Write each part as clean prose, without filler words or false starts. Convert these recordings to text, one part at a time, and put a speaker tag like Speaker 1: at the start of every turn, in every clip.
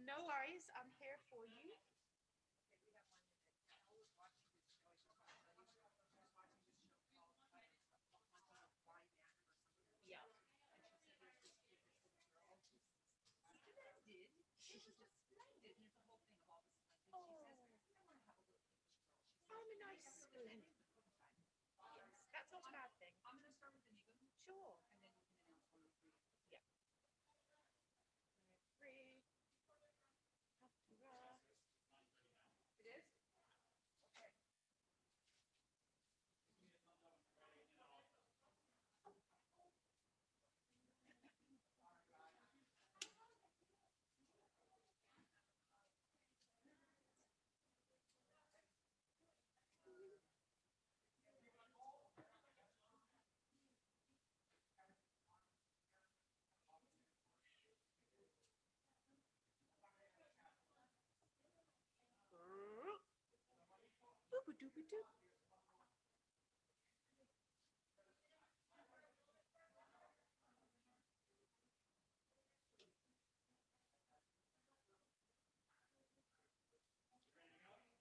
Speaker 1: No worries, I'm here for you. Yeah. Oh, I'm a nice splendid. Yes, that's not a bad thing. Sure. Yeah. Three.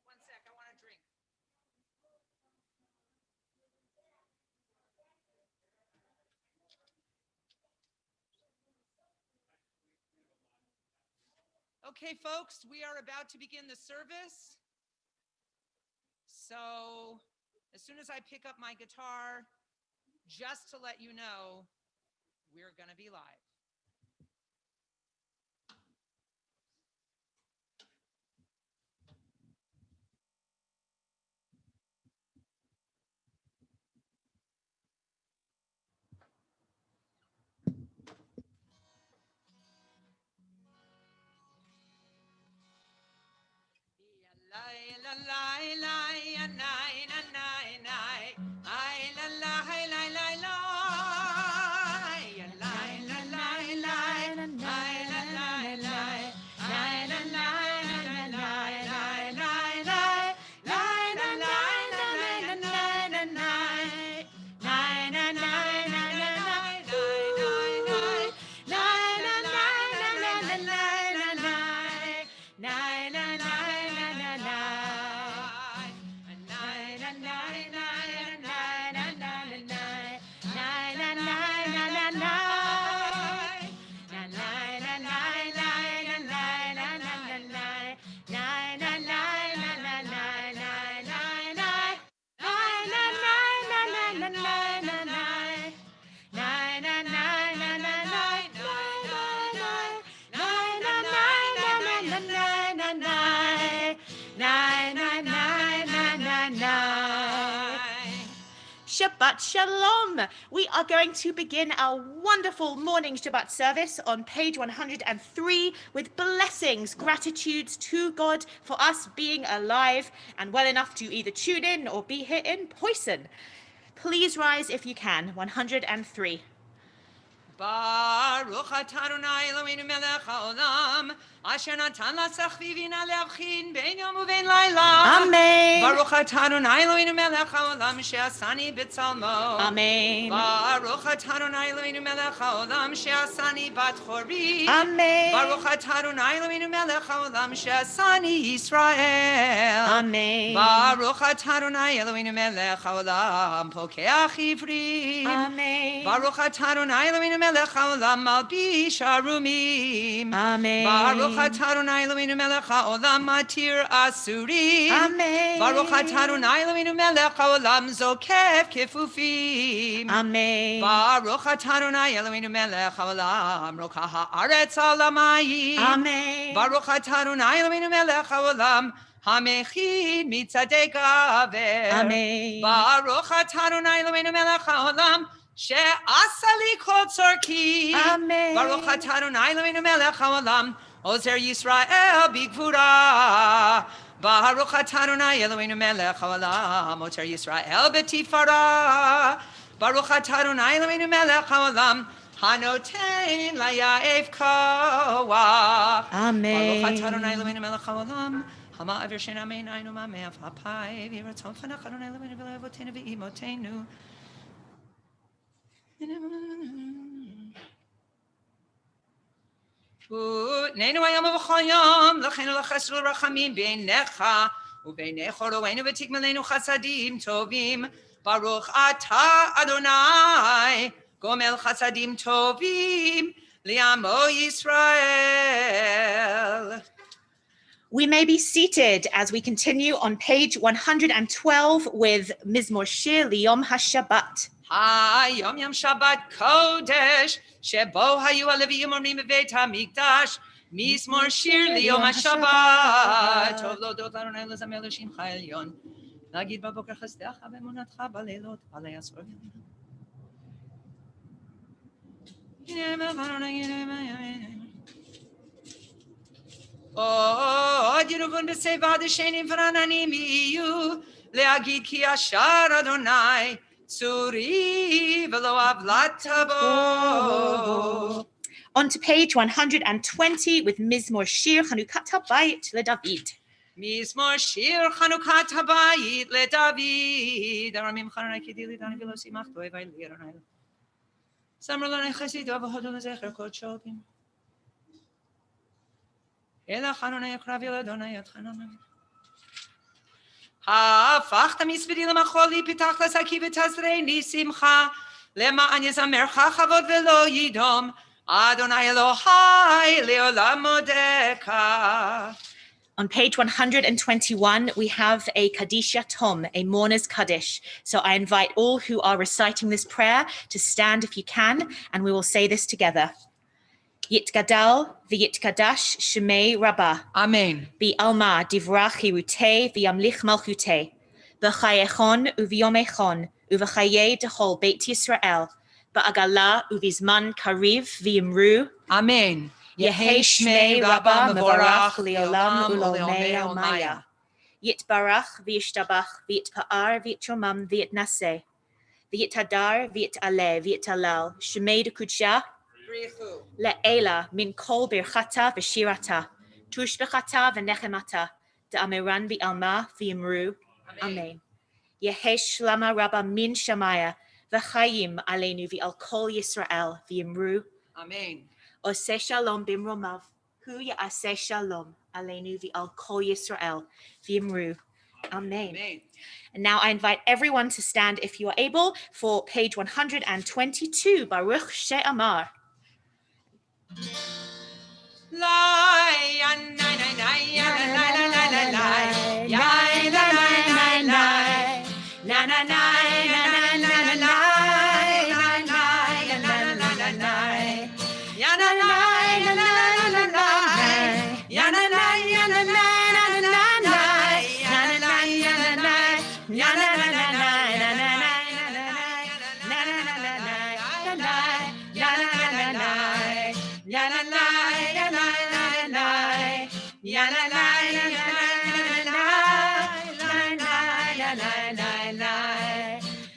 Speaker 2: One sec, I want a drink. Okay, folks, we are about to begin the service. So as soon as I pick up my guitar, just to let you know, we're going to be live.
Speaker 1: Shabbat Shalom. We are going to begin our wonderful morning Shabbat service on page 103 with blessings, gratitudes to God for us being alive and well enough to either tune in or be here in Poison. Please rise if you can. 103.
Speaker 2: Baruch atah Adonai Eloheinu melech haolam, asher natan lasachvivina leavchin ben yom uven laila.
Speaker 1: Amen.
Speaker 2: Baruch atah Adonai Eloheinu melech haolam, she'asani b'tzalmo.
Speaker 1: Amen.
Speaker 2: Baruch atah Adonai Eloheinu melech haolam, she'asani bat chori.
Speaker 1: Amen.
Speaker 2: Baruch atah Adonai Eloheinu melech haolam, she'asani Yisrael.
Speaker 1: Amen.
Speaker 2: Baruch atah Adonai Eloheinu melech haolam, pokeach ivrim.
Speaker 1: Amen.
Speaker 2: Baruch atah Adonai Eloheinu melech haolam, malbish harumim.
Speaker 1: Amen.
Speaker 2: Baruch atah Adonai Eloheinu melech haolam, matir asurim.
Speaker 1: Amen.
Speaker 2: Baruch atah Adonai Eloheinu melech haolam, zokef kefufim.
Speaker 1: Amen.
Speaker 2: Baruch atah Adonai Eloheinu melech haolam, rokah haaretz al hamayim.
Speaker 1: Amen.
Speaker 2: Baruch atah Adonai Eloheinu melech haolam, hamechid mitzadei gaver.
Speaker 1: Amen.
Speaker 2: Baruch atah Adonai Eloheinu melech haolam, she'asali kol tzorki.
Speaker 1: Amen.
Speaker 2: Baruch atah Adonai Eloheinu melech haolam, ozer Yisrael bigvura. Baruch atah Adonai Eloheinu melech haolam, ozer Yisrael betifara. Baruch atah Adonai Eloheinu melech haolam, hanotein layaev koach.
Speaker 1: Amen.
Speaker 2: Baruch atah Adonai Eloheinu melech haolam, hama'aver shein amein ainu ma'me'av hapai v'yiratzon fanach Adonai Eloheinu v'le'avoteinu v'imoteinu. נהנו היום ובכל יום, לכן ולחסד ולרחמים בעיניך ובעיני חורנו ותגמלנו חסדים טובים. ברוך אתה אדוני, גומל חסדים טובים לעמו ישראל.
Speaker 1: We may be seated as we continue on page 112 with Mizmor Shir Liyom HaShabbat.
Speaker 2: היום יום שבת קודש, שבו היו הלוויים אומרים בבית המקדש, מזמור שיר ליום השבת. טוב להודות לאדוני לזמר לשמך העליון, להגיד בבוקר חסדך ואמונתך בלילות, עלי עשור ימים. עוד ינובון בשיבה דשנים ורעננים יהיו, להגיד כי ישר אדוני צורי ולא עוולת בו.
Speaker 1: On to page 120 with Mizmor Shir Chanukat HaBayit LeDavid.
Speaker 2: מזמור שיר חנוכת הבית לדוד. ארמים חנוני כדי לדני ולא שימח תועבה לי אדוני. סמר לנו חסידו והודו לזכר קודשו. אלא חנוני יקרבי לאדוני את חנוני. הפכת מספדי למחולי, פיתחת לשקי ותזרני שמחה, למען יזמרך כבוד ולא ידום, אדוני אלוהי לעולם מודך.
Speaker 1: On page 121, we have a Kadisha Tom, a mourner's Kaddish. So I invite all who are reciting this prayer to stand if you can, and we will say this together. Yitgadal v'yitkadash shemei Rabbah.
Speaker 2: Amen.
Speaker 1: Bi'alma divrach hirutei v'yamlich malchutei. V'chayechon u'v'yomechon u'v'chayei dechol Beit Yisrael. Ba'agala u'vizman kariv v'yimru.
Speaker 2: Amen.
Speaker 1: Yehei shmei Rabbah mevorach li'olam u'lomei almaya. Yitbarach v'yishtabach v'yitpa'ar v'yitromam v'yitnaseh. V'yitadar v'yitaleh v'yitalal. Shemei dekudsha. Le'ela min kol birchata v'shirata, tushbechata v'nechemata, da'amiran bi'alma v'yimru. Amen. Yehesh lama rabba min shamaya, v'chayim aleinu v'al kol Yisrael v'yimru.
Speaker 2: Amen.
Speaker 1: Oseh shalom bimromav, hu ya'aseh shalom aleinu v'al kol Yisrael v'yimru. Amen.
Speaker 2: Amen.
Speaker 1: And now I invite everyone to stand if you are able for page 122, Baruch She'amar.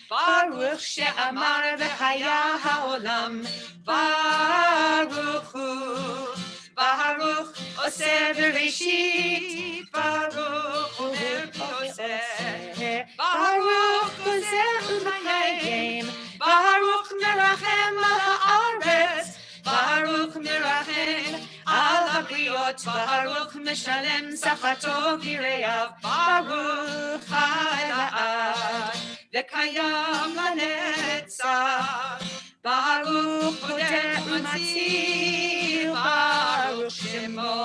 Speaker 1: Baruch she'amar v'haya ha'olam, Baruch hu, Baruch oseh bereshit, Baruch omer oseh, Baruch oseh u'mayim, Baruch merachem al ha'aretz, Baruch merachem al ha'briot, Baruch meshalem sachato v'reiav, Baruch ha'ela'ad. V'kayam lanetzach, Baruch Bodeh U'Matzil, Baruch Shemo.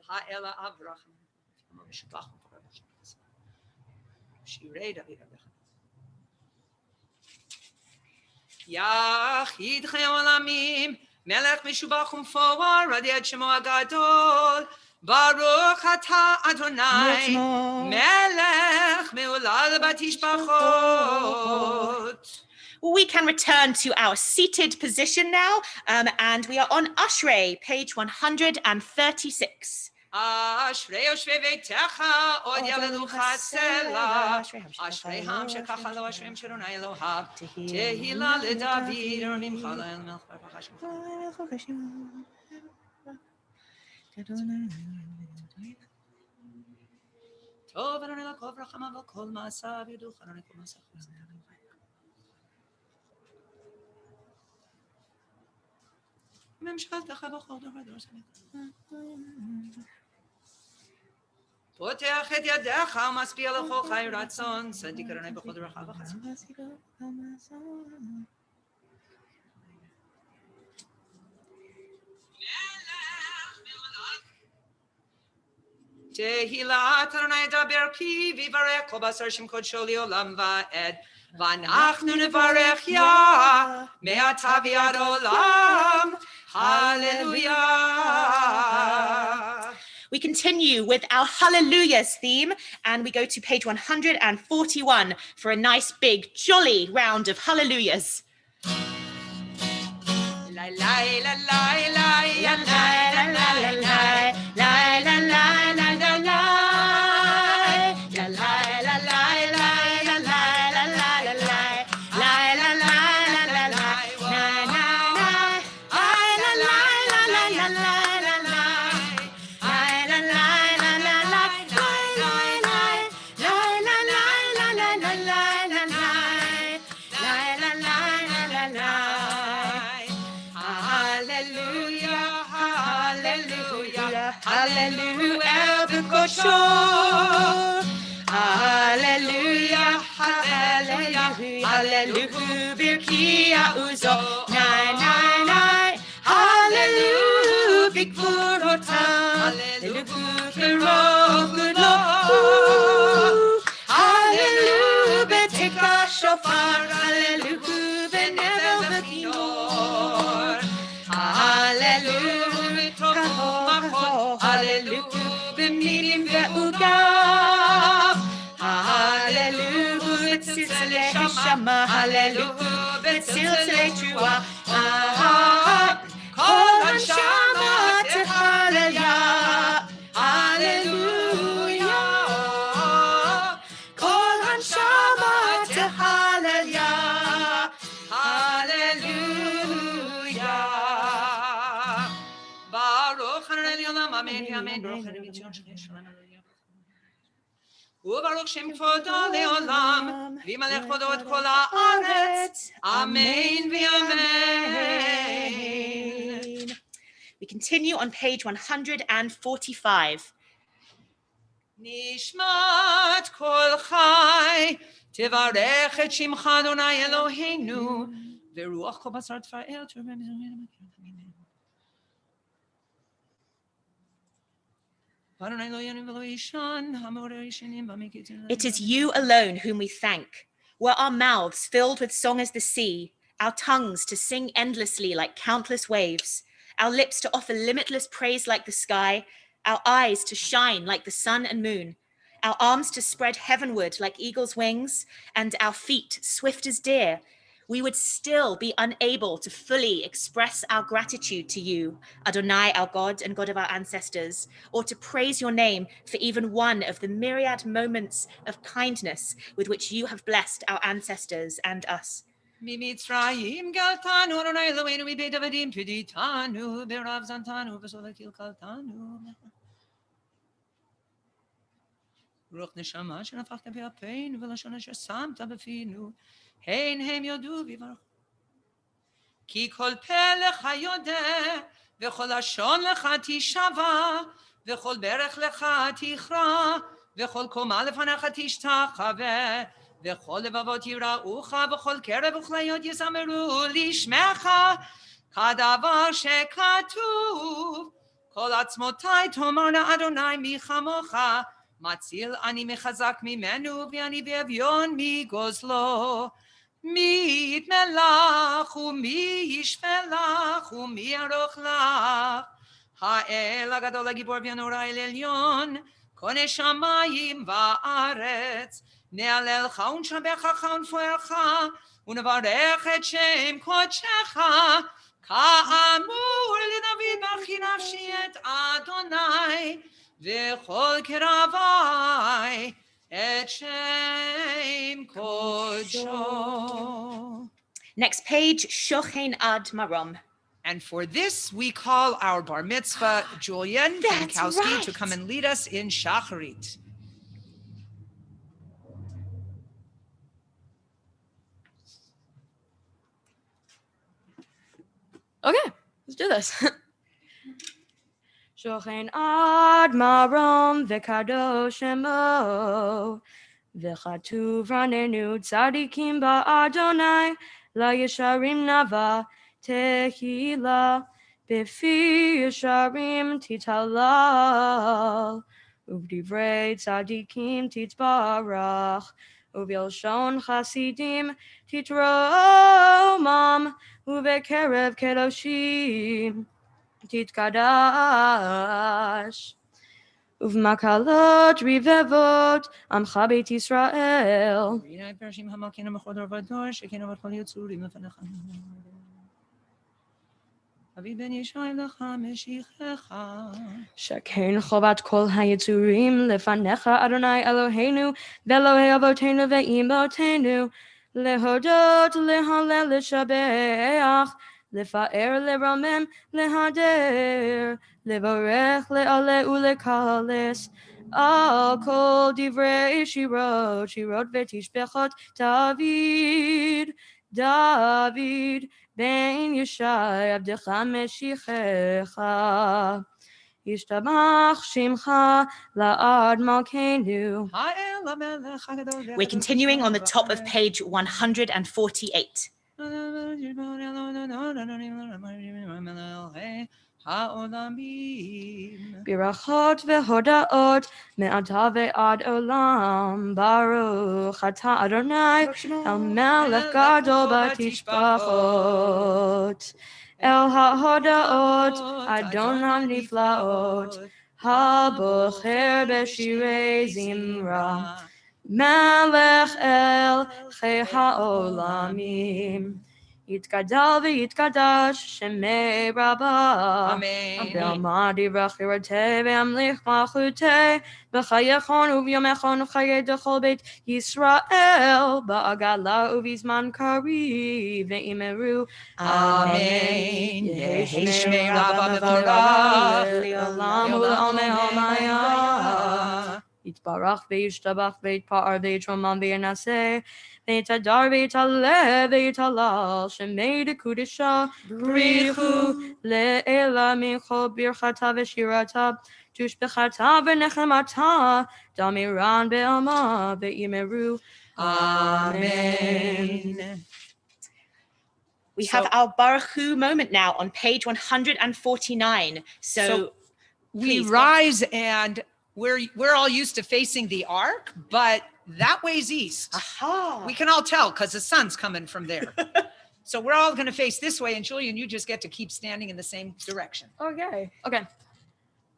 Speaker 2: Ha'ela avrachim. Shirei David Yachid chayim olamim, melech meshubach umfoar, radi ad shemo agadol, Baruch atah Adonai melech me'olal batishbachot.
Speaker 1: We can return to our seated position now, and we are on Ashrei, page 136.
Speaker 2: Ashrei yoshvei beitecha od yalelu chasela. Ashrei ham shekach lo Ashrei Shadonai Elohav. Tehila leDavid Ramim Chala El Melech Baruch Hashem. Tov Adonai lakov rachamav al kol ma'asav yeduch Adonai kol ma'asav. ממשלתך בכל דור ודור פותח את ידיך ומשפיע לכל חי רצון צדיק אדוני בכל דורך וחסד. תהילת אדוני ידבר פי ויברך כל בשר שם קודשו לעולם ועד ואנחנו נברך יה מעתה ועד עולם. Hallelujah.
Speaker 1: We continue with our Hallelujahs theme, and we go to page 141 for a nice big jolly round of Hallelujahs.
Speaker 2: La la la la la la la la la la la la la la la la.
Speaker 1: Hallelujah, hallelujah, hallelujah, birkia uzo, nai, nai, nai, hallelujah, big vurotam, hallelujah, kirov, good Lord, hallelujah, betika shofar, hallelujah, benevel v'kinor, hallelujah, tov, hallelujah, b'minim ve'ugav, hallelujah, tzilzele shama, hallelujah, b'tzilzele trua, kol hanshama tehallelujah, hallelujah, kol hanshama tehallelujah,
Speaker 2: hallelujah. Baruch Adonai Olam, amen, amen. Baruch Adonai Yitzchak, Shalom, hallelujah. וברוך שם כבודו לעולם, וימלך כבודו את כל הארץ, אמן ואמן.
Speaker 1: We continue on page 145.
Speaker 2: נשמת כל חי, תברך את שמך אדוני אלוהינו, ורוח כל בשר תפאר.
Speaker 1: It is you alone whom we thank. Were our mouths filled with song as the sea, our tongues to sing endlessly like countless waves, our lips to offer limitless praise like the sky, our eyes to shine like the sun and moon, our arms to spread heavenward like eagle's wings, and our feet swift as deer, we would still be unable to fully express our gratitude to you, Adonai, our God and God of our ancestors, or to praise your name for even one of the myriad moments of kindness with which you have blessed our ancestors and us.
Speaker 2: ממצרים גאלתנו, אדוני אלוהינו, מבית עבדים פדיתנו, ברב זנתנו, בסולק קלקלתנו. רוח נשמה שנפחת באפינו, ולשון אשר שמת בפינו, הן הם יודו ויברכו. כי כל פה לך יודע, וכל לשון לך תשבע, וכל ברך לך תכרע, וכל קומה לפניך תשתחווה, וכל לבבות יראוך, וכל קרב וכליות יזמרו לשמך, כדבר שכתוב, כל עצמותיי תאמרנה אדוני מי כמוך, מציל אני מחזק ממנו, ואני באביון מגוזלו. מי יתנה לך, ומי ישפה לך, ומי יערוך לך, האל הגדול הגיבור והנורא אל עליון, קונה שמיים וארץ, נהללך ונשבחך ונפוארך, ונברך את שם קודשך, כאמור לדוד ברכי נפשי את אדוני, וכל קרבי את שם קודשו.
Speaker 1: Next page, Shochen Ad Marom.
Speaker 2: And for this, we call our bar mitzvah, Julian
Speaker 1: That's
Speaker 2: Pankowski,
Speaker 1: right.
Speaker 2: to come and lead us in Shacharit.
Speaker 3: Okay, let's do this. Shochen Ad Marom v'kadosh shemo v'chatuv ranenu tzadikim ba'adonai la'yesharim nava tehila b'fi yesharim titalal uvdivrei tzadikim titbarach uvilshon chasidim titromam uvekerev kedoshim titkadash uvmakalot rivevot amcha beit Yisrael. Shekein chovat kol hayitzurim lefanecha Adonai Eloheinu ve'Elohei avotenu ve'imotenu lehodot lehalel leshabeach לפאר לרומם להדר לברך לעלה ולקלס על כל דברי שירות ותשבחות דוד בן ישי עבדך משיחך ישתבח שמך לעד מלכנו.
Speaker 1: We're continuing on the top of page 148.
Speaker 3: ברכות והודאות מעתה ועד עולם ברוך אתה אדוני אל מלך גדול בתשבחות אל ההודאות אדון הנפלאות הבוחר בשירי זמרה מלך אל חי העולמים יתגדל ויתקדש שמי רבה בעלמא דברך ירתה וימליך מלכותה בחייכון וביומכון וחיי דכל בית ישראל בעגלה ובזמן קריב ואמרו
Speaker 2: אמן. יהי שמי רבה מבורך
Speaker 3: לעולם ולעולמי עולמיה יתברך וישתבח ויתפאר ויתרומם וינשא ויתהדר ויתעלה ויתהלל שמי דקודשה בריחו לעילה מכל ברכתה ושירתה תושבחתה ונחמתה דמירן בעלמא ואמרו
Speaker 2: Amen.
Speaker 1: We have our Baruch Hu moment now on page 149. So
Speaker 2: we
Speaker 1: please,
Speaker 2: rise and we're all used to facing the ark, but that way's east.
Speaker 1: Aha.
Speaker 2: We can all tell because the sun's coming from there. So we're all going to face this way, and Julian, you just get to keep standing in the same direction.
Speaker 3: Okay.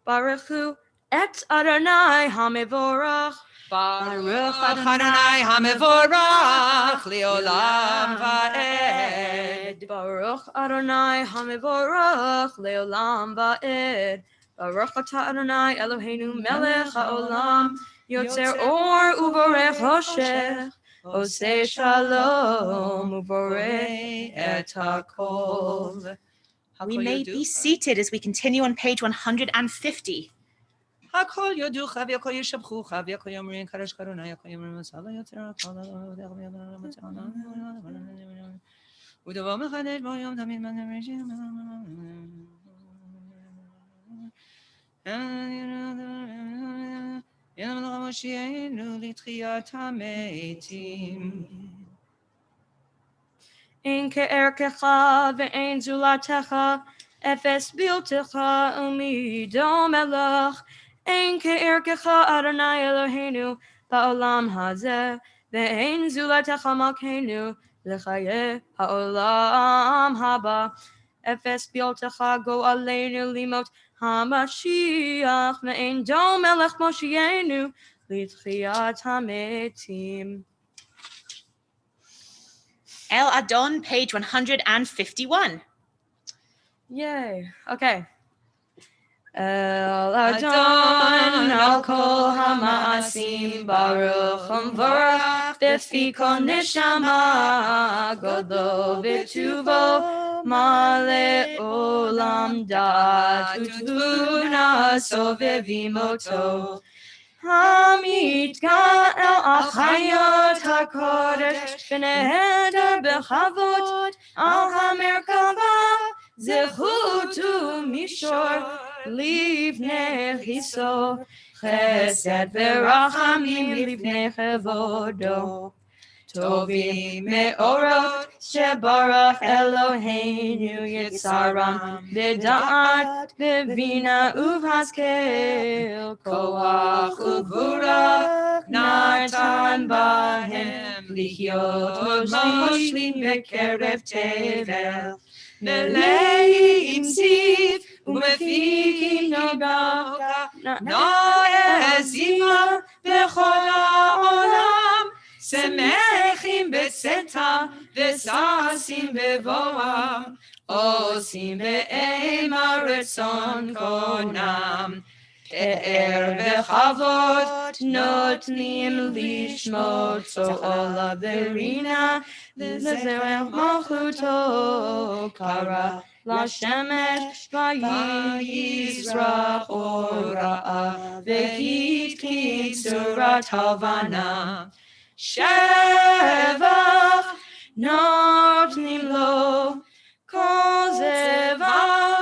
Speaker 3: Baruch Hu et Adonai hamevorach.
Speaker 2: Baruch Adonai hamevorach leolam va'ed.
Speaker 3: Baruch Adonai hamevorach leolam va'ed. Baruch atah Adonai Eloheinu melech haolam yotzer or uvorech hoshech oseh shalom uvorech et hakol.
Speaker 1: We may be seated as we continue on page 150.
Speaker 2: הכל יודוך והכל ישבחוך והכל יאמרים קדוש קרוני הכל יאמרים מסע יוצר הכל ודבר מחדש בו יום תמיד ינמלך מושיענו לתחיית המתים.
Speaker 3: אין כערכך ואין זולתך אפס בלתך ומי דומה לך אין כערכך אדוני אלוהינו בעולם הזה ואין זולתך מלכנו לחיי העולם הבא אפס ביותך גואלנו לימות המשיח, ואין דום מלך מושיענו לתחיית המתים.
Speaker 1: El Adon, page 151.
Speaker 3: Yay. Okay. El Adon al kol hamaasim baruch umvorach befi kol neshama godlo v'tuvo male olam dat utvuna sovevimoto המתגאל על חיות הקודש ונהדר בכבוד על המרכבה זכות ומישור לבני חיסו חסד ורחמים לבני כבודו טובים מאורות שברח אלוהינו יצרם בדעת בבינה ובהשכל כוח וגבורה נתן בהם לחיות מושלים בקרב תבל מלאים זיו ומפיקים נוגה נועזימה בכל העולם שמחים בצאתה וששים בבואם עושים באימה רצון קונם פאר וכבוד נותנים לשמות צועלה ברינה לזרח מלכותו קרא לשמש ויזרח אורה והתקין צורת הבנה שבח נותנים לו כל זבח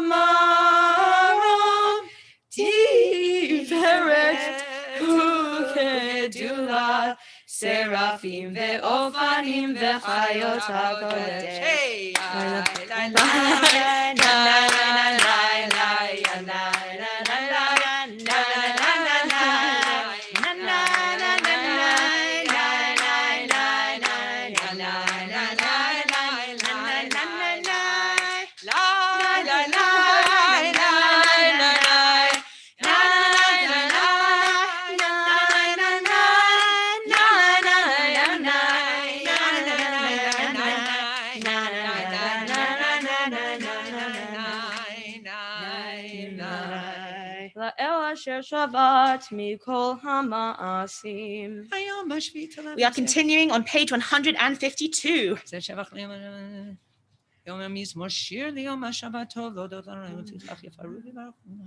Speaker 3: מרום תפארת וכדולה סרפים ואופנים וחיות הקודש שבת מכל המעשים.
Speaker 1: We are continuing on page 152.
Speaker 2: יום המזמור שיר ליום השבת טוב להודות לנו תצלח יפרו וברכונה.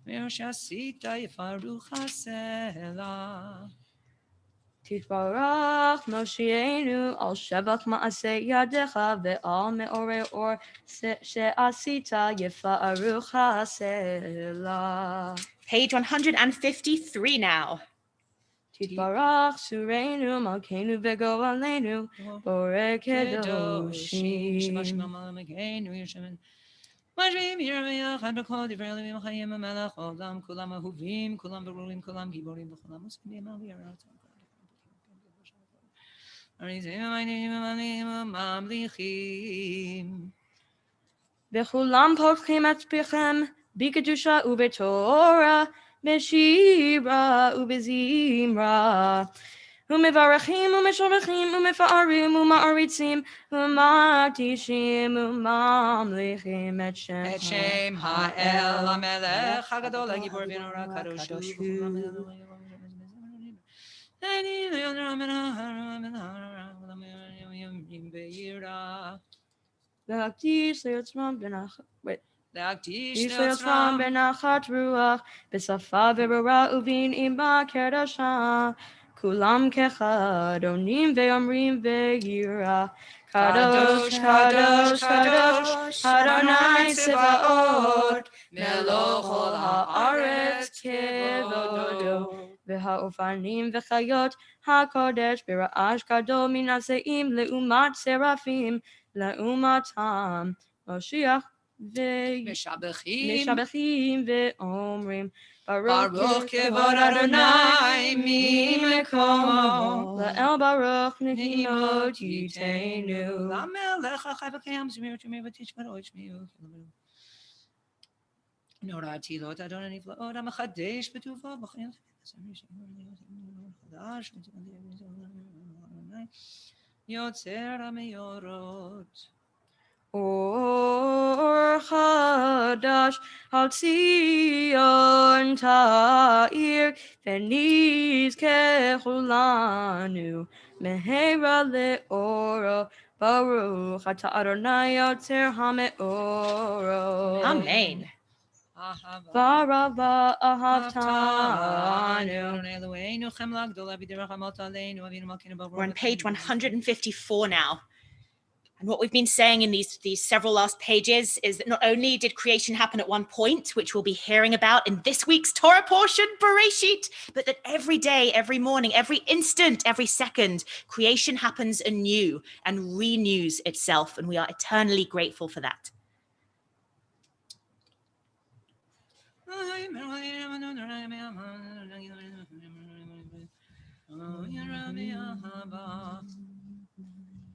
Speaker 2: מאור שעשית יפרוך הסלע.
Speaker 3: תתברך מושיענו על שבח מעשה ידיך ועל מאורי אור שעשית יפרוך הסלע.
Speaker 1: Page 153 now.
Speaker 3: תתברך סורנו מלכנו וגואלנו בורא קדושים.
Speaker 2: משווים ירמיה אחד בכל דברי אלוהים החיים המלך העולם כולם אהובים כולם ברורים כולם גיבורים וכולם מוספים על יראת אריזים ומיינים וממליכים
Speaker 3: וכולם פותחים את פיכם בקדושה ובתורה בשירה ובזמרה ומברכים ומשבחים ומפארים ומעריצים ומקדישים וממליכים את
Speaker 2: שם האל המלך הגדול הגיבור ונורא הקדוש
Speaker 3: להקדיש ליוצרם בנחת רוח בשפה וברורה ובנעימה קדושה כולם כאחד עונים ואומרים וירא קדוש קדוש קדוש אדוני צבאות מלוך כל הארץ כבודו והאופנים וחיות הקודש ברעש גדול מנשאים לעומת שרפים לעומתם משיח משבחים ואומרים
Speaker 2: Baruch Kevod Adonai Mimekomo.
Speaker 3: La'el Baruch Nehimot Yiteinu.
Speaker 2: Lamelech HaChai V'Kayam Zmir Tumir V'Tishmer Oishmiu. Norati Lot Adonai Niflaot HaMachadesh B'Tuva B'Chayim Chadash Yotzer HaMeyorot.
Speaker 3: Or Chadash Al Tzion Ta'ir Veniz Kechulanu Mehera Le'oro Baruch Ata Adonai Yotzer HaMe'orot.
Speaker 1: Amen.
Speaker 3: Barava Ahavtanu.
Speaker 1: We're on page 154 now. And what we've been saying in these several last pages is that not only did creation happen at one point, which we'll be hearing about in this week's Torah portion, Bereshit, but that every day, every morning, every instant, every second, creation happens anew and renews itself. And we are eternally grateful for that.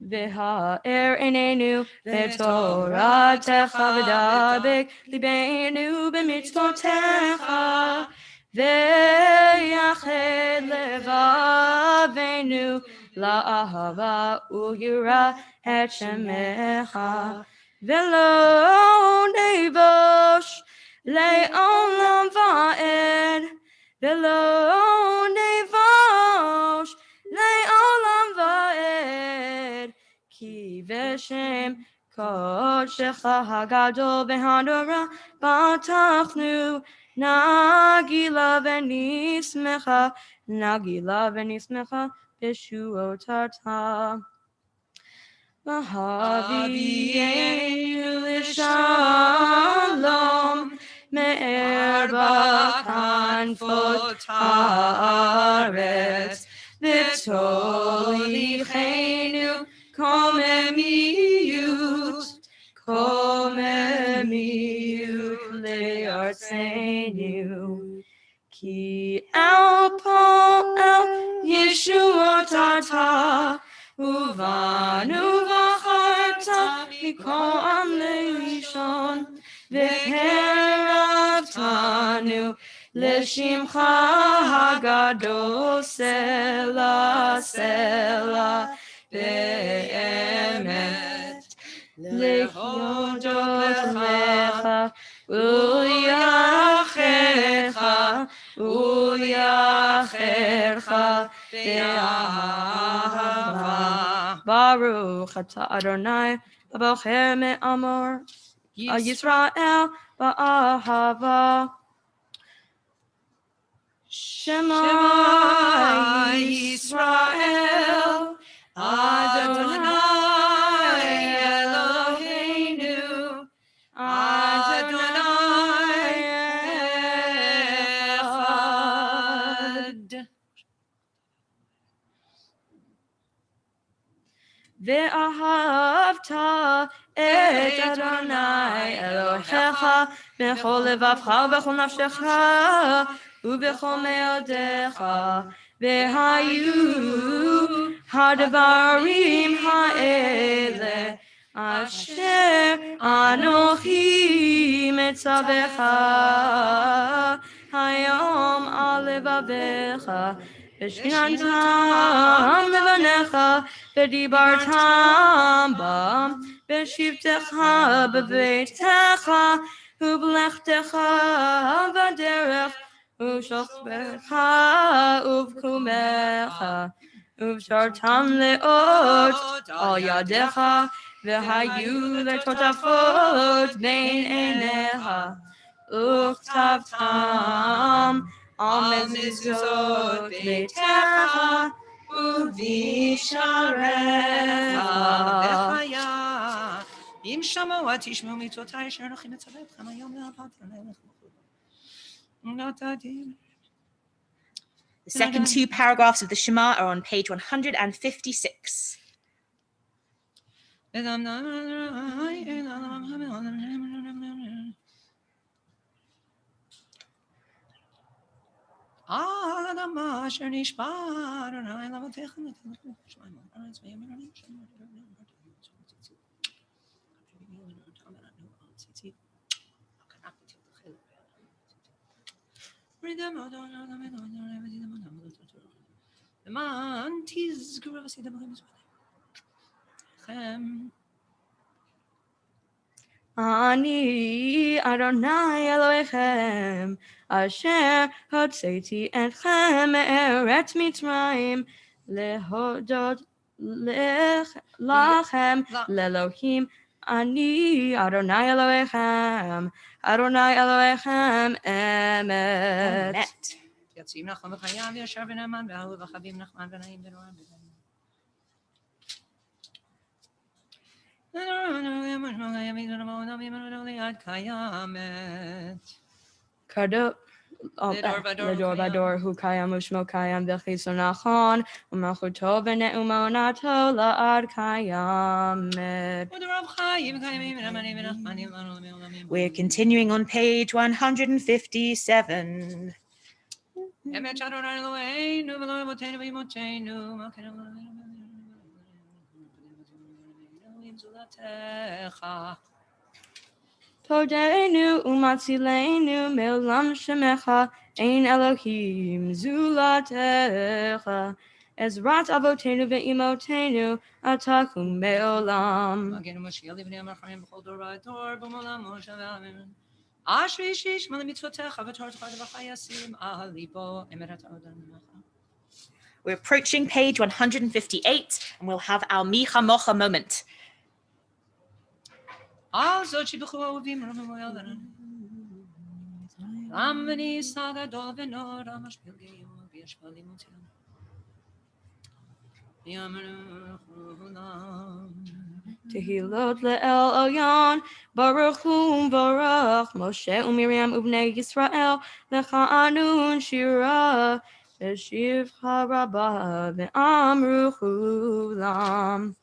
Speaker 3: V'ha'er einenu b'toratecha v'dabek libeinu b'mitzvotecha v'yached levavenu la'ahava u'yira et shemecha v'lo nevosh le'olam va'ed v'lo nevosh le'olam va'ed Ki v'shem kodshecha hagadol v'hadora batachnu nagila v'nismecha b'shuotata v'havienu l'shalom me'er b'kanfot haaretz v'tolichenu Komemiyut le'artzenu Ki al Yeshuotata Uvanu v'charta Mikoam le'rishon V'keravtanu L'shimcha hagadol Sela Sela Be'emet Lechodot lecha U'yachecha Be'ahava Baruch Ata Adonai Abocher me'amor Yisrael Ba'ahava Shema Yisrael Adonai Eloheinu Adonai Echad Ve'ahavta et Adonai Elohecha b'chol levavcha v'chol nafshecha u'b'chol me'odecha ve'hayu hadvarim ha'ele asher anochi metzavecha hayom al levavecha v'shinantam levanecha v'dibartam bam v'shivtecha b'veitecha u'b'lechtecha v'derech u'shokbecha u'vkumecha u'vshartam le'ot al yadecha v'hayu le'totafot bein einecha u'chtavtam al mezuzot beitecha u'visharecha
Speaker 2: Im Shamoah tishmu mitzotai asher anochi metzaveh etchem hayom le'ahavta
Speaker 1: The second two paragraphs of the Shema are on page 156.
Speaker 2: Adam asher nishbar Adonai lavotecha v'telech Shemaim ha'aretz v'yamim למען תזכרו ועשיתם לכם מזבחכם.
Speaker 3: Ani Adonai Elohechem, Asher Hotzeti Etchem Me'eretz Mitzrayim, Lehodot Lachem Lelohim. Ani Adonai Elohechem, Adonai Elohechem Emet.
Speaker 1: Met.
Speaker 2: יציב נחמן וחייו וישר ונאמן ואהוב וחביב נחמן ונעים ונורם עד קיימת.
Speaker 3: Kadot Ledor Vador Hu Kayam Ushmo Kayam Vechizonachon Umachuto Vene'umonato La'ad Kayamet.
Speaker 1: We're continuing on page 157.
Speaker 2: אמת אדוני אלוהינו ולא אבותינו ואמותינו מה כן אלוהים זולתך
Speaker 3: Todenu Umatzilenu Me'olam Shemecha Ein Elohim Zulatecha Ezrat Avotenu Ve'imotenu Atakum Me'olam.
Speaker 2: מגן ומושיע לבני המלחמים בכל דור ודור במעולם משה ועמים אשר איש איש מלא מצוותיך ותורתך דברך ישים על ליבו אמת אדוני.
Speaker 1: We're approaching page 158 and we'll have our Micha Mocha moment.
Speaker 2: זאת שיבחו אהובים רוממו ילדנו עם ונישא גדול ונורא משפיל גיור וישפל לימותינו יאמרו כולם
Speaker 3: Tehilot le'el Elyon, Baruch Hu Baruch Moshe u'Miriam u'bnei Yisrael lecha shira v'shivcha rabba ve'amru chulam.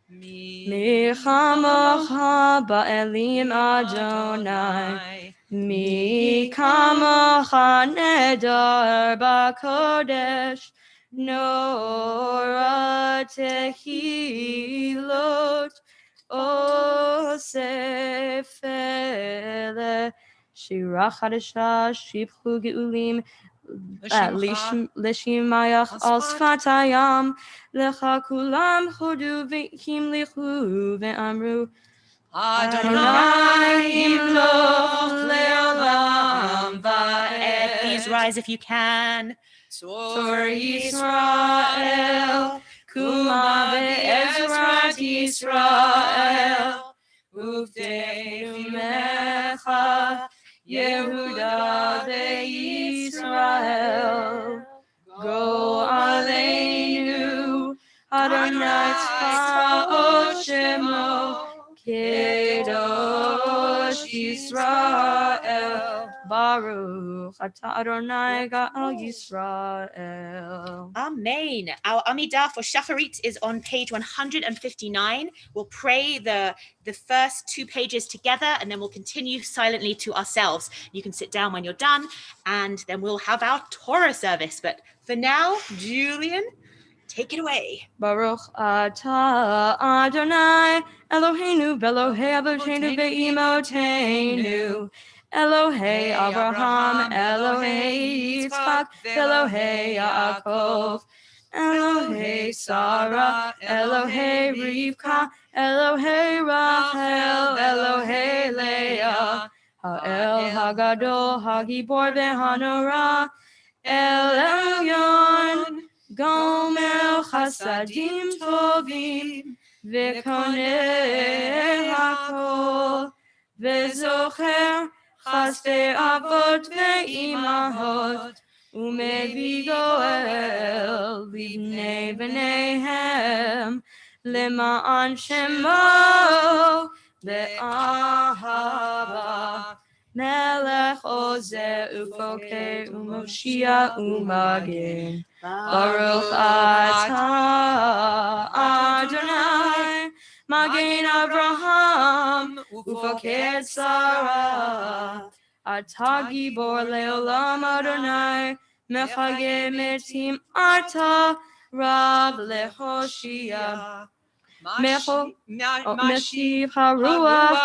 Speaker 3: Mi chamocha ba'elim Adonai, mi kamocha nedar ba'kodesh, Nora tehilot osefele shira chadasha shibchu geulim lishimayach al sfatayam lecha kulam chodu ve'kim lichu ve'amru Adonai imloch le'olam va'ed.
Speaker 1: Please rise if you can.
Speaker 3: Tor Yisrael, Kuma ve'ezrat Yisrael, Uvdei mecha, Yehuda ve'Yisrael. Go aleinu, Adonai tzvaot shemo, Kedosh Yisrael. Baruch Atah Adonai Ga'al Yisrael.
Speaker 1: Amen. Our Amidah for Shacharit is on page 159. We'll pray the first two pages together and then we'll continue silently to ourselves. You can sit down when you're done and then we'll have our Torah service. But for now, Julian, take it away.
Speaker 3: Baruch Atah Adonai Eloheinu Ve'Elohei Avotenu Ve'imotenu Elohei Abraham, Elohei Yitzchak, Elohei Yaakov, Elohei Sarah, Elohei Rivka, Elohei Rachel, Elohei Leah, Ha'el Hagadol, Hagibor ve'Hanora, El Elyon, Gomer Chasadim Tovim, Ve'koneh Hakol, Ve'zocher Chaste Avot ve'imahot Umevi Goel Libnei B'neihem Lema'an Shemo Be'ahava Melech Ozeh Ufoke Umoshia Umagen Baruch Atah Adonai Magen Abraham Ufaked Sarah Atah Gibor Leolam Adonai מחיה מתים אתה רב להושיע. משיב הרוח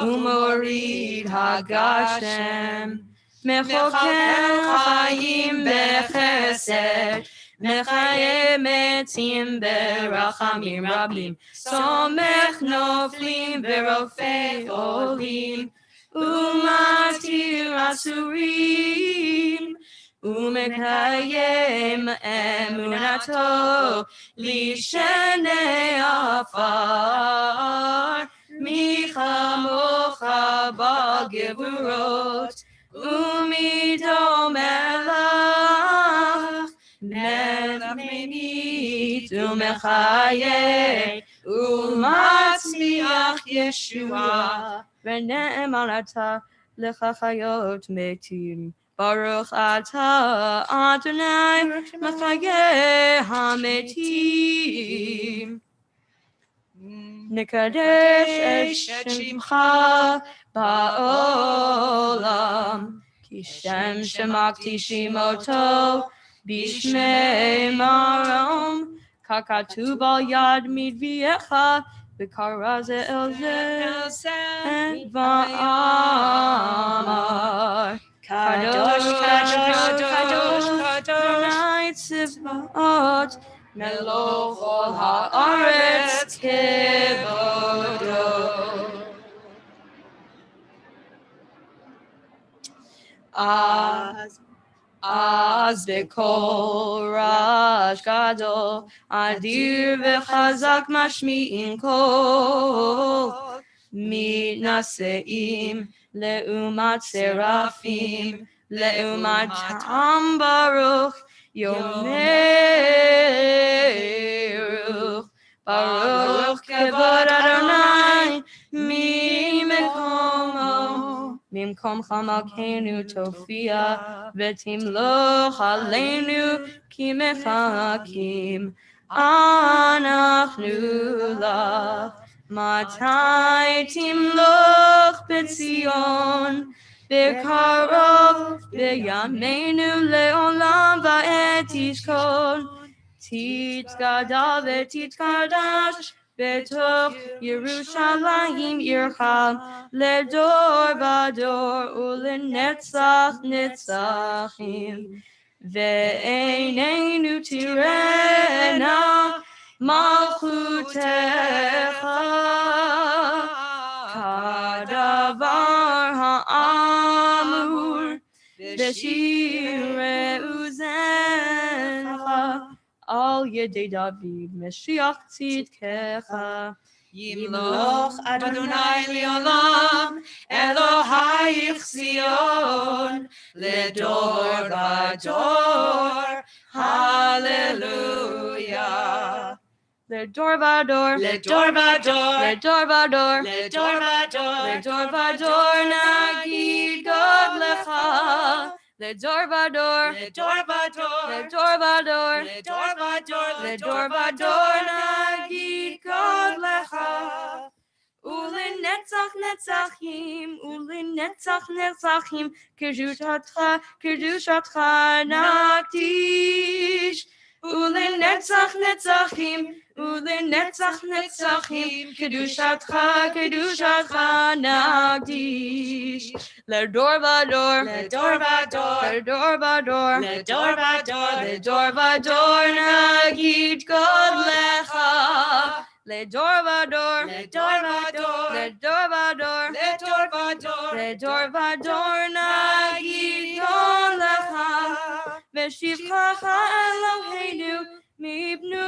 Speaker 3: ומוריד הגשם. מחוקק חיים בחסד, מחיה מתים ברחמים רבים, סומך נופלים ורופא עולים, ומתיר אסורים, ומקיים אמונתו לשני עפר. מי כמוך בגבורות ומיתו מלך, מלך ממית ומחיה ומצמיח ישועה. ונאמר אתה לך חיות מתים, ברוך אתה אדוני מחיה המתים. נקדש את שמך בעולם, כי שם שמקדישים אותו בשמי מרום, ככתוב על יד מדבייך, וקרא זה אל זה ואמר. קדוש קדוש קדוש אדוני צבאות, מלוך כל הארץ כבודו. אז בקול רעש גדול, אדיר וחזק משמיעים קול, מתנשאים לעומת שרפים, לעומת עם ברוך יאמרו, ברוך כבוד אדוני ממקומך מלכנו תופיע, ותמלוך עלינו כי מחכים אנחנו לך. מתי תמלוך בציון, בקרוב בימינו לעולם ועד תשכון. תתגדל ותתקדש בתוך ירושלים עירך, לדור ודור ולנצח נצחים. ועינינו תראינה מלכותך, כדבר האמור בשירי אוזנך, על ידי דוד משיח צדקך.
Speaker 2: ימלוך אדוני לעולם, אלוהיך ציון, לדור ודור, הללויה.
Speaker 3: לדור ודור,
Speaker 2: לדור ודור,
Speaker 3: לדור ודור,
Speaker 2: לדור ודור,
Speaker 3: לדור ודור נגיד גודלך. לדור ודור,
Speaker 2: לדור ודור,
Speaker 3: לדור ודור,
Speaker 2: לדור ודור,
Speaker 3: לדור ודור נגיד גודלך. ולנצח נצחים, ולנצח נצחים, קדושתך נקדיש. ולנצח נצחים, ולנצח נצחים, קדושתך נקדיש. לדור ודור,
Speaker 2: לדור ודור,
Speaker 3: לדור ודור,
Speaker 2: לדור ודור,
Speaker 3: לדור ודור נגיד גודלך. לדור ודור,
Speaker 2: לדור ודור,
Speaker 3: לדור ודור,
Speaker 2: לדור ודור,
Speaker 3: לדור ודור נגיד גודלך. ושבחך אלוהינו מבנו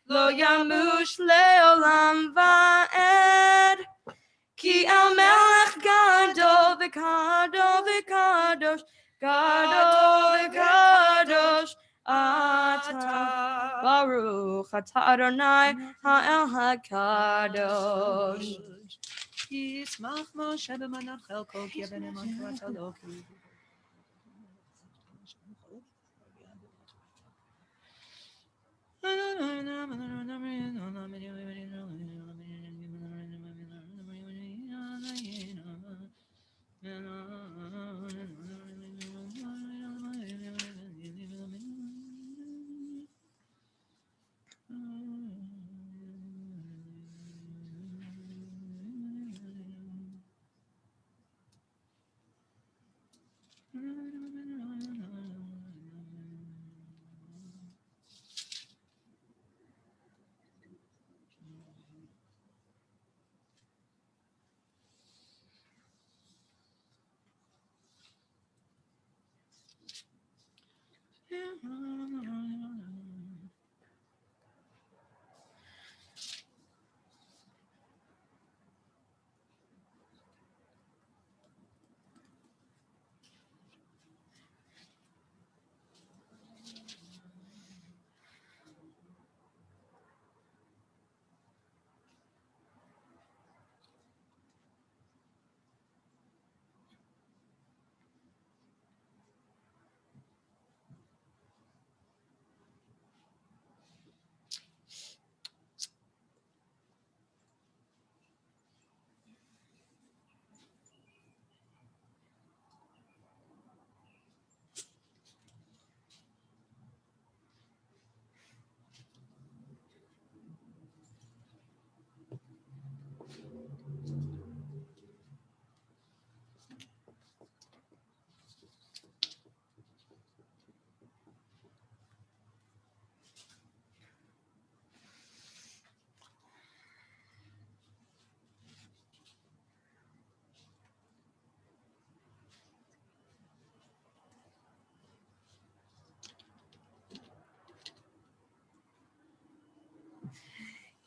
Speaker 3: לא ימוש לעולם ועד. כי אל מלך גדול וקדוש וקדוש, גדול וקדוש אתה. ברוך אתה אדוני האל הקדוש.
Speaker 2: ישמח משה במנת חלקו, כי אבן אמון תורת אלוקים.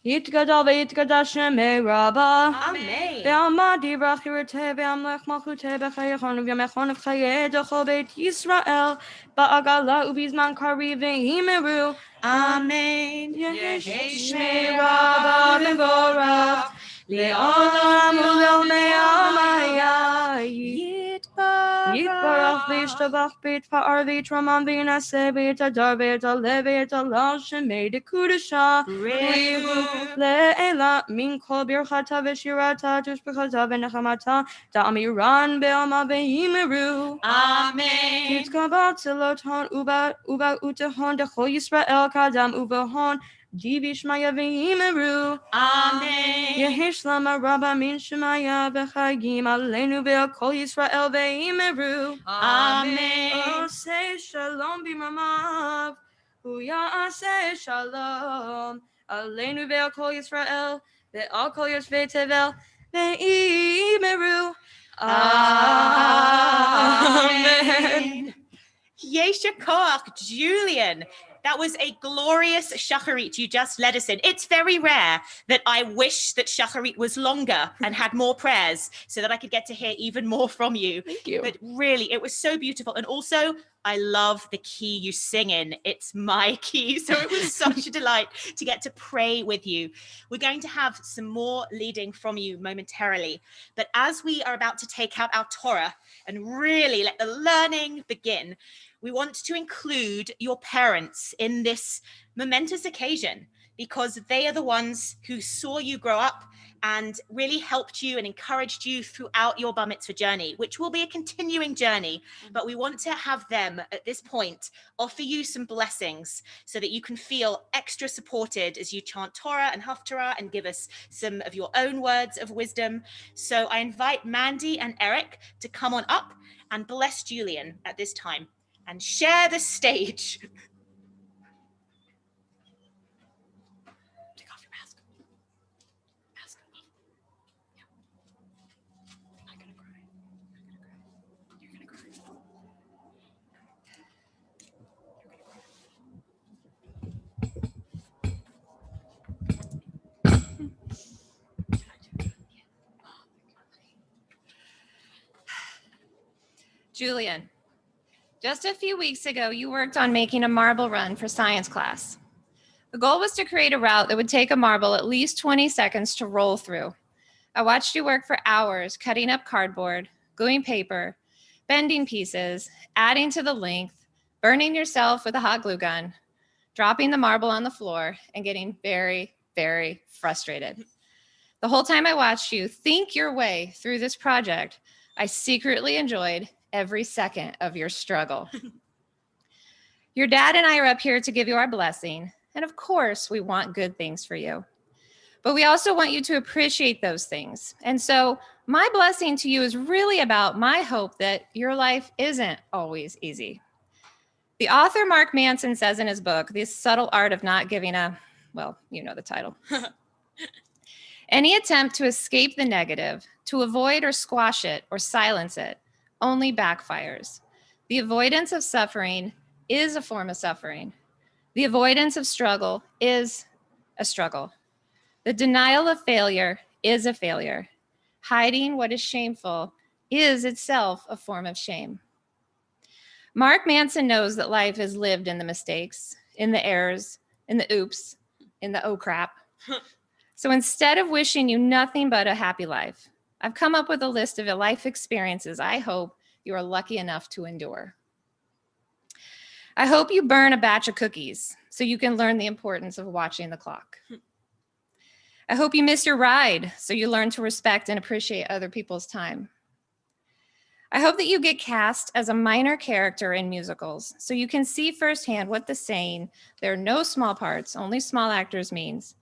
Speaker 3: יתגדל ויתקדש שמי רבה.
Speaker 1: Amen.
Speaker 3: ועמד יברכירתה ועמלך מלכותה בחייכון ובימיכון ובחיי דכל בית ישראל בעגלה ובזמן קריב ואמרו
Speaker 1: Amen.
Speaker 3: יהי שמי רבה מבורך לעולם ולעולמי יתברך וישתבח ויתפאר ויתרומם וינשא ויתהדר ויתעלה ויתהלל שמי דקודשה
Speaker 1: בריחו
Speaker 3: לעילה מן כל ברכתה ושירתה תשבחתה ונחמתה תאמירן בעלמא ואמרו
Speaker 1: Amen.
Speaker 3: תתקבל צלותהון ובאותהון דכל ישראל קדם ובהון דיבי שמיה ואמרו
Speaker 1: Amen.
Speaker 3: יהי שלמה רבה מן שמיה וחגים עלינו ועל כל ישראל ואמרו
Speaker 1: Amen.
Speaker 3: עושה שלום במרומיו הוא יעשה שלום עלינו ועל כל ישראל ועל כל יושבי תבל ואמרו
Speaker 1: Amen. Yesha Koach, Julian. That was a glorious shacharit you just led us in. It's very rare that I wish that shacharit was longer and had more prayers so that I could get to hear even more from you.
Speaker 3: Thank you.
Speaker 1: But really, it was so beautiful. And also, I love the key you sing in. It's my key. So it was such a delight to get to pray with you. We're going to have some more leading from you momentarily. But as we are about to take out our Torah and really let the learning begin, we want to include your parents in this momentous occasion because they are the ones who saw you grow up and really helped you and encouraged you throughout your bar mitzvah journey, which will be a continuing journey. But we want to have them at this point offer you some blessings so that you can feel extra supported as you chant Torah and Haftarah and give us some of your own words of wisdom. So I invite Mandy and Eric to come on up and bless Julian at this time and share the stage. Take off your mask. Mask off. Yeah. I'm not gonna cry. You're gonna cry.
Speaker 4: Julian, just a few weeks ago, you worked on making a marble run for science class. The goal was to create a route that would take a marble at least 20 seconds to roll through. I watched you work for hours, cutting up cardboard, gluing paper, bending pieces, adding to the length, burning yourself with a hot glue gun, dropping the marble on the floor, and getting very, very frustrated. The whole time I watched you think your way through this project, I secretly enjoyed every second of your struggle. Your dad and I are up here to give you our blessing. And of course, we want good things for you. But we also want you to appreciate those things. And so my blessing to you is really about my hope that your life isn't always easy. The author Mark Manson says in his book, The Subtle Art of Not Giving a, well, you know the title. Any attempt to escape the negative, to avoid or squash it or silence it, only backfires. The avoidance of suffering is a form of suffering. The avoidance of struggle is a struggle. The denial of failure is a failure. Hiding what is shameful is itself a form of shame. Mark Manson knows that life is lived in the mistakes, in the errors, in the oops, in the oh crap. So instead of wishing you nothing but a happy life, I've come up with a list of life experiences I hope you are lucky enough to endure. I hope you burn a batch of cookies so you can learn the importance of watching the clock. I hope you miss your ride so you learn to respect and appreciate other people's time. I hope that you get cast as a minor character in musicals so you can see firsthand what the saying, there are no small parts, only small actors means.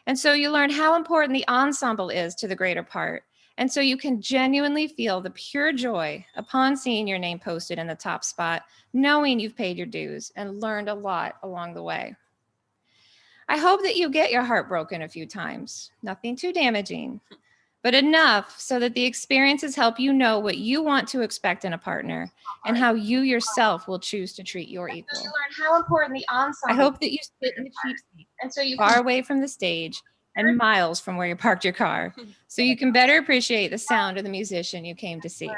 Speaker 4: And so you learn how important the ensemble is to the greater part. And so you can genuinely feel the pure joy upon seeing your name posted in the top spot, knowing you've paid your dues and learned a lot along the way. I hope that you get your heart broken a few times, nothing too damaging, but enough so that the experiences help you know what you want to expect in a partner and how you yourself will choose to treat your equal.
Speaker 5: You learn how important the ensemble.
Speaker 4: I hope that you sit in the cheap seat,
Speaker 5: and so you
Speaker 4: far away from the stage, and miles from where you parked your car, so you can better appreciate the sound of the musician you came to see.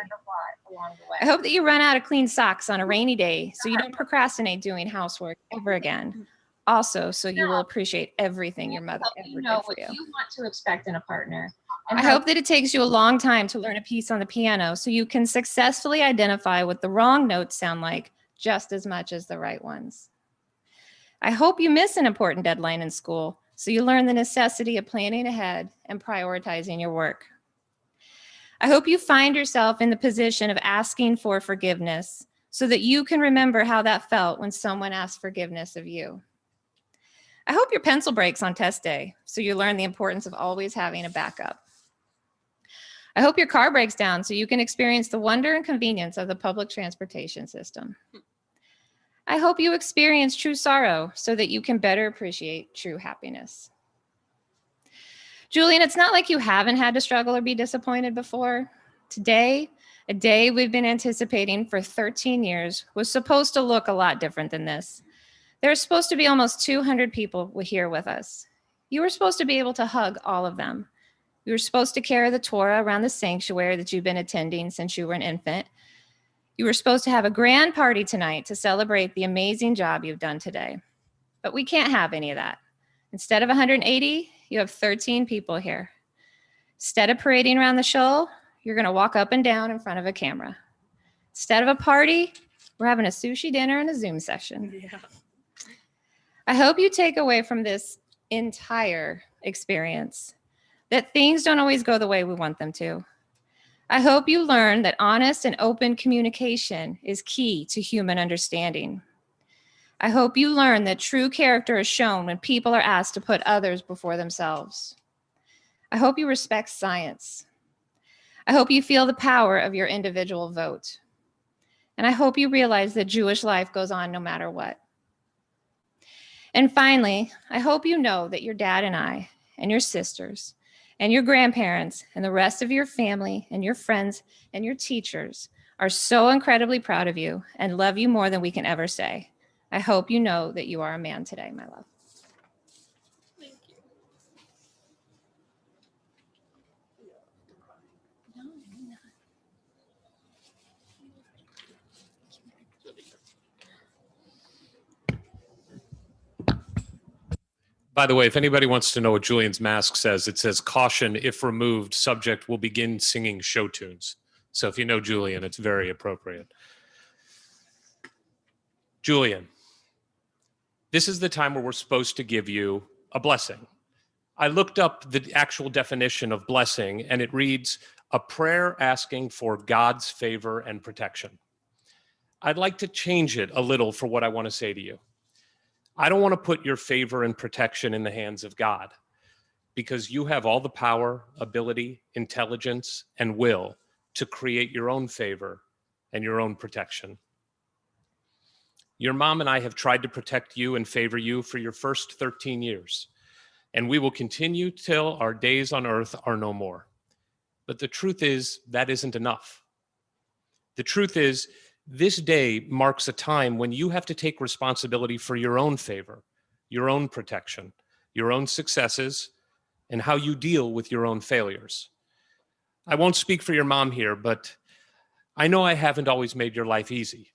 Speaker 4: I hope that you run out of clean socks on a rainy day so you don't procrastinate doing housework ever again. Also, so you will appreciate everything your mother ever did for you.
Speaker 5: You want to expect in a partner.
Speaker 4: I hope that it takes you a long time to learn a piece on the piano so you can successfully identify what the wrong notes sound like just as much as the right ones. I hope you miss an important deadline in school so you learn the necessity of planning ahead and prioritizing your work. I hope you find yourself in the position of asking for forgiveness so that you can remember how that felt when someone asked forgiveness of you. I hope your pencil breaks on test day so you learn the importance of always having a backup. I hope your car breaks down so you can experience the wonder and convenience of the public transportation system. I hope you experience true sorrow so that you can better appreciate true happiness. Julian, it's not like you haven't had to struggle or be disappointed before. Today, a day we've been anticipating for 13 years, was supposed to look a lot different than this. There are supposed to be almost 200 people here with us. You were supposed to be able to hug all of them. You were supposed to carry the Torah around the sanctuary that you've been attending since you were an infant. You were supposed to have a grand party tonight to celebrate the amazing job you've done today. But we can't have any of that. Instead of 180, you have 13 people here. Instead of parading around the show, you're going to walk up and down in front of a camera. Instead of a party, we're having a sushi dinner and a Zoom session.
Speaker 1: Yeah.
Speaker 4: I hope you take away from this entire experience that things don't always go the way we want them to. I hope you learn that honest and open communication is key to human understanding. I hope you learn that true character is shown when people are asked to put others before themselves. I hope you respect science. I hope you feel the power of your individual vote. And I hope you realize that Jewish life goes on no matter what. And finally, I hope you know that your dad and I and your sisters and your grandparents and the rest of your family and your friends and your teachers are so incredibly proud of you and love you more than we can ever say. I hope you know that you are a man today, my love.
Speaker 1: Thank you.
Speaker 6: By the way, if anybody wants to know what Julian's mask says, it says, "Caution, if removed, subject will begin singing show tunes." So if you know Julian, it's very appropriate. Julian, this is the time where we're supposed to give you a blessing. I looked up the actual definition of blessing, and it reads, a prayer asking for God's favor and protection. I'd like to change it a little for what I want to say to you. I don't want to put your favor and protection in the hands of God, because you have all the power, ability, intelligence, and will to create your own favor and your own protection. Your mom and I have tried to protect you and favor you for your first 13 years, and we will continue till our days on earth are no more. But the truth is, that isn't enough. The truth is, this day marks a time when you have to take responsibility for your own favor, your own protection, your own successes, and how you deal with your own failures. I won't speak for your mom here, but I know I haven't always made your life easy.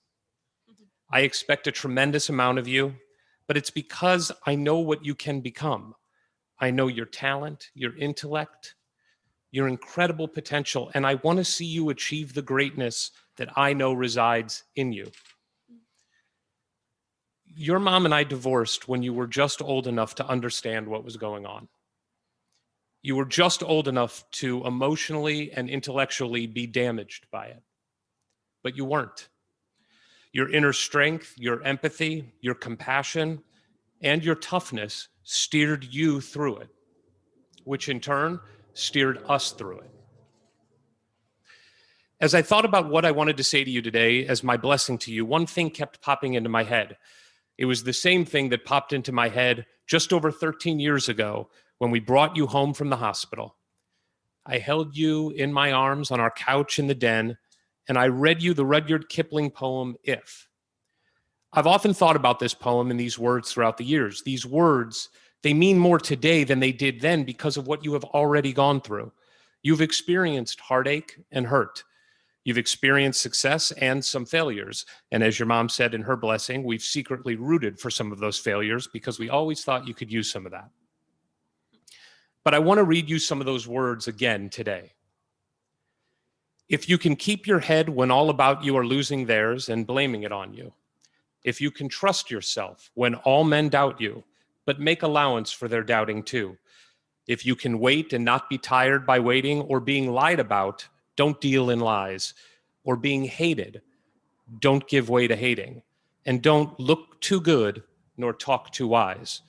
Speaker 6: I expect a tremendous amount of you, but it's because I know what you can become. I know your talent, your intellect, your incredible potential, and I want to see you achieve the greatness that I know resides in you. Your mom and I divorced when you were just old enough to understand what was going on. You were just old enough to emotionally and intellectually be damaged by it, but you weren't. Your inner strength, your empathy, your compassion, and your toughness steered you through it, which in turn steered us through it. As I thought about what I wanted to say to you today as my blessing to you, one thing kept popping into my head. It was the same thing that popped into my head just over 13 years ago when we brought you home from the hospital. I held you in my arms on our couch in the den, and I read you the Rudyard Kipling poem, If. I've often thought about this poem and these words throughout the years. These words, They mean more today than they did then because of what you have already gone through. You've experienced heartache and hurt. You've experienced success and some failures. And as your mom said in her blessing, we've secretly rooted for some of those failures because we always thought you could use some of that. But I want to read you some of those words again today. If you can keep your head when all about you are losing theirs and blaming it on you, if you can trust yourself when all men doubt you, but make allowance for their doubting too, if you can wait and not be tired by waiting or being lied about, don't deal in lies, or being hated, don't give way to hating, and don't look too good nor talk too wise.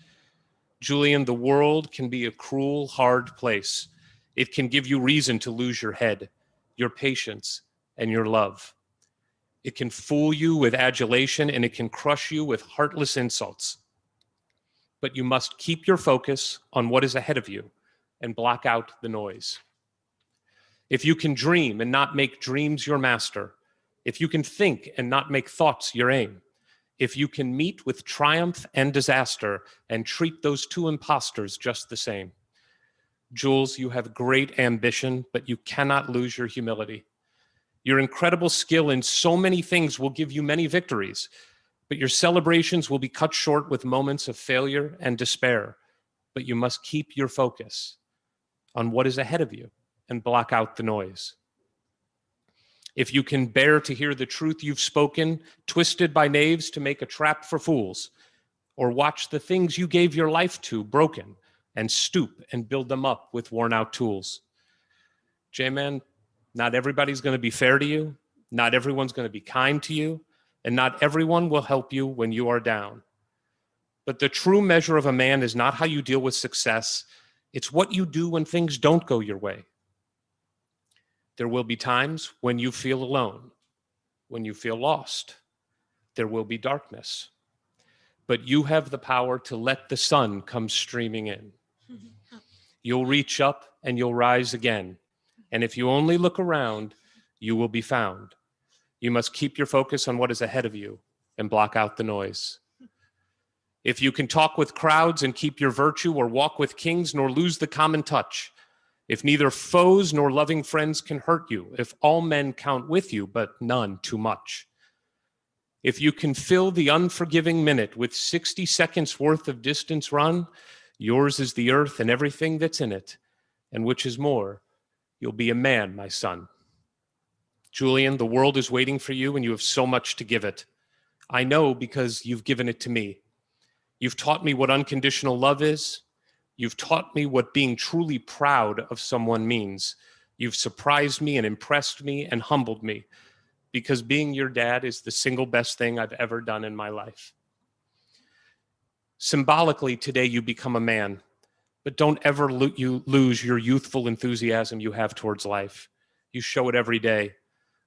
Speaker 6: Julian, the world can be a cruel, hard place. It can give you reason to lose your head, your patience, and your love. It can fool you with adulation, and it can crush you with heartless insults. But you must keep your focus on what is ahead of you and block out the noise. If you can dream and not make dreams your master, if you can think and not make thoughts your aim, if you can meet with triumph and disaster and treat those two imposters just the same. Jules, you have great ambition, but you cannot lose your humility. Your incredible skill in so many things will give you many victories, but your celebrations will be cut short with moments of failure and despair. But you must keep your focus on what is ahead of you and block out the noise. If you can bear to hear the truth you've spoken, twisted by knaves to make a trap for fools, or watch the things you gave your life to broken and stoop and build them up with worn out tools. J-Man, not everybody's going to be fair to you. Not everyone's going to be kind to you. And not everyone will help you when you are down. But the true measure of a man is not how you deal with success. It's what you do when things don't go your way. There will be times when you feel alone, when you feel lost. There will be darkness. But you have the power to let the sun come streaming in. You'll reach up and you'll rise again. And if you only look around, you will be found. You must keep your focus on what is ahead of you and block out the noise. If you can talk with crowds and keep your virtue, or walk with kings nor lose the common touch, if neither foes nor loving friends can hurt you, if all men count with you, but none too much, if you can fill the unforgiving minute with 60 seconds worth of distance run, yours is the earth and everything that's in it, and which is more, you'll be a man, my son. Julian, the world is waiting for you and you have so much to give it. I know because you've given it to me. You've taught me what unconditional love is. You've taught me what being truly proud of someone means. You've surprised me and impressed me and humbled me, because being your dad is the single best thing I've ever done in my life. Symbolically, today you become a man, but don't ever lose your youthful enthusiasm you have towards life. You show it every day.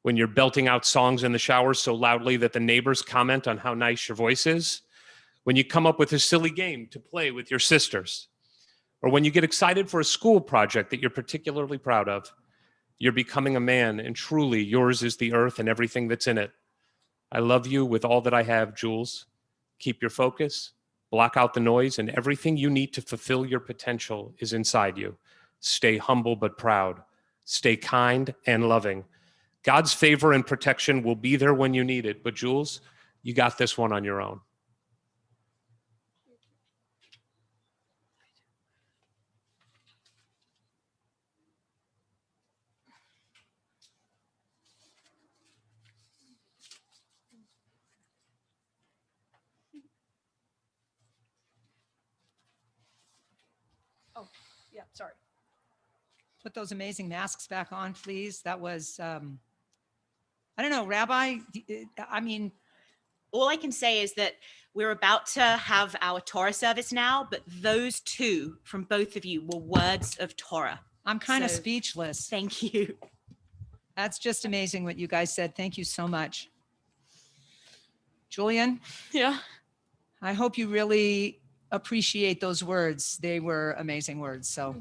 Speaker 6: When you're belting out songs in the shower so loudly that the neighbors comment on how nice your voice is. When you come up with a silly game to play with your sisters. Or when you get excited for a school project that you're particularly proud of. You're becoming a man, and truly yours is the earth and everything that's in it. I love you with all that I have, Jules. Keep your focus, block out the noise, and everything you need to fulfill your potential is inside you. Stay humble but proud. Stay kind and loving. God's favor and protection will be there when you need it. But Jules, you got this one on your own.
Speaker 2: Oh, yeah, sorry. Put those amazing masks back on, please. That was, I don't know, Rabbi, I mean,
Speaker 1: All I can say is that we're about to have our Torah service now, but those two from both of you were words of Torah.
Speaker 2: I'm kind of
Speaker 1: So,
Speaker 2: speechless.
Speaker 1: Thank you.
Speaker 2: That's just amazing what you guys said. Thank you so much. Julian,
Speaker 3: Yeah.
Speaker 2: I hope you really appreciate those words. They were amazing words. So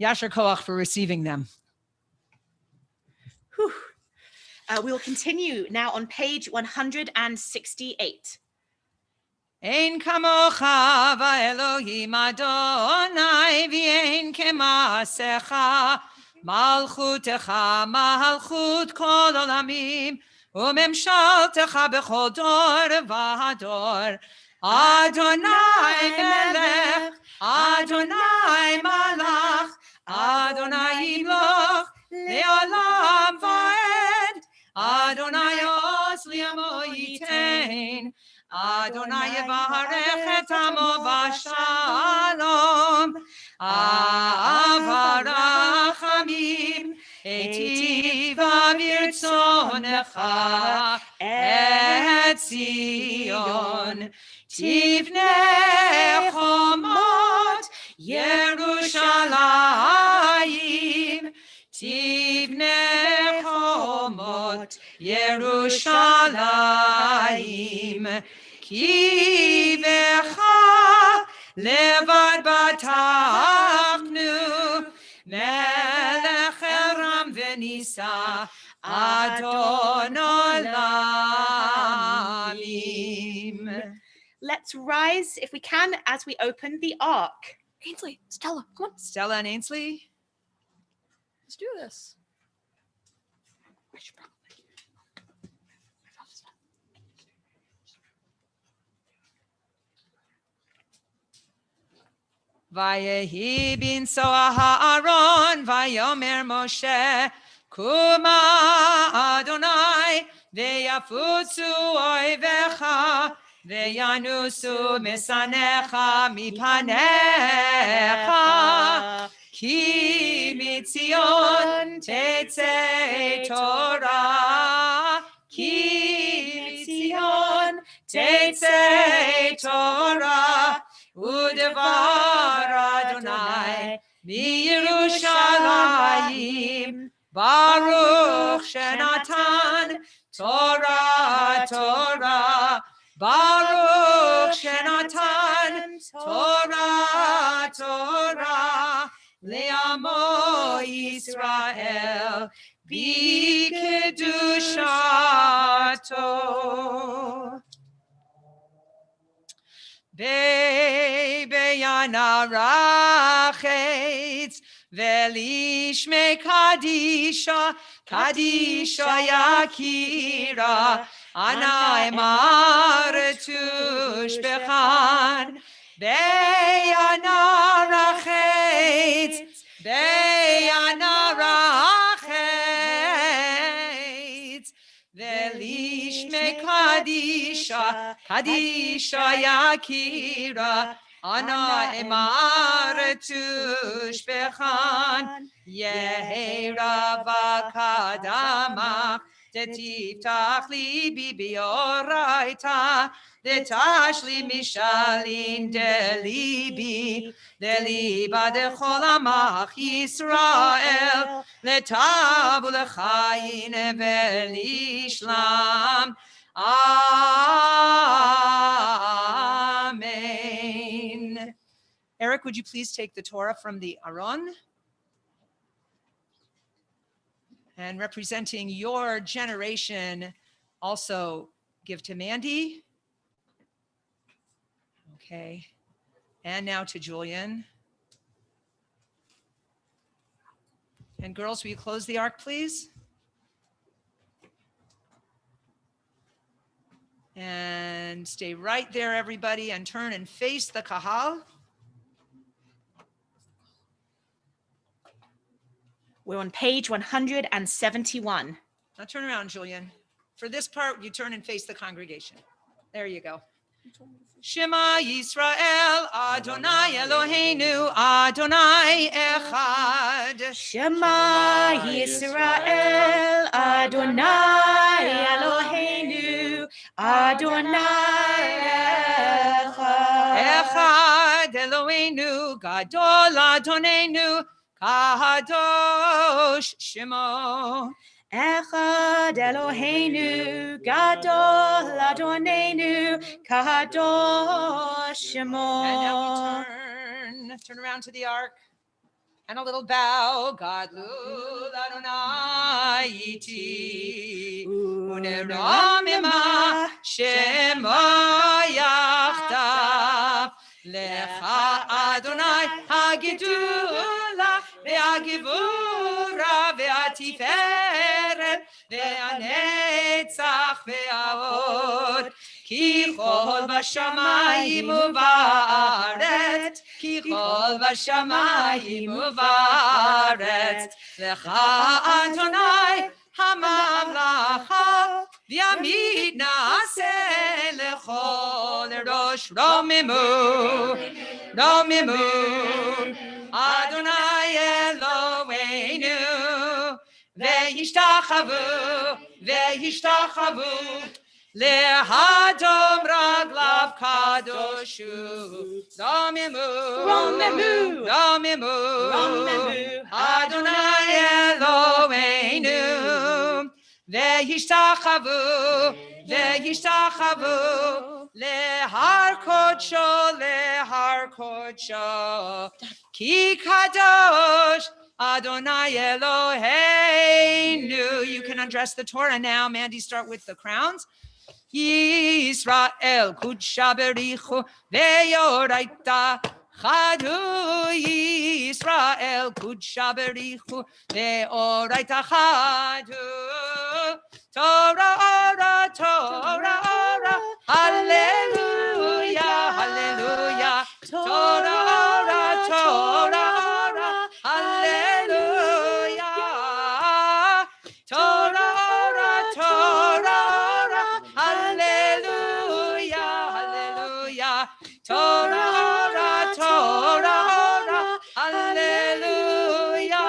Speaker 2: Yasher Koach for receiving them.
Speaker 1: Whew. We will continue now on page 168.
Speaker 2: Ein kamocha va'elohim Adonai v'ein kemasecha malchutecha malchut kol olamim umemshaltecha bechol dor v'dor Adonai melech Adonai malach Adonai imloch le'olam va'ed Adonai os li'amo yitein Adonai yevarech et amo v'shalom avarachamim etiva v'irtzonecha et Zion tivne chomot Yerushalayim tivne chomot Yerushalayim Ki becha levad batachnu melech eram v'nisa Adon olamim.
Speaker 1: Let's rise, if we can, as we open the ark.
Speaker 3: Ainsley, Stella, come on.
Speaker 2: Stella and Ainsley.
Speaker 3: Let's do this.
Speaker 2: Vayehi bin soah Aaron, vayomer Moshe, Kuma Adonai, veyafutsu oivecha, veyanusu mesanecha mipanecha, ki mitzion tetzei Torah, ki mitzion tetzei Torah, Udevar Adonai miYerushalayim Baruch Shenatan Torah Torah Baruch Shenatan Torah Torah Le'amo Yisrael B'kedushato Beyana rachetz velishme kadisha kadisha yakira ana emar tushbechan Beyana rachetz velishme kadisha kadisha yakira ana emar tushbechan yehera vakadamach tetiftach libi bioraita detashli mishalin delibi deliba decholamach Yisrael letavu lechayin velishlam Amen. Eric, would you please take the Torah from the Aron? And representing your generation, also give to Mandy. Okay. And now to Julian. And girls, will you close the ark, please? And stay right there, everybody, and turn and face the kahal.
Speaker 1: We're on page 171.
Speaker 2: Now turn around, Julian. For this part, you turn and face the congregation. There you go. Shema Yisrael, Adonai Eloheinu, Adonai Echad.
Speaker 1: Shema Yisrael, Adonai Eloheinu, Adonai Echad.
Speaker 2: Echad Eloheinu, Gadol Adonenu, Kadosh Shemo.
Speaker 1: Echad Eloheinu, Gadol Adonenu, Kadosh Shemo.
Speaker 2: And now we turn around to the ark And a little bow. Gadlu Adonai iti. Uneramima Shema Yachtav. Lecha Adonai Hagidula Ve'agivura Ve'atiferet Ve'anetzach Ve'aod Ki chol v'shamayim uvaret Ki chol v'shamayim uvaret Lecha Adonai hamamlacha V'yamid na'aseh lechol rosh Romimu Adonai Eloheinu Ve'yishtachavu Lehadom raglav kadoshu Romimu Adonai Eloheinu Ve'yishtachavu Lehar kodsho Ki kadosh Adonai Eloheinu. You can undress the Torah now. Mandy, start with the crowns. Yisrael kudsha berichu ve'yoraita chadu. Yisrael kudsha berichu ve'yoraita chadu. Torah, hallelujah. Torah, hallelujah. Torah, hallelujah. Torah, hallelujah.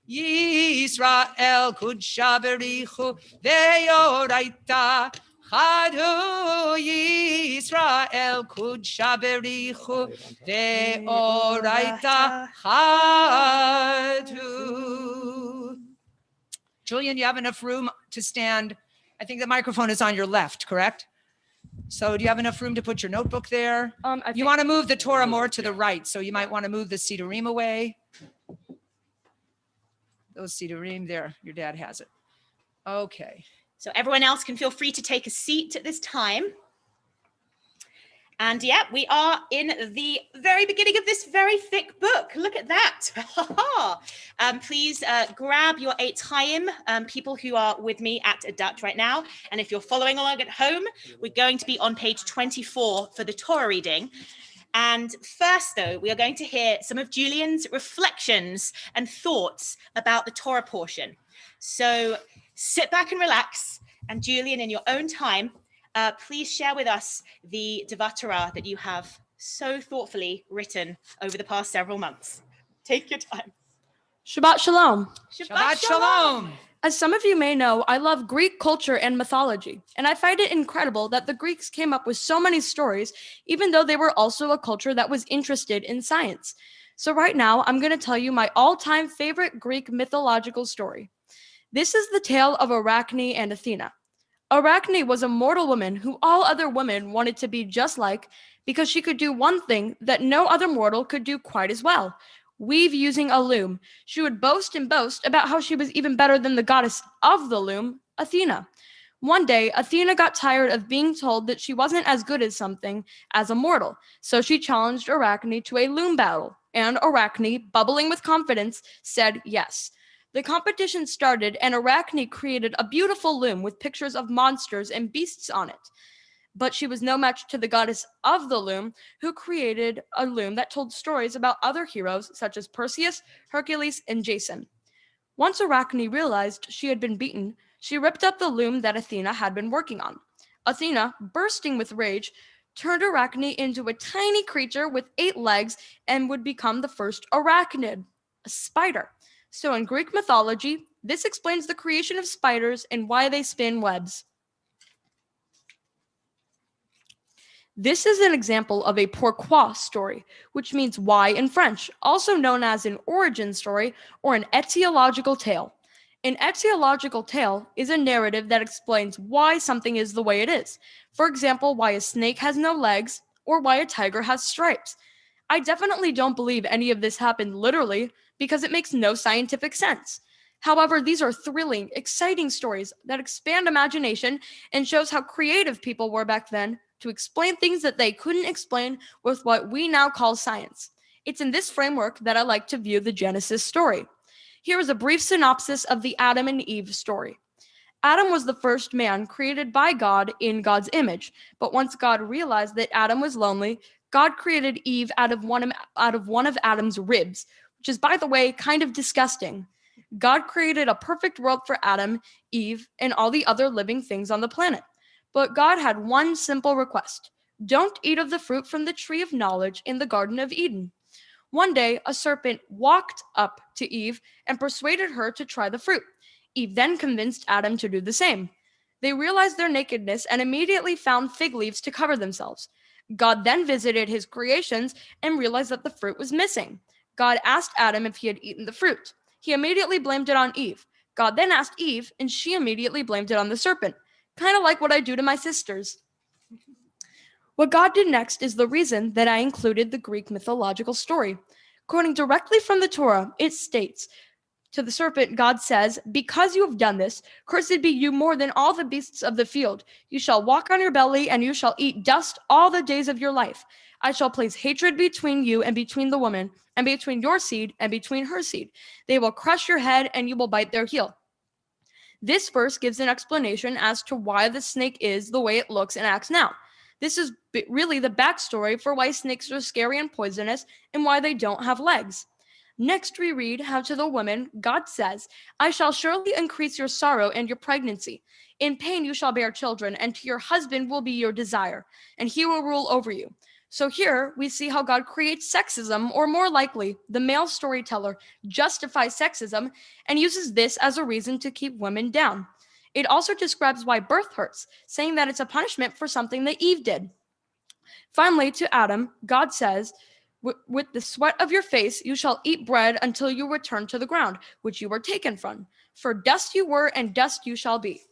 Speaker 2: Yisrael kudsha berichu ve'yoraita chadu. Yisrael kudsha berichu ve'yoraita chadu. Julian, you have enough room to stand. I think the microphone is on your left, correct? So do you have enough room to put your notebook there? You want to move the Torah more to the right, so you might want to move the Sidurim away. Those Sidurim there, your dad has it. Okay.
Speaker 1: So everyone else can feel free to take a seat at this time. And yeah, we are in the very beginning of this very thick book. Look at that. Please grab your Eitz Chaim, people who are with me at Adat right now. And if you're following along at home, we're going to be on page 24 for the Torah reading. And first, though, we are going to hear some of Julian's reflections and thoughts about the Torah portion. So sit back and relax. And Julian, in your own time, please share with us the Adat Torah that you have so thoughtfully written over the past several months. Take your time.
Speaker 3: Shabbat Shalom.
Speaker 2: Shabbat Shalom.
Speaker 3: As some of you may know, I love Greek culture and mythology, and I find it incredible that the Greeks came up with so many stories, even though they were also a culture that was interested in science. So right now, I'm going to tell you my all-time favorite Greek mythological story. This is the tale of Arachne and Athena. Arachne was a mortal woman who all other women wanted to be just like because she could do one thing that no other mortal could do quite as well: weave using a loom. She would boast about how she was even better than the goddess of the loom, Athena. One day, Athena got tired of being told that she wasn't as good as something as a mortal, so she challenged Arachne to a loom battle, and Arachne, bubbling with confidence, said yes. The competition started, and Arachne created a beautiful loom with pictures of monsters and beasts on it. But she was no match to the goddess of the loom, who created a loom that told stories about other heroes such as Perseus, Hercules, and Jason. Once Arachne realized she had been beaten, she ripped up the loom that Athena had been working on. Athena, bursting with rage, turned Arachne into a tiny creature with 8 legs and would become the first arachnid, a spider. So in Greek mythology, this explains the creation of spiders and why they spin webs. This is an example of a pourquoi story, which means why in French, also known as an origin story or an etiological tale. An etiological tale is a narrative that explains why something is the way it is. For example, why a snake has no legs or why a tiger has stripes. I definitely don't believe any of this happened literally because it makes no scientific sense. However, these are thrilling, exciting stories that expand imagination and shows how creative people were back then to explain things that they couldn't explain with what we now call science. It's in this framework that I like to view the Genesis story. Here is a brief synopsis of the Adam and Eve story. Adam was the first man created by God in God's image, but once God realized that Adam was lonely, God created Eve out of one of Adam's ribs, which is, by the way, kind of disgusting. God created a perfect world for Adam, Eve, and all the other living things on the planet. But God had one simple request: don't eat of the fruit from the tree of knowledge in the Garden of Eden. One day, a serpent walked up to Eve and persuaded her to try the fruit. Eve then convinced Adam to do the same. They realized their nakedness and immediately found fig leaves to cover themselves. God then visited his creations and realized that the fruit was missing. God asked Adam if he had eaten the fruit. He immediately blamed it on Eve. God then asked Eve, and she immediately blamed it on the serpent. Kind of like what I do to my sisters. What God did next is the reason that I included the Greek mythological story. Quoting directly from the Torah, it states, to the serpent, God says, because you have done this, cursed be you more than all the beasts of the field. You shall walk on your belly, and you shall eat dust all the days of your life. I shall place hatred between you and between the woman, and between your seed and between her seed. They will crush your head, and you will bite their heel. This verse gives an explanation as to why the snake is the way it looks and acts now. This is really the backstory for why snakes are scary and poisonous and why they don't have legs. Next, we read how to the woman, God says, I shall surely increase your sorrow and your pregnancy. In pain you shall bear children, and to your husband will be your desire, and he will rule over you. So here we see how God creates sexism, or more likely, the male storyteller justifies sexism and uses this as a reason to keep women down. It also describes why birth hurts, saying that it's a punishment for something that Eve did. Finally, to Adam, God says, with the sweat of your face you shall eat bread until you return to the ground, which you were taken from. For dust you were, and dust you shall be.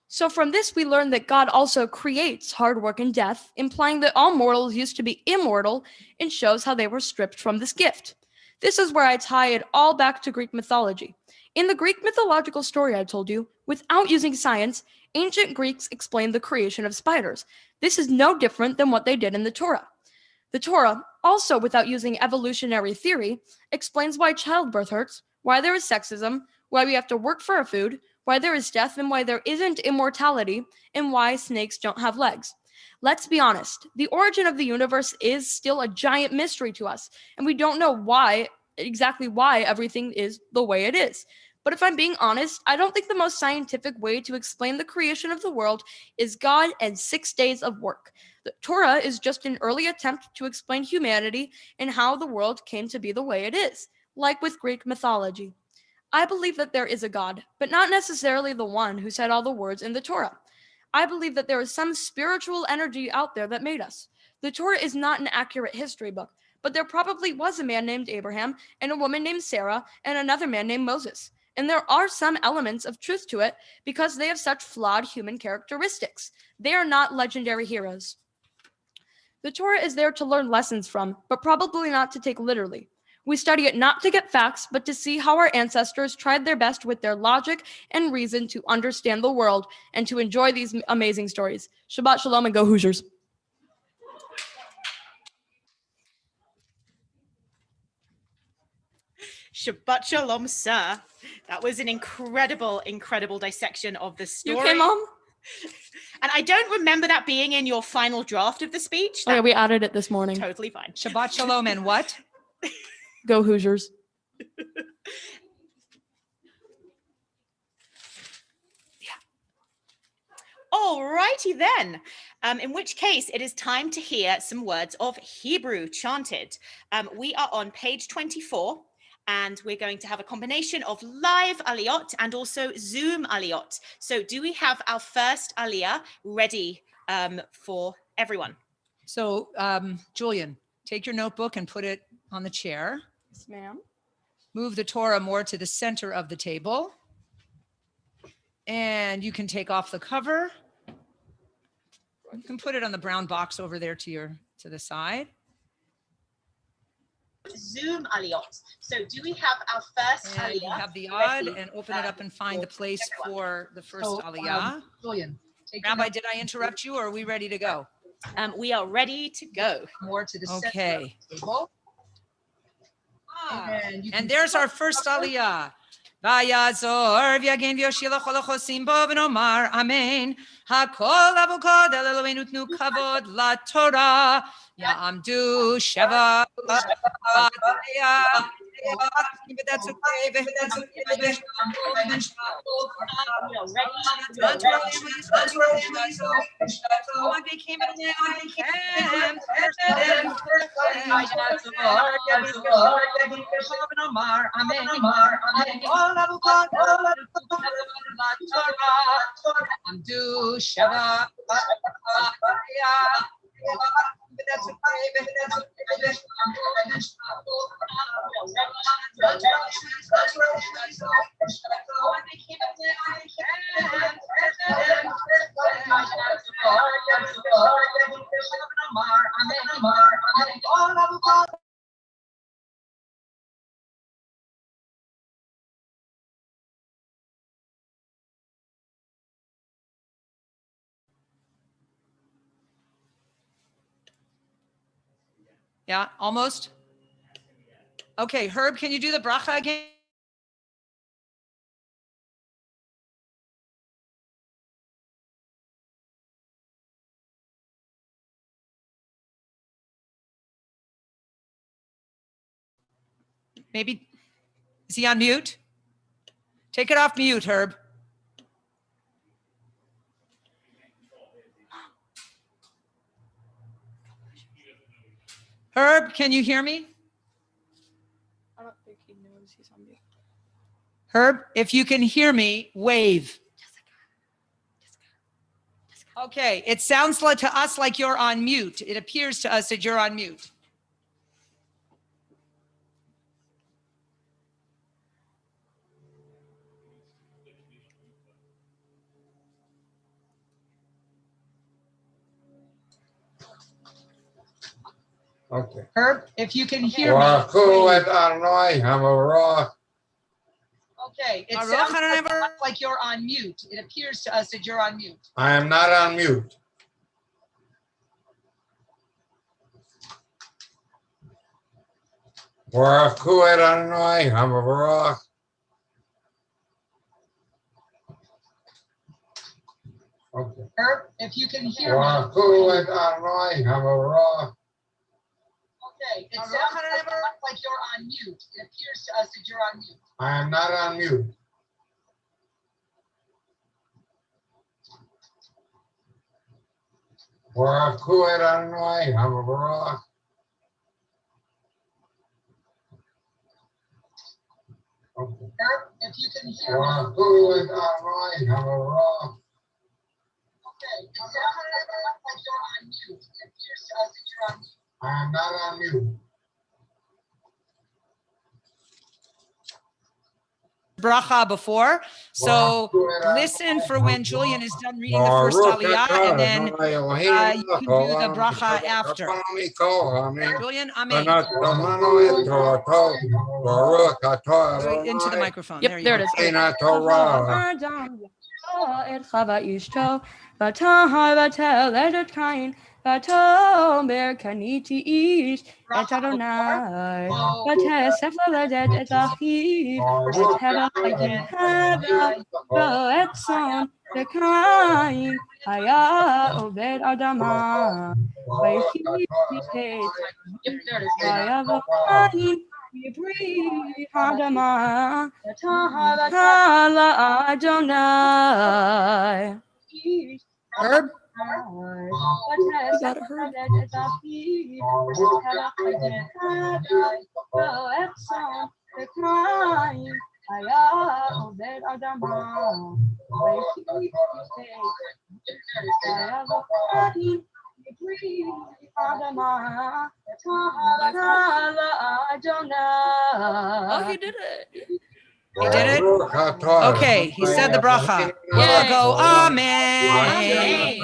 Speaker 3: So from this we learn that God also creates hard work and death, implying that all mortals used to be immortal, and shows how they were stripped from this gift. This is where I tie it all back to Greek mythology. In the Greek mythological story I told you, without using science, ancient Greeks explained the creation of spiders. This is no different than what they did in the Torah. The Torah, also without using evolutionary theory, explains why childbirth hurts, why there is sexism, why we have to work for our food, why there is death and why there isn't immortality, and why snakes don't have legs. Let's be honest, the origin of the universe is still a giant mystery to us, and we don't know exactly why everything is the way it is. But if I'm being honest, I don't think the most scientific way to explain the creation of the world is God and 6 days of work. The Torah is just an early attempt to explain humanity and how the world came to be the way it is, like with Greek mythology. I believe that there is a God, but not necessarily the one who said all the words in the Torah. I believe that there is some spiritual energy out there that made us. The Torah is not an accurate history book, but there probably was a man named Abraham and a woman named Sarah and another man named Moses. And there are some elements of truth to it because they have such flawed human characteristics. They are not legendary heroes. The Torah is there to learn lessons from, but probably not to take literally. We study it not to get facts, but to see how our ancestors tried their best with their logic and reason to understand the world and to enjoy these amazing stories. Shabbat Shalom and go Hoosiers.
Speaker 1: Shabbat Shalom, sir. That was an incredible, incredible dissection of the story.
Speaker 3: You okay, Mom?
Speaker 1: And I don't remember that being in your final draft of the speech.
Speaker 3: Oh, yeah, we added it this morning.
Speaker 1: Totally fine.
Speaker 2: Shabbat Shalom and what?
Speaker 3: Go Hoosiers.
Speaker 1: Alrighty then. In which case, it is time to hear some words of Hebrew chanted. We are on page 24, and we're going to have a combination of live aliyot and also Zoom aliyot. So do we have our first aliyah ready for everyone?
Speaker 2: So, Julian, take your notebook and put it on the chair.
Speaker 3: Yes, ma'am.
Speaker 2: Move the Torah more to the center of the table. And you can take off the cover. You can put it on the brown box over there to the side.
Speaker 1: Zoom aliyot. So do we have our first
Speaker 2: And you
Speaker 1: aliyah?
Speaker 2: have the odd
Speaker 1: ready,
Speaker 2: and open it up and find the place for the first
Speaker 5: So,
Speaker 2: aliyah.
Speaker 5: Julian, take your
Speaker 2: Rabbi, did I interrupt you or are we ready to go?
Speaker 1: We are ready to go.
Speaker 5: more to the center of
Speaker 2: Okay.
Speaker 5: the table.
Speaker 2: And
Speaker 5: you can
Speaker 2: there's our first aliyah. Vayazor v'yagen v'yoshila chol hachosim bo v'nomar amen. Hakol avokod el Eloheinu tnu kavod laTorah. Ya'amdu sheva b'ataya. But that's okay.
Speaker 1: We are
Speaker 2: Yeah, almost. Okay, Herb, can you do the bracha again? Maybe, is he on mute? Take it off mute, Herb. Herb, can you hear me?
Speaker 3: I don't think he knows he's on mute.
Speaker 2: Herb, if you can hear me, wave. Okay, it sounds like to us like you're on mute. It appears to us that you're on mute.
Speaker 7: Okay.
Speaker 2: Herb, if you can hear me.
Speaker 7: Baruch Adonai Hamarach.
Speaker 2: Okay, it sounds like you're on mute. It appears to us that you're on mute.
Speaker 7: I am not on mute. Baruch Adonai Hamarach. Okay.
Speaker 2: Herb, if you can hear me.
Speaker 7: Baruch Adonai Hamarach.
Speaker 2: Okay, it sounds like you're on mute. It appears to us that you're on mute.
Speaker 7: I am not on mute. Baruch Adonai Hamarach. Okay.
Speaker 2: Herb, if you can hear me.
Speaker 7: Baruch Adonai Hamarach.
Speaker 2: Okay, it sounds like you're on mute. It appears to us that you're on mute.
Speaker 7: I am not on mute.
Speaker 2: Bracha before, so listen for when Julian is done reading the first aliyah, and then you can do the bracha after. Julian, amen. Into the microphone.
Speaker 3: Yep, there it is. ותאמר קניתי איש את אדוני ותאסף ללדת את אחיו את הבית ואת צאן וקין היה עובד אדמה ויחי ויבוא קין יבריא האדמה לאדוני.
Speaker 2: Herb?
Speaker 3: Oh, he did it.
Speaker 2: He did it? Okay, he said the bracha. We'll go, amen. Okay.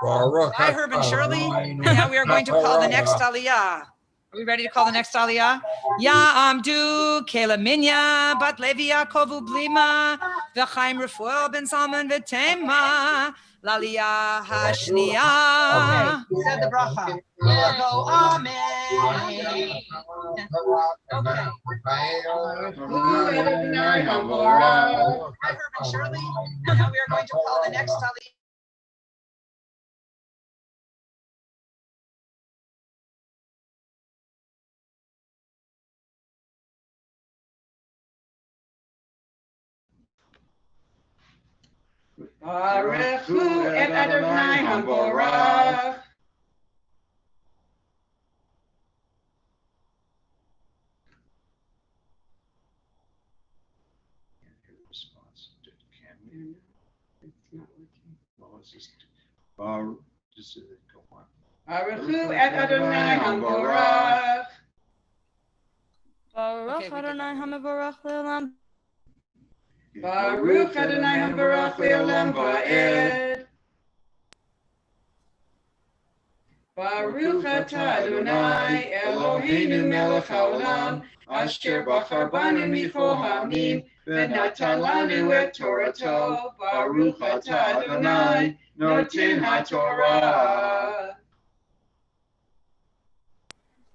Speaker 2: Bye, Herb and Shirley. And now we are going to call the next Aliyah. Are we ready to call the next Aliyah? Ya Amdu Kela Minya Bat Levi Yaakov Blima V'Chaim Refuel Ben Salman V'Tema L'Aliyah Hashniya.
Speaker 5: Okay, said the bracha. We'll go amen. Okay. Hi, Herb and Shirley. Now we are going to call the next Aliyah.
Speaker 8: Baruchu et Adonai Hamborach. Baruchu et Adonai Hamborach.
Speaker 3: Baruch Adonai Hamavarach Le'olam.
Speaker 8: Baruch Adonai Hamborach Le'olam Va'ed. Baruch atah Adonai Eloheinu melech haolam asher bachar banu michol ha'amim v'natan lanu et Torato. Baruch atah Adonai noten haTorah.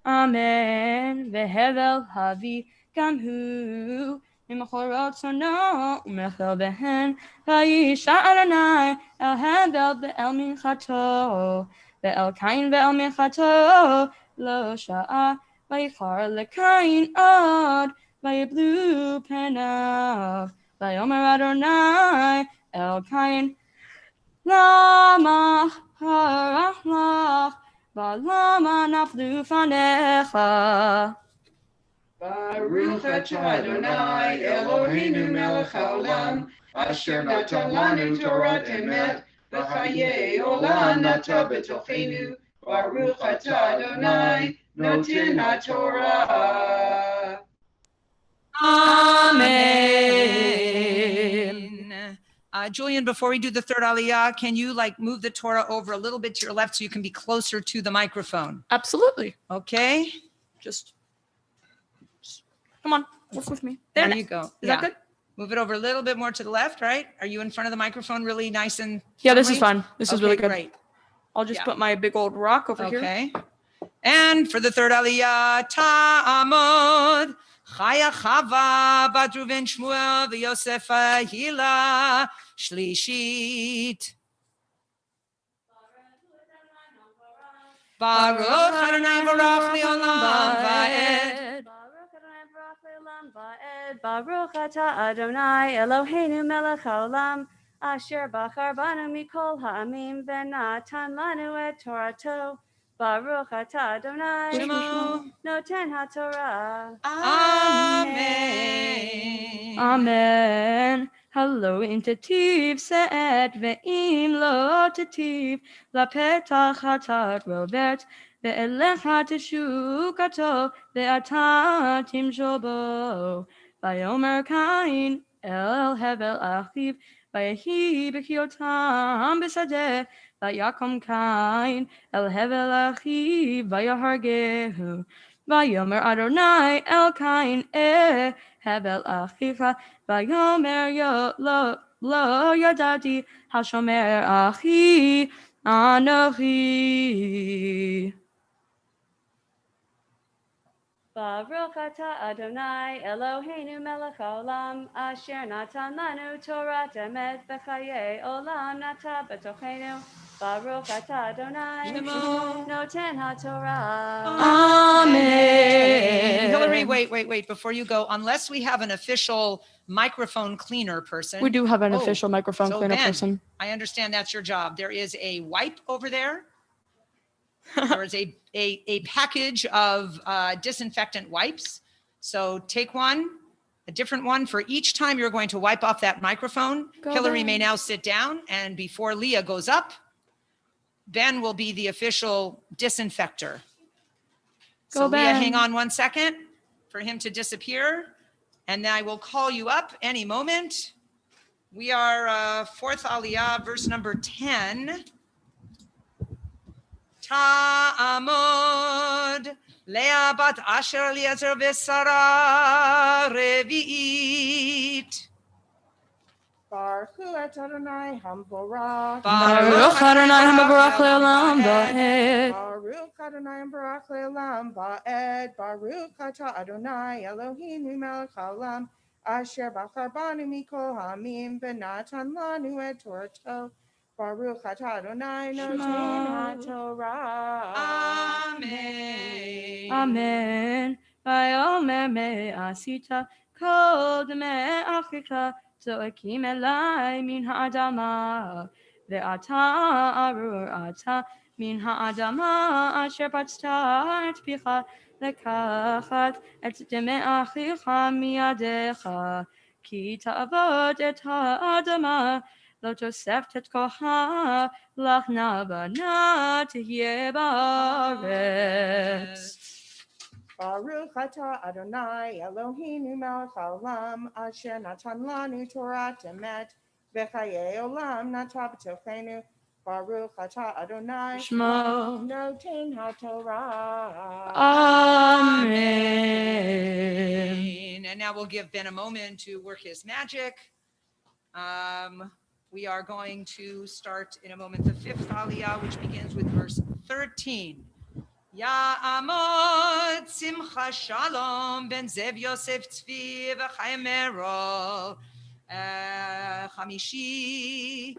Speaker 3: Amen. Vehevel havi gam hu mimachorot sono umechel behen vayisha Adonai el hevel be'el minchato ve'el kain ve'el minchato lo sha'a vayichar lekain od vayiblu penav vayomer Adonai el kain lama harach lach V'lama naflu fanecha.
Speaker 8: Baruch atah Adonai Eloheinu melech haolam asher natan lanu Torat emet v'chayei olam nata b'tochenu. Baruch atah Adonai noten haTorah.
Speaker 2: Amen. Julian, before we do the third Aliyah, can you move the Torah over a little bit to your left so you can be closer to the microphone?
Speaker 3: Absolutely.
Speaker 2: Okay.
Speaker 3: Just come on, work with me.
Speaker 2: There you go.
Speaker 3: Is that good?
Speaker 2: Move it over a little bit more to the left, right? Are you in front of the microphone really nice and
Speaker 3: Yeah, this is
Speaker 2: firmly?
Speaker 3: fun. This is really good.
Speaker 2: Great.
Speaker 3: I'll just put my big old rock over here.
Speaker 2: Okay. And for the third Aliyah, Ta'amod. Chaya Chava, Bat Ruven Shmuel, V'Yosef Hila, Shlishit. Baruch Adonai Barach Le'olam Va'ed.
Speaker 3: Baruch Adonai Barach Le'olam Va'ed. Baruch atah Adonai Eloheinu melech haolam asher bachar banu mikol ha'amim v'natan lanu et Torato. Baruch atah Adonai
Speaker 2: Shemo.
Speaker 3: noten haTorah.
Speaker 2: Amen.
Speaker 3: Amen. Hello in Tativ Se'et ve'im lo Tativ lapetach hatat robert ve'elecha teshukato ve'ata timshol bo vayomer Kain el hevel achiv vayehi b'chiotam b'sadeh vayakom Kain el hevel achiv vayahargehu vayomer Adonai el Kain hevel achicha Vayomer lo yadati hashomer achi anochi. Baruch atah Adonai Eloheinu melech haolam asher natan lanu Torat emet v'chayei olam nata b'tochenu. Baruch atah Adonai noten haTorah.
Speaker 2: Amen. Hillary, wait. Before you go, unless we have an official microphone cleaner person.
Speaker 3: We do have an official microphone cleaner
Speaker 2: Ben,
Speaker 3: person.
Speaker 2: I understand that's your job. There is a wipe over there. There is a package of disinfectant wipes. So take one, a different one for each time you're going to wipe off that microphone. Hillary may now sit down, and before Leah goes up, Ben will be the official disinfector. So Leah, hang on 1 second for him to disappear, and then I will call you up any moment. We are fourth Aliyah, verse number 10. Ta'amod Leah bat Asher Eliezer v'Sara Revi'it.
Speaker 8: Baruch Hu et Adonai Hamborach.
Speaker 3: Baruch Adonai HaMevorach Le'olam Va'ed.
Speaker 8: Baruch Adonai Baruch Le'olam Va'ed. Baruch Ata Adonai Eloheinu melech haolam asher bachar banu mikol ha'amim v'natan lanu et Torato. Baruch Ata Adonai noten ha'Torah.
Speaker 2: Amen.
Speaker 3: Amen. Vayomer me'asita kol demei achika zo'ekim elai min ha'adama ve'ata arur ata min ha'adama asher patzta et picha lekachat et demei achicha miyadecha ki ta'avod et ha'adama lo toseft et koha lach nabana tihyeh ba'aretz.
Speaker 8: Baruch Ata Adonai Eloheinu melech haolam asher natan lanu Torah emet v'chayei olam nata b'tochenu. Baruch Ata Adonai
Speaker 3: Shmo.
Speaker 8: noten ha'Torah.
Speaker 3: Amen.
Speaker 2: And now we'll give Ben a moment to work his magic. We are going to start in a moment the fifth aliyah, which begins with verse 13. Ya'amod simcha shalom ben Zev Yosef Tzvi v'Chaim Merol Chamishi.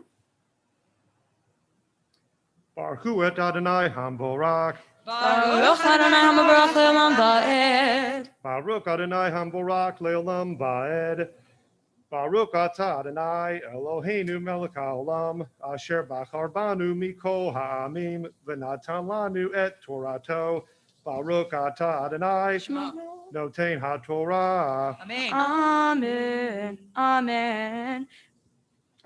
Speaker 9: Baruch Hu et Adonai Hamborach.
Speaker 3: Baruch Adonai HaMevorach Le'olam Va'ed.
Speaker 9: Baruch Adonai Hamborach Le'olam Va'ed. Baruch Ata Adonai Eloheinu melech haolam asher bachar banu mikol ha'amim v'natan lanu et Torato. Baruch Ata Adonai noten ha'Torah.
Speaker 2: Amen.
Speaker 3: Amen. Amen.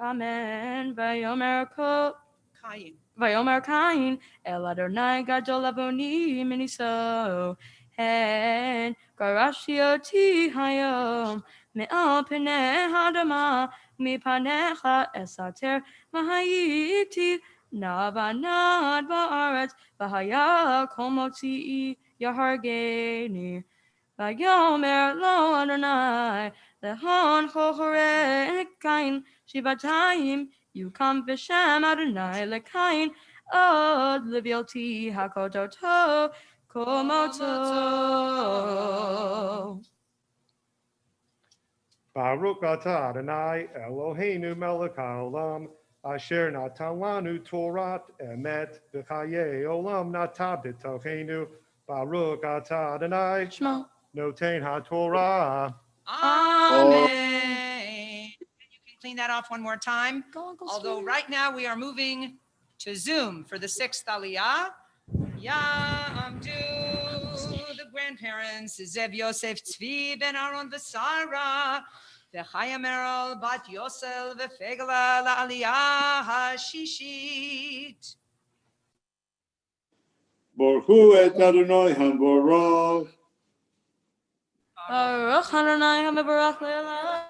Speaker 3: Amen. Vayomer
Speaker 2: Kayin.
Speaker 3: Vayomer Kain El Adonai Gadol Avoni Miniso Hen Garashi Oti Hayom Me'al Peneh Hadama Mipanecha Esater Mahayiti Navanad Ba'aretz Vahaya Komotzi Yahargeni Vayomer Lo Adonai Lehon Chochorek Kain Shivatayim Yukam v'shem Adonai lekain od levioti hakodoto komoto.
Speaker 9: Baruch Ata Adonai Eloheinu melech haolam asher natan lanu Torat emet v'chayei olam nata b'tochenu. Baruch Ata Adonai
Speaker 3: Shmo.
Speaker 9: noten ha'Torah.
Speaker 2: Amen. You can clean that off one more time.
Speaker 3: Go, Uncle
Speaker 2: Although
Speaker 3: Sweetie.
Speaker 2: right now we are moving to Zoom for the sixth aliyah. Ya'amdu, the grandparents, Zev Yosef Tzvi ben Aaron v'Sara, v'Chaya Merel bat Yosel v'Fegla la'aliyah hashishit.
Speaker 10: Baruch Hu et Adonai Hamborach.
Speaker 3: Baruch Adonai HaMevorach Le'olam.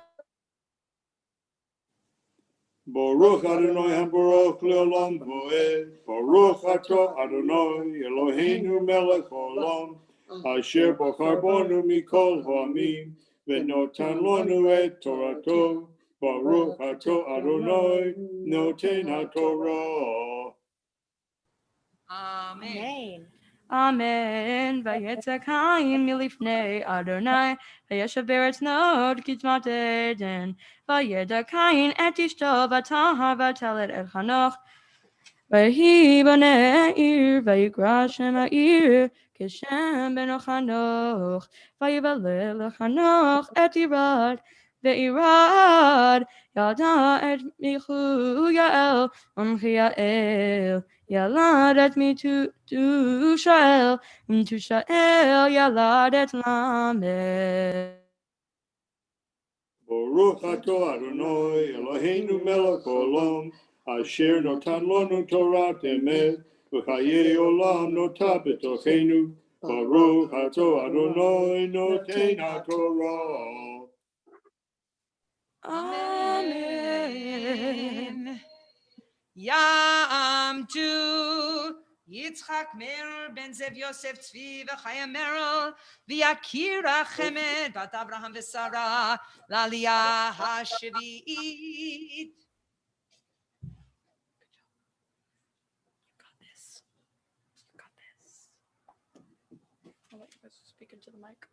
Speaker 10: Baruch Adonai Hamborach Le'olam Va'ed. Baruch Ata Adonai Eloheinu melech haolam asher bachar banu mikol ha'amim v'notan lanu et Torato. Baruch Ata Adonai noten ha'Torah.
Speaker 2: Amen.
Speaker 3: Amen. Vayetze Kain milifnei Adonai vayeshav beretz nod kitmat Eden vayeda Kain et ishto v'tahar v'telet et Chanoch Vahi banei ir vayikra Shem ha'ir kishem beno Chanoch vayivalel Chanoch et Irad ve'irad yada et michu Yael Yael Yaladet Metushael Metushael Yaladet Lamed.
Speaker 10: Baruch Ato Adonai Eloheinu melech haolam asher notan lanu Torah emet v'chayei olam nota b'tochenu. Baruch Ato Adonai noten ha'Torah.
Speaker 3: Amen.
Speaker 2: Ya'amdu Yitzchak Meir ben Zev Yosef Tzvi v'Chaya Merel v'Yakira Chemed bat Abraham v'Sara l'Aliyah HaShevi'it.
Speaker 3: I'll let you guys speak into the mic.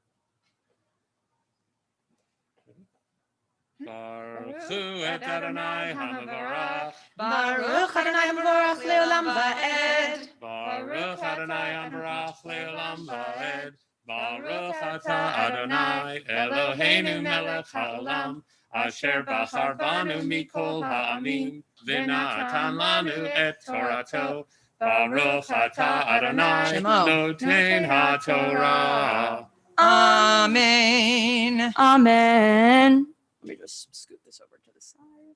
Speaker 6: Baruch Hu et Adonai HaMevorach.
Speaker 4: Baruch Adonai Mevorach Leolam Va'ed.
Speaker 6: Baruch Adonai HaMevorach Leolam Va'ed. Baruch Atah Adonai Eloheinu melech haolam asher bachar banu mikol ha'amim v'natan lanu et Torato. Baruch Atah Adonai
Speaker 2: Shemo.
Speaker 6: noten haTorah.
Speaker 2: Amen.
Speaker 3: Amen. Let me just scoot this over to the side.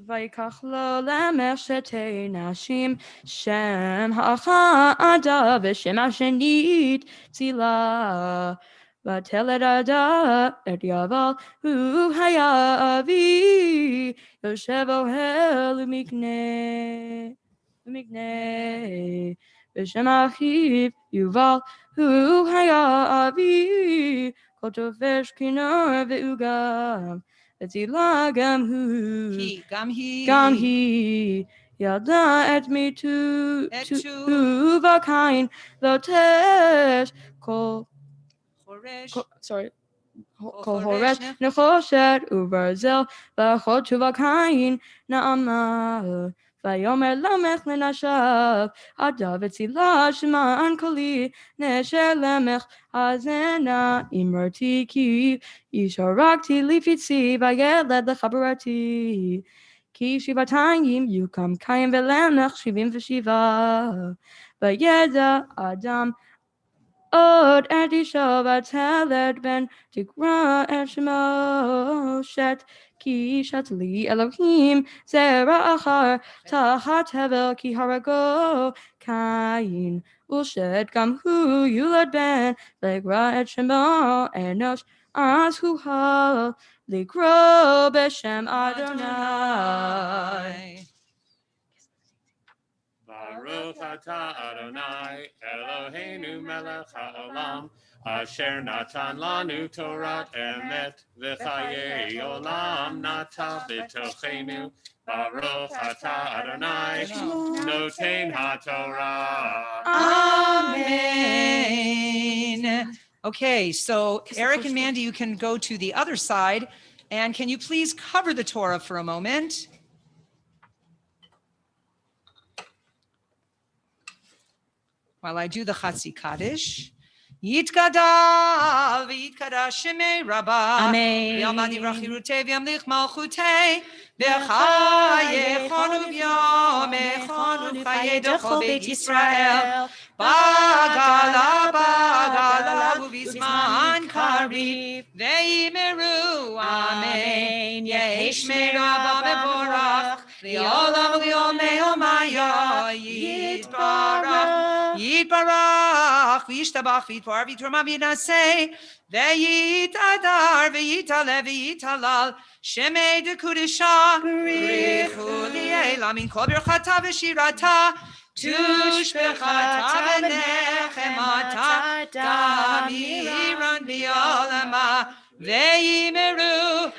Speaker 3: Vayikach lo lemech shetei nashim shem ha'achada v'shem hashenit tzila v'teled ada et yaval hu haya avi yoshev ohel umiknei v'shem achiv yuval hu haya avi kol tofesh kinor ve'ugam v'tzila gam hu
Speaker 2: Gam
Speaker 3: he yada et me to
Speaker 2: Et
Speaker 3: to vakain lotesh kol
Speaker 2: Choresh.
Speaker 3: sorry
Speaker 2: Kol
Speaker 3: kol
Speaker 2: choresh
Speaker 3: horesh nechoshet ubarzel v'achot to vakain na'ama vayomer lamech lenashav adav etzila shema ankoli nesher lemech hazena imrati ki yisharakti lifitzi vayeled lechabarati כי שבעתיים יוקם קין ולמך 77 וידע אדם עוד את אישו ותלד בן תקרא את שמו שת כי שת לי אלוהים זרע אחר תחת הבל כי הרגו קין ושת גם הוא יולד בן לקרא את שמו אנוש אז הוא לקרוא בשם אדוני.
Speaker 6: Baruch atah Adonai Eloheinu melech haolam asher natan lanu Torat emet v'chayei olam nata b'tochenu. Baruch atah Adonai noten haTorah.
Speaker 2: Amen. Okay, so Eric and Mandy, you can go to the other side. And can you please cover the Torah for a moment? While I do the Chatzi Kaddish. Yitgadal v'yitkadash shemei Rabbah.
Speaker 4: Amen.
Speaker 2: V'yamad yivrach yirutei v'yamlich malchutei. V'chayechonu v'yomechonu chayei dechol Beit Yisrael. Bagala bagala uvizman karib. Ve'imeru amen. Yehesh me'Rabba mevorach. Li'olam li'omei omaya yitbarach. Yitbarach, v'yishtabach, v'yitvar, v'yitrama, v'yinaseh, v'yit adar, v'yitale, v'yitalal, shemei dekudesha, b'richu li'ela, min kol birchata v'shirata, tushbechata v'nechemata, damiran v'yolama, v'yimeru,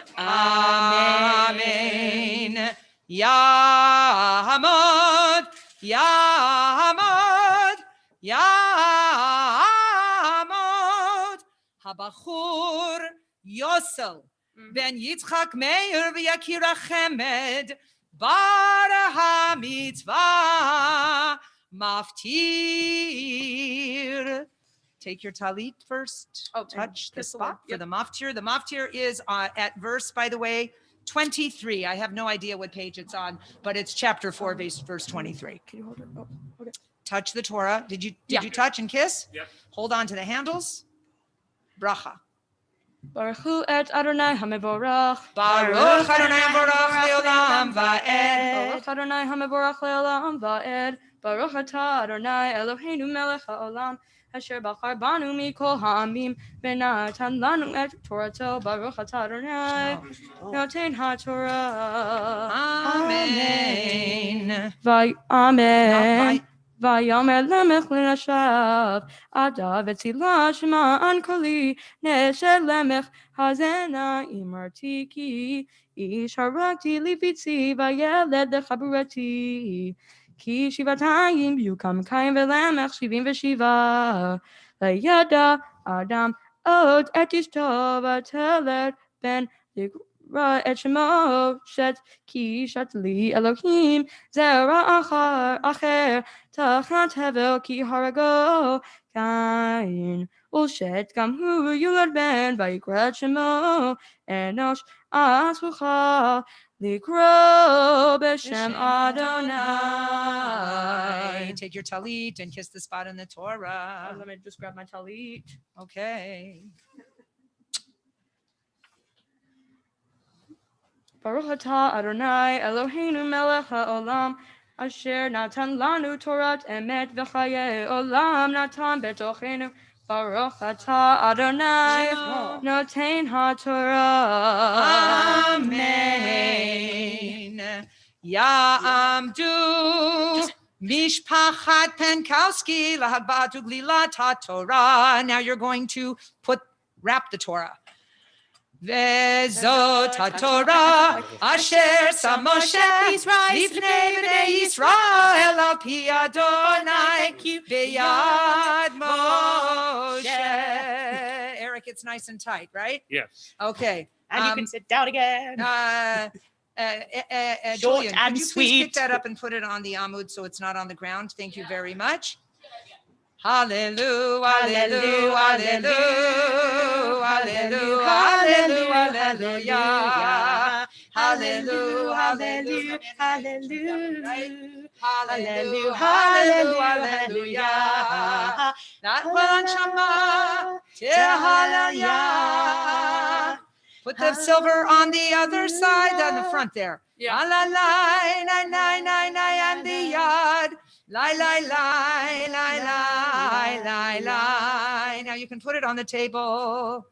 Speaker 2: amen. Yamod, Yamod, Yamod, Habachur Yosel, Ben Yitzchak Meir v'Yakira Chemed, Bar HaMitzvah, Maftir. Take your talit first. Touch the spot for the maftir. The maftir is at verse, by the way, 23. I have no idea what page it's on, but it's chapter 4, verse 23.
Speaker 3: Can you hold it? Oh, okay.
Speaker 2: Touch the Torah. Did you touch and kiss?
Speaker 6: Yep.
Speaker 2: Hold on to the handles. Bracha.
Speaker 3: Baruch Hu et Adonai HaMevorach.
Speaker 2: Baruch Adonai Mevorach Leolam Va'ed.
Speaker 3: Baruch Adonai HaMevorach Leolam Va'ed. Baruch atah Adonai Eloheinu melech haolam asher bachar banu mikol ha'amim v'natan lanu et Torato. Baruch atah Adonai noten haTorah.
Speaker 2: Amen.
Speaker 3: Amen. Vayomer lemech lenashav, Adav etzilah shema ankoli, nesher lemech hazena imartiki, ish harakti lifitzi, vayeled lechaburati, ki shivatayim yukam kaim velemech shivim veshiva, vayada Adam ot et ishto vatelet ben Ra et shemo shet ki shatli Elohim zera acher tachat hevel ki harago kain ulshet gam hu yulad ben vayikra shemo enosh asrucha likro b'shem Adonai.
Speaker 2: Take your talit and kiss the spot in the Torah.
Speaker 3: Let me just grab my talit.
Speaker 2: Okay.
Speaker 3: Baruch atah Adonai Eloheinu melech haolam asher natan lanu Torat emet v'chaye olam natan betochenu. Baruch atah Adonai noten haTorah.
Speaker 2: Amen. Ya'amdu Mishpachat Penkowski lahagbat uglilat haTorah. Now you're going to wrap the Torah. Vezot haTorah asher sam Moshe lifnei bnei Yisrael al pi Adonai beyad Moshe. Eric, it's nice and tight, right?
Speaker 6: Yes.
Speaker 2: Okay.
Speaker 1: And you can sit down again.
Speaker 2: Julian,
Speaker 1: and
Speaker 2: could you please
Speaker 1: sweet.
Speaker 2: pick that up and put it on the Amud so it's not on the ground? Thank you very much. Hallelujah, hallelujah, hallelujah, hallelujah, hallelujah, hallelujah, hallelujah, hallelujah, hallelujah, hallelujah. Not one shama tehalaya. Put the silver on the other side, on the front there.
Speaker 3: Yeah.
Speaker 2: La la la, nine, and the yard. Lie. Now you can put it on the table.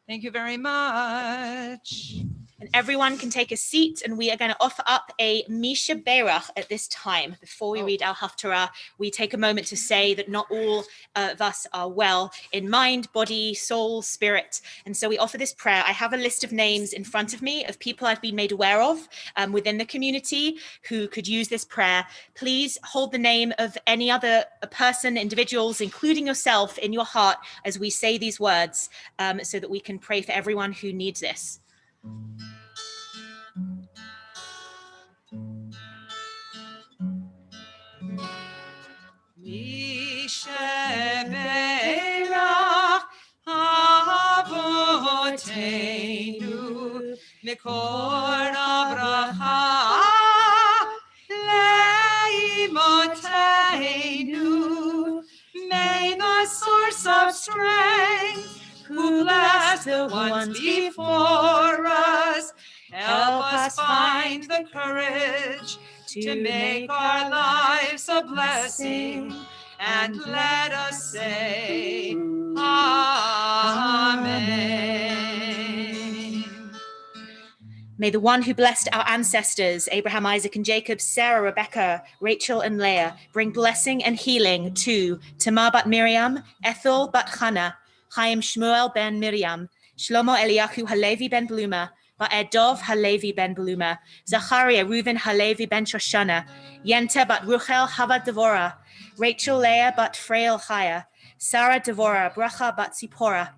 Speaker 2: Thank you very much.
Speaker 1: And everyone can take a seat, and we are going to offer up a Misha Berach at this time. Before we read our Haftarah, we take a moment to say that not all of us are well in mind, body, soul, spirit. And so we offer this prayer. I have a list of names in front of me of people I've been made aware of within the community who could use this prayer. Please hold the name of any other person, individuals, including yourself, in your heart as we say these words so that we can pray for everyone who needs this.
Speaker 2: Misheberach Avoteinu Mikor Abraha Leimoteinu. May the source of strength, who blessed the ones before us, help us find the courage to make our lives a blessing, and let us say Amen.
Speaker 1: May the one who blessed our ancestors, Abraham, Isaac, and Jacob, Sarah, Rebecca, Rachel, and Leah, bring blessing and healing to Tamar bat Miriam, Ethel bat Chana, Chaim Shmuel ben Miriam, Shlomo Eliyahu Halevi ben Bluma, Ba'edov Halevi ben Bluma, Zachariah Reuven Halevi ben Shoshana, Yenta bat Ruchel Habat Devorah, Rachel Leah bat Frail Chaya, Sarah Devorah, Bracha bat Zipporah,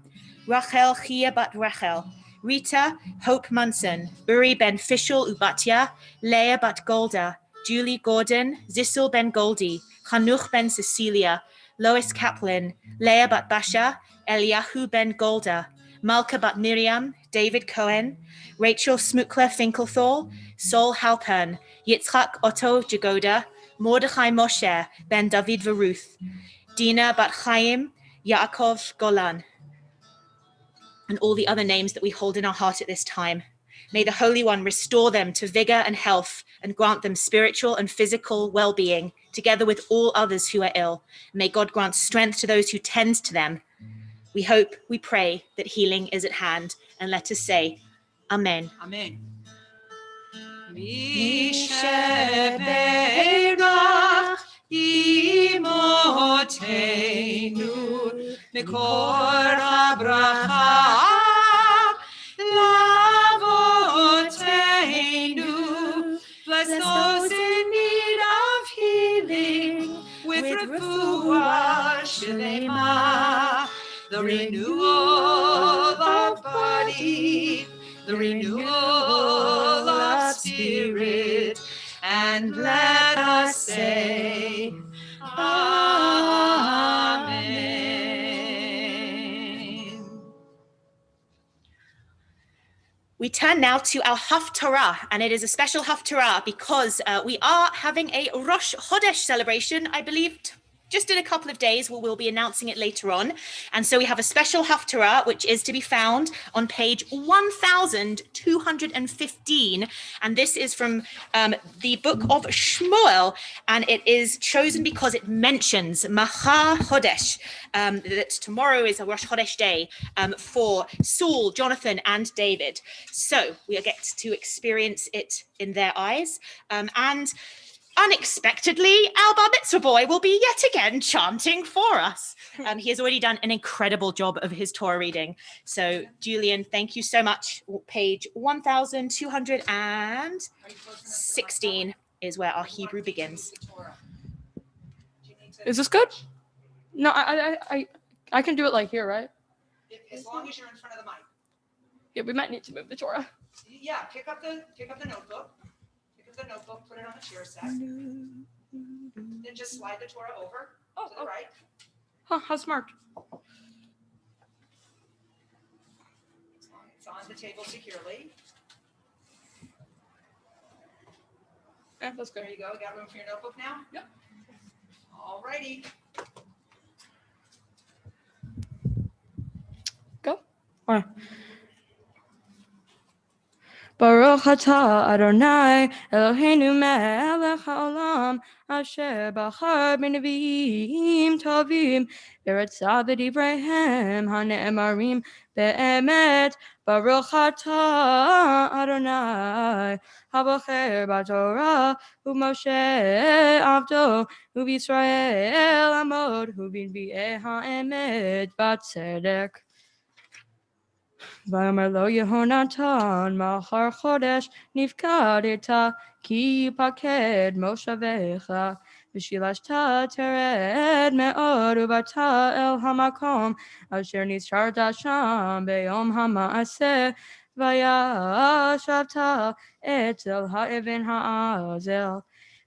Speaker 1: Rachel Chia bat Rachel, Rita Hope Munson, Uri ben Fishel Ubatya, Leah bat Golda, Julie Gordon, Zissel ben Goldie, Chanuch ben Cecilia, Lois Kaplan, Leah bat Basha, Eliyahu ben Golda, Malka bat Miriam, David Cohen, Rachel Smukler Finkelthal, Sol Halpern, Yitzchak Otto Jagoda, Mordechai Moshe ben David Varuth, Dina bat Chaim, Yaakov Golan, and all the other names that we hold in our heart at this time. May the Holy One restore them to vigor and health and grant them spiritual and physical well-being, together with all others who are ill. May God grant strength to those who tend to them. We hope, we pray that healing is at hand, and let us say, Amen.
Speaker 2: Amen. Mikor habracha lavoteinu. Bless those in need of healing with refuah shlema, the renewal of body, the renewal of spirit, and let us say, Amen.
Speaker 1: We turn now to our Haftarah, and it is a special Haftarah because we are having a Rosh Chodesh celebration, I believe, just in a couple of days. We'll be announcing it later on. And so we have a special Haftarah, which is to be found on page 1215. And this is from the book of Shmuel. And it is chosen because it mentions Machar Chodesh, that tomorrow is a Rosh Chodesh day for Saul, Jonathan, and David. So we get to experience it in their eyes. And unexpectedly, our Bar Mitzvah boy will be yet again chanting for us. He has already done an incredible job of his Torah reading. So, Julian, thank you so much. Page 1216 is where our Hebrew begins.
Speaker 3: Is this good? No, I can do it like here, right?
Speaker 2: As long as you're in front of the mic.
Speaker 3: Yeah, we might need to move the Torah.
Speaker 2: Yeah, pick up the notebook. Pick up the notebook, put it on the chair set. Then just slide the Torah over to the right.
Speaker 3: Huh, how smart.
Speaker 2: It's on the table securely.
Speaker 3: Yeah, that's good.
Speaker 2: There you go. Got room for your notebook now?
Speaker 3: Yep.
Speaker 2: All righty.
Speaker 3: Go. All right. Baruch atah Adonai Eloheinu melech haolam asher bachar b'neviim tovim v'ratzah b'divreihem hane'emarim be'emet. Baruch atah Adonai habocher b'torah u'Moshe avdo u'Yisrael amod u'b'nvi'eh ha'emet b'tzedek. Vayomer lo Yehonatan Machar Chodesh Nifkadeta Ki Yipaked Moshavecha V'shilashta Tered Me'od Ubata El Hamakom Asher Nisharta Sham Beyom Ha'aseh Vayashavta Etzel Ha'evin Ha'azel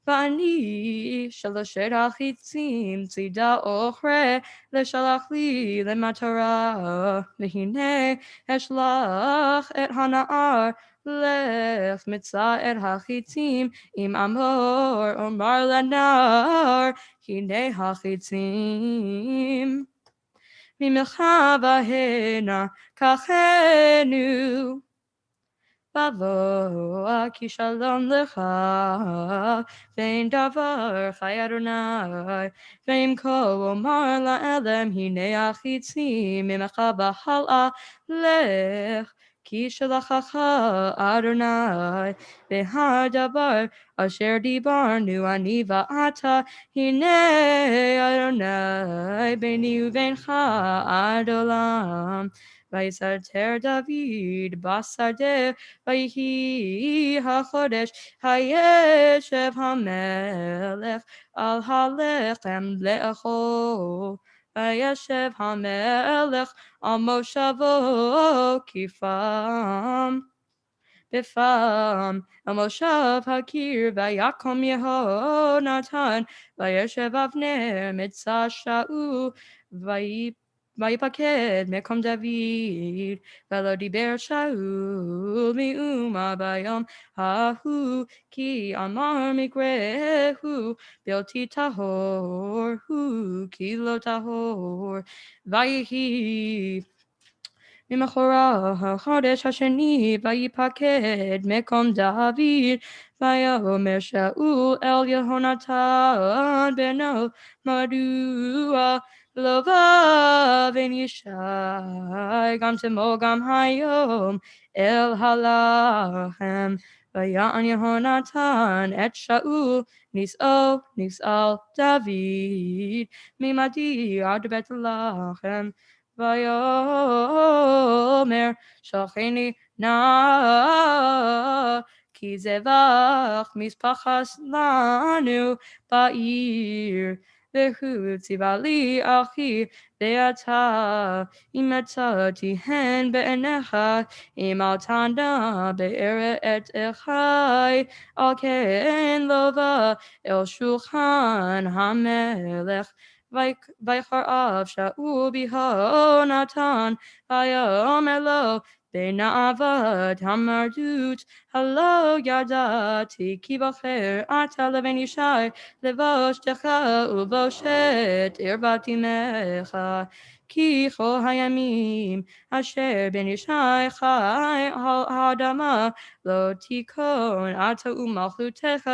Speaker 3: V'ani Shaloshet Achitzim Tzida Ochre Leshalach li lematara v'hinei eshlach et hana'ar lech mitzah et hachitzim im amor omar lanar hinei hachitzim mimecha v'hena kachenu Bavo ki shalom lecha vein davar chai Adonai vein ko omar la'elem hinei achitzim mimecha v'hal'a lech ki shalachacha Adonai v'har davar asher dibarnu ani va'ata hinei Adonai beini u'veincha ad olam. Vayisater David Basadeh Vayihi HaChodesh Hayeshev HaMelech Al HaLechem Le'achol Vayeshev HaMelech Al Moshavo Kifam Bifam El Moshav Hakir Vayakom Yehonatan Vayeshev Avner Mitzah Sha'u Vayipaked Mekom David Velo Diber Shaul Mi'uma Bayom Hahu Ki Amar Mikrehu Bilti Tahor Hu Ki Lo Tahor Vayihi Mimachora HaChodesh HaSheni Vayipaked Mekom David Vayomer Shaul El Yehonatan Beno Madua Lova ben Yishai Gam Temo Gam Hayom El Halachem ויען יהונתן את שאול, נישאו דוד, ממדי עד בית לחם. ויאמר שלחני נא, כי זבח משפחס לנו בעיר. והוא ציווה לי אחי, ואתה אם מצאתיהן בעיניך, אם אל תנא בארץ אחי, על כן לא בא אל שולחן המלך. ויחרב שאול ביהונתן, ויאמר לו בנאוות המרדות, הלא ידעתי כי בוחר אתה לבן ישי לבושתך ולבושת ערבת אמך, כי כל הימים אשר בן ישי חי על האדמה לא תיכון אתה ומלכותך,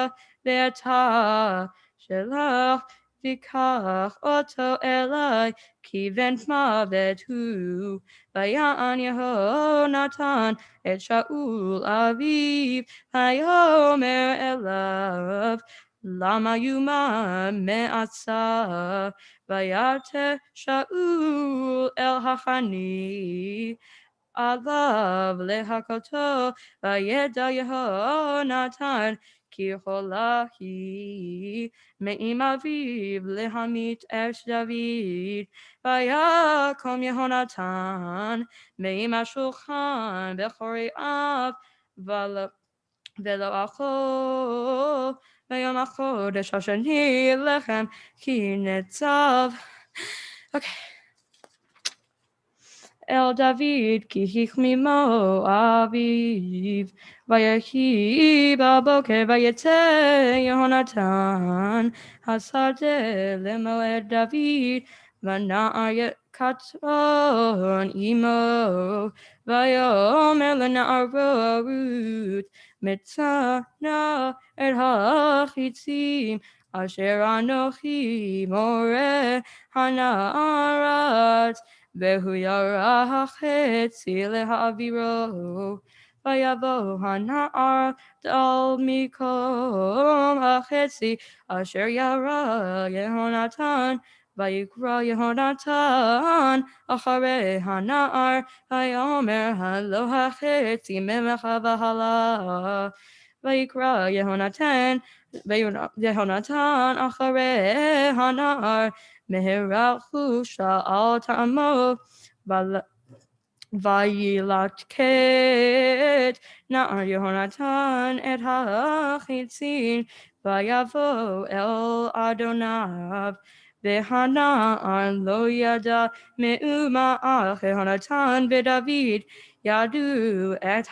Speaker 3: ואתה שלח וקח אותו אלי, כי בן מוות הוא. ויען יהונתן את שאול אביו, ויאמר אליו, למה יומם מעצה? ויתר שאול אל החני עליו להכותו, וידע יהונתן כי יכולה היא מאם אביו להמית את דוד. ויקום יהונתן מאם השולחן בחורי אב, ולא אכול ביום החודש השני לחם, כי נצב אל דוד כי החמימו אביו. ויהי בבוקר ויצא יהונתן השדה למועד דוד, ונער קטון עמו. ויאמר לנערות, מצא נא את החיצים אשר אנוכי מורה הנערת. והוא ירה החצי להעבירו. ויבוא הנער דל מקום החצי אשר ירה יהונתן, ויקרא יהונתן אחרי הנער, ויאמר הלא החצי ממך והלאה. ויקרא יהונתן אחרי הנער, מהרחו שאל טעמו, וילקט נער יהונתן את החיצין, ויבוא אל אדוניו. והנער לא ידע מאומה, אך יהונתן ודוד ידעו את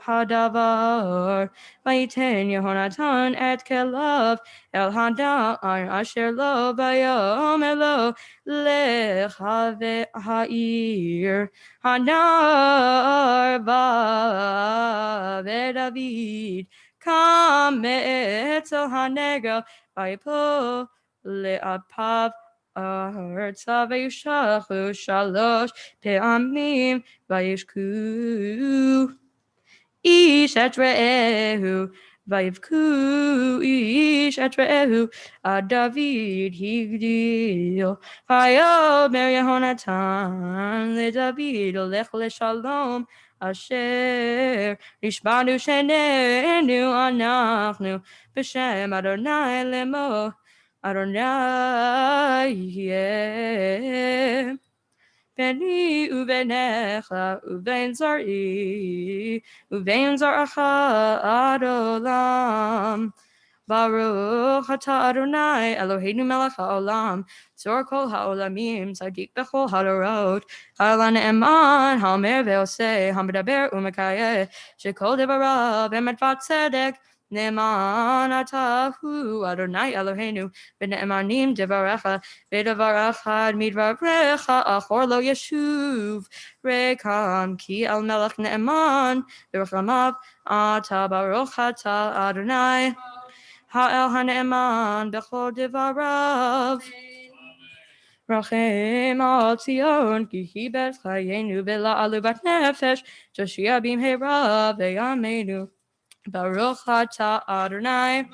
Speaker 3: הדבר. ויתן יהונתן את כליו אל הנער אשר לו, ויאמר לו, לך העיר. הנער בא, ודוד קם מאצל הנגל, ויפול לאפיו ארצה, וישחו 3 פעמים, וישקו איש את רעהו, ויבכו איש את רעהו, עד דוד הגדיל. ויאמר יהונתן לדוד, לך לשלום, אשר נשבענו שנינו אנחנו בשם אדוני לאמור, אדוני יהיה ביני וביניך ובין זרעי ובין זרעך עד עולם. ברוך אתה אדוני אלוהינו מלך העולם, צור כל העולמים, צדיק בכל הדורות, על הנאמן האומר ועושה, המדבר ומקיים, שכל דבריו אמת וצדק. נאמן אתה הוא אדוני אלוהינו, ונאמנים דבריך, ודבר אחד מדבריך אחור לא ישוב ריקם, כי על מלך נאמן ורחמיו אתה. ברוך אתה אדוני האל הנאמן בכל דבריו. רחם על ציון, כי היא בית חיינו, ולעלו בת נפש, תושיע במהרה בימינו. Baruch atah Adonai,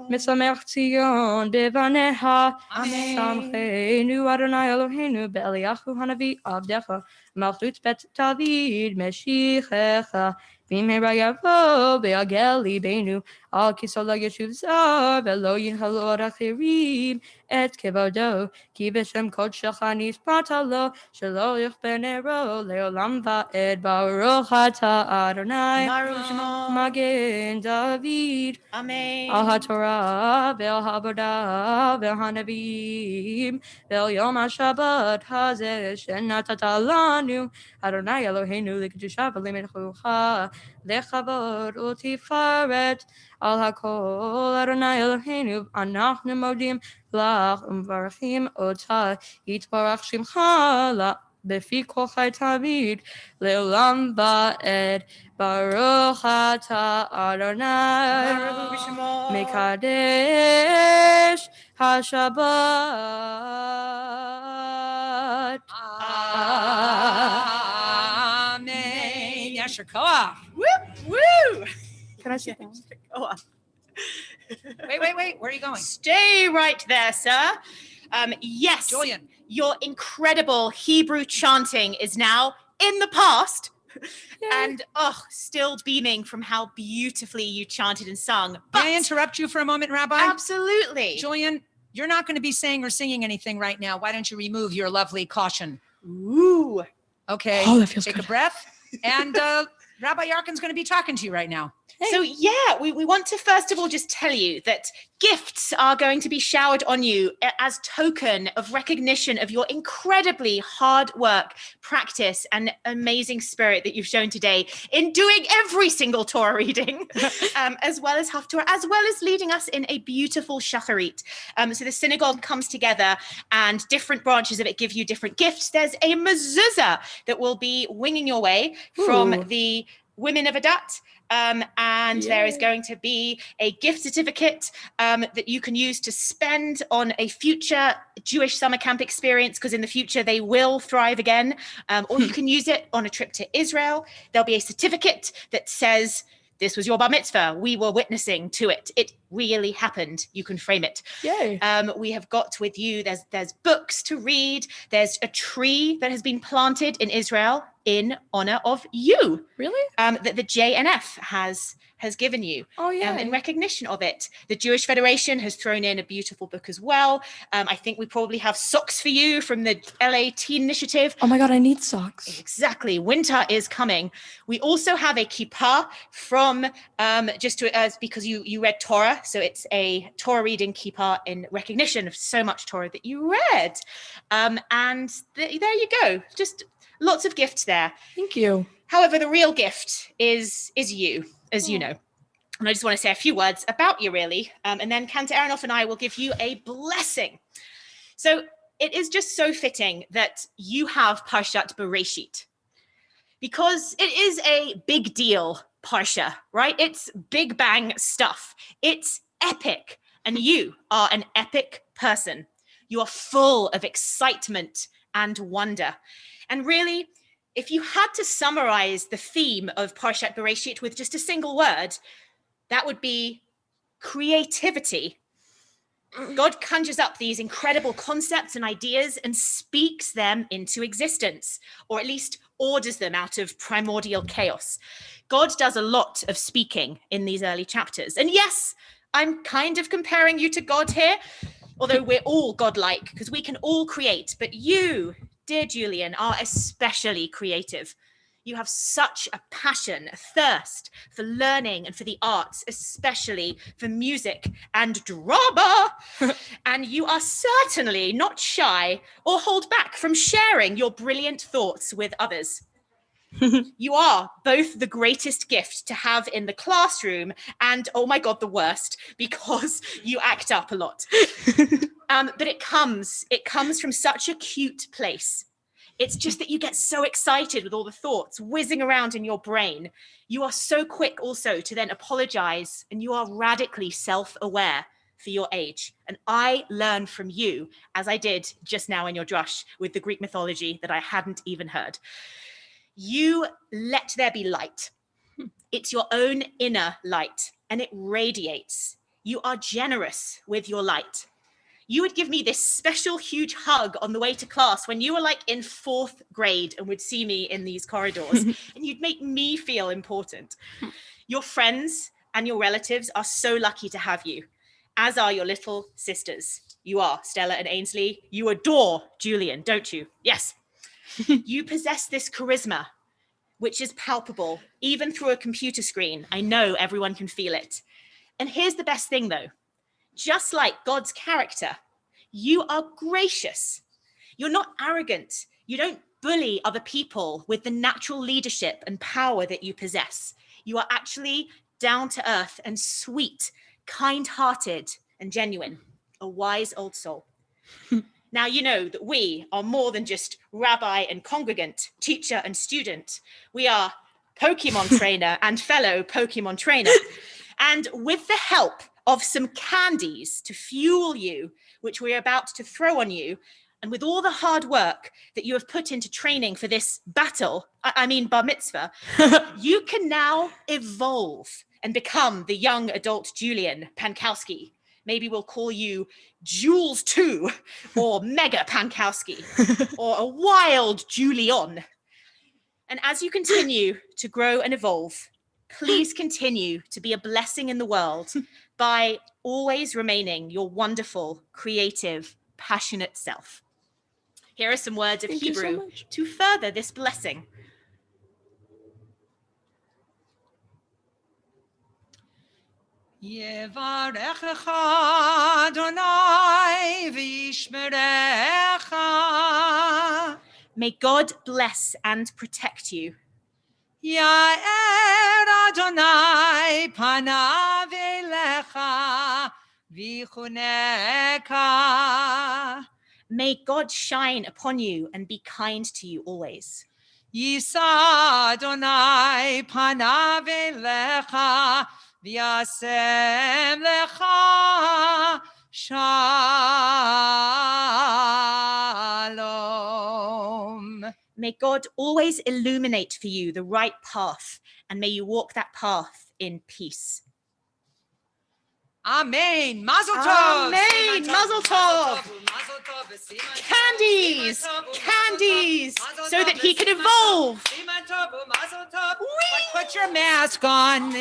Speaker 3: Misamech Tzion bevaneha, Samcheinu Adonai Eloheinu be'eliyahu hanavi avdecha, Malchut bet David Meshichecha, Bimheira yavo be'agel libeinu, Al kiso lo yeshuv zar, ve'lo yinhalu achirim, et kevodo, ki b'shem kodshecha nisprata lo, shelo yichbenero leolam va'ed, Baruch atah Adonai,
Speaker 1: Baruch Shemo.
Speaker 3: Magen David,
Speaker 1: Amen.
Speaker 3: Al HaTorah, Ve'al HaBodah, Ve'al HaNavim, Ve'al Yom HaShabbat Hazeh, Shenatata Lanu, Adonai Eloheinu, L'kedusha v'lemenchucha, Lechavod u'tifaret, Al HaKol, Adonai Eloheinu, Anachnu modim Lach, Umvarachim Otah, Yitbarach Shimcha, Befi kol chai tamid, Le'olam va'ed, Baruch atah Adonai,
Speaker 1: Baruch Shemo.
Speaker 3: Mekadesh HaShabbat.
Speaker 2: Amen. Yasher koach.
Speaker 1: Woo!
Speaker 3: Can I sit down?
Speaker 1: Go on.
Speaker 2: Wait. Where are you going?
Speaker 1: Stay right there, sir. Yes,
Speaker 2: Julian.
Speaker 1: your incredible Hebrew chanting is now in the past. And still beaming from how beautifully you chanted and sung. But
Speaker 2: May I interrupt you for a moment, Rabbi?
Speaker 1: absolutely.
Speaker 2: Julian, you're not going to be saying or singing anything right now. Why don't you remove your lovely caution?
Speaker 1: Ooh.
Speaker 2: Okay.
Speaker 3: Oh, that feels
Speaker 2: Take
Speaker 3: good.
Speaker 2: a breath. And Rabbi Yarkin's going to be talking to you right now.
Speaker 1: So yeah, we want to first of all just tell you that gifts are going to be showered on you as token of recognition of your incredibly hard work, practice, and amazing spirit that you've shown today in doing every single Torah reading, as well as Haftorah, as well as leading us in a beautiful shacharit. So the synagogue comes together and different branches of it give you different gifts. There's a mezuzah that will be winging your way from
Speaker 3: Ooh.
Speaker 1: the women of Adat. And there is going to be a gift certificate that you can use to spend on a future Jewish summer camp experience, because in the future they will thrive again. Or you can use it on a trip to Israel. There'll be a certificate that says, this was your bar mitzvah. We were witnessing to it. It really happened. You can frame it.
Speaker 3: Yay.
Speaker 1: We have got with you, there's books to read. There's a tree that has been planted in Israel in honor of you.
Speaker 3: Really?
Speaker 1: That the JNF has given you.
Speaker 3: Oh, yeah.
Speaker 1: In recognition of it. The Jewish Federation has thrown in a beautiful book as well. I think we probably have socks for you from the LA Teen Initiative.
Speaker 3: Oh my God, I need socks.
Speaker 1: Exactly. Winter is coming. We also have a kippah from because you read Torah. So it's a Torah reading kippah in recognition of so much Torah that you read. There you go. Just lots of gifts there.
Speaker 3: Thank you.
Speaker 1: However, the real gift is you, as you know. And I just want to say a few words about you, really. And then Cantor Aronoff and I will give you a blessing. So it is just so fitting that you have Parshat Bereshit, because it is a big deal Parsha, right? It's big bang stuff. It's epic. And you are an epic person. You are full of excitement and wonder. And really, if you had to summarize the theme of Parshat Bereshit with just a single word, that would be creativity. God conjures up these incredible concepts and ideas and speaks them into existence, or at least orders them out of primordial chaos. God does a lot of speaking in these early chapters. And yes, I'm kind of comparing you to God here, although we're all godlike because we can all create. But you, dear Julian, are especially creative. You have such a passion, a thirst for learning and for the arts, especially for music and drama. And you are certainly not shy or hold back from sharing your brilliant thoughts with others. You are both the greatest gift to have in the classroom and, oh my God, the worst, because you act up a lot. But it comes from such a cute place. It's just that you get so excited with all the thoughts whizzing around in your brain. You are so quick also to then apologize, and you are radically self-aware for your age. And I learn from you, as I did just now in your drush with the Greek mythology that I hadn't even heard. You let there be light. It's your own inner light, and it radiates. You are generous with your light. You would give me this special huge hug on the way to class when you were like in 4th grade and would see me in these corridors, and you'd make me feel important. Your friends and your relatives are so lucky to have you, as are your little sisters. You are Stella and Ainsley. You adore Julian, don't you? Yes. You possess this charisma, which is palpable, even through a computer screen. I know everyone can feel it. And here's the best thing, though. Just like God's character, you are gracious. You're not arrogant. You don't bully other people with the natural leadership and power that you possess. You are actually down to earth and sweet, kind-hearted and genuine, a wise old soul. Now, you know that we are more than just rabbi and congregant, teacher and student. We are Pokemon trainer and fellow Pokemon trainer. And with the help of some candies to fuel you, which we're about to throw on you, and with all the hard work that you have put into training for this battle, bar mitzvah, you can now evolve and become the young adult Julian Pankowski. Maybe we'll call you Jules 2 or Mega Pankowski or a wild Julian. And as you continue to grow and evolve, please continue to be a blessing in the world by always remaining your wonderful, creative, passionate self. Here are some words of Hebrew to further this blessing.
Speaker 2: Yevarechecha Adonai v'yishmerecha.
Speaker 1: May God bless and protect you.
Speaker 2: Ya'er Adonai panav elecha v'chuneka.
Speaker 1: May God shine upon you and be kind to you always.
Speaker 2: Yisa Adonai panav elecha v'yasem lecha shalom.
Speaker 1: May God always illuminate for you the right path, and may you walk that path in peace.
Speaker 2: Amen. Mazel tov.
Speaker 1: Amen. Mazel tov. Candies. Candies. So that he can evolve.
Speaker 2: Put your mask on.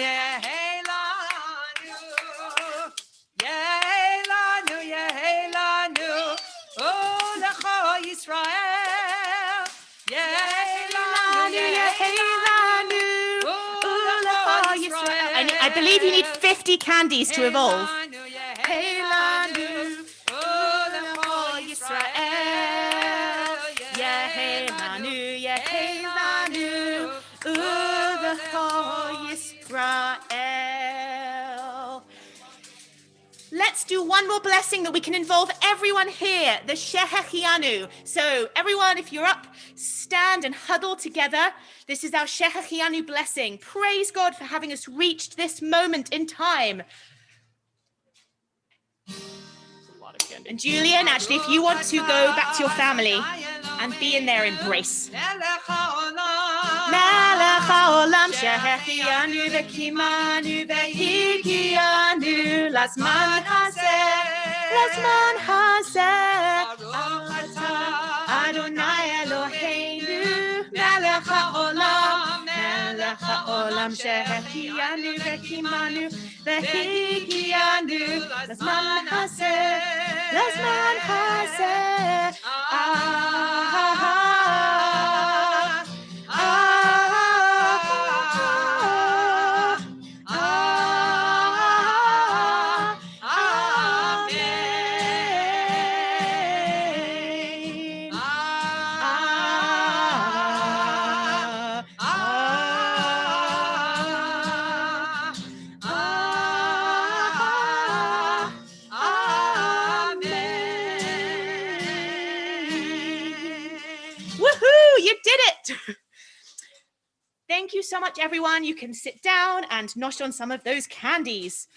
Speaker 2: Oh, lecha Yisrael.
Speaker 1: I believe you need 50 candies to evolve. Let's do one more blessing that we can involve everyone here, the Shehechianu. So everyone, if you're up, stand and huddle together. This is our Shehechianu blessing. Praise God for having us reached this moment in time. And Julian, actually, if you want to go back to your family and be in their embrace. Melech haolam shehechianu v'kimanu v'higianu lazman hazeh Adonai Eloheinu Melech haolam shehechianu v'kimanu v'higianu lazman hazeh Thank you so much, everyone. You can sit down and nosh on some of those candies.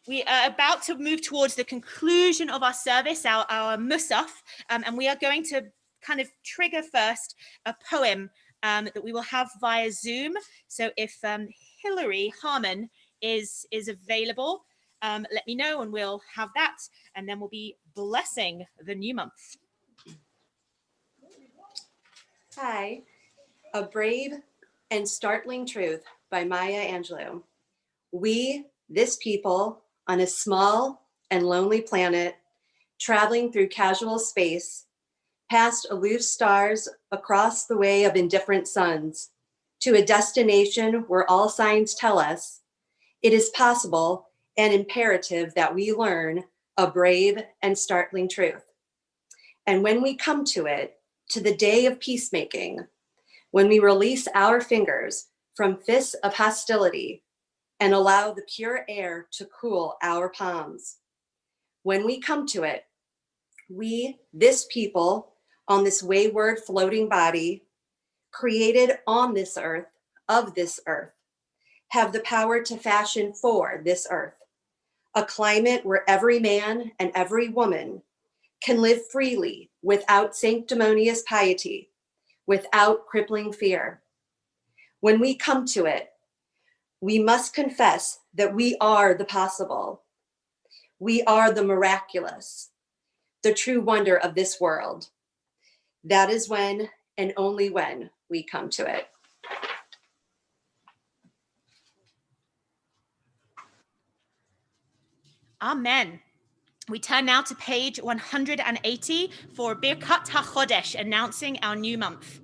Speaker 1: We are about to move towards the conclusion of our service, our Musaf, and we are going to kind of trigger first a poem that we will have via Zoom. So if Hilary Harmon is available, let me know and we'll have that. And then we'll be blessing the new month.
Speaker 11: Hi, A Brave and Startling Truth by Maya Angelou. We, this people, on a small and lonely planet, traveling through casual space, past aloof stars across the way of indifferent suns, to a destination where all signs tell us it is possible and imperative that we learn a brave and startling truth. And when we come to it, to the day of peacemaking, when we release our fingers from fists of hostility and allow the pure air to cool our palms, when we come to it, we, this people, on this wayward floating body, created on this earth, of this earth, have the power to fashion for this earth a climate where every man and every woman can live freely without sanctimonious piety, without crippling fear. When we come to it, we must confess that we are the possible. We are the miraculous, the true wonder of this world. That is when and only when we come to it.
Speaker 1: Amen. We turn now to page 180 for Birkat HaChodesh, announcing our new month.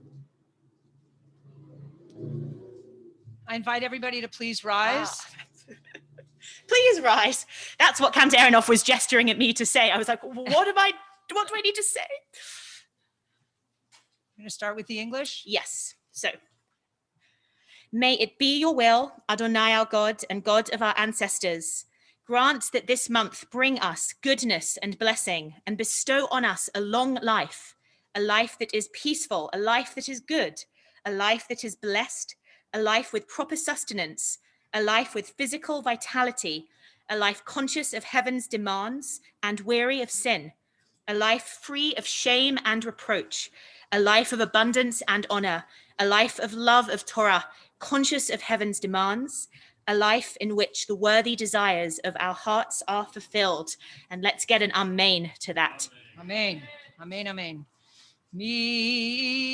Speaker 2: I invite everybody to please rise.
Speaker 1: Please rise. That's what Count Aronoff was gesturing at me to say. I was like, what do I need to say?
Speaker 2: I'm going to start with the English.
Speaker 1: Yes. So, may it be your will, Adonai our God and God of our ancestors, grant that this month bring us goodness and blessing and bestow on us a long life, a life that is peaceful, a life that is good, a life that is blessed, a life with proper sustenance, a life with physical vitality, a life conscious of heaven's demands and weary of sin, a life free of shame and reproach, a life of abundance and honor, a life of love of Torah, conscious of heaven's demands, a life in which the worthy desires of our hearts are fulfilled. And let's get an amen to that.
Speaker 2: Amen. Amen. Amen. Mi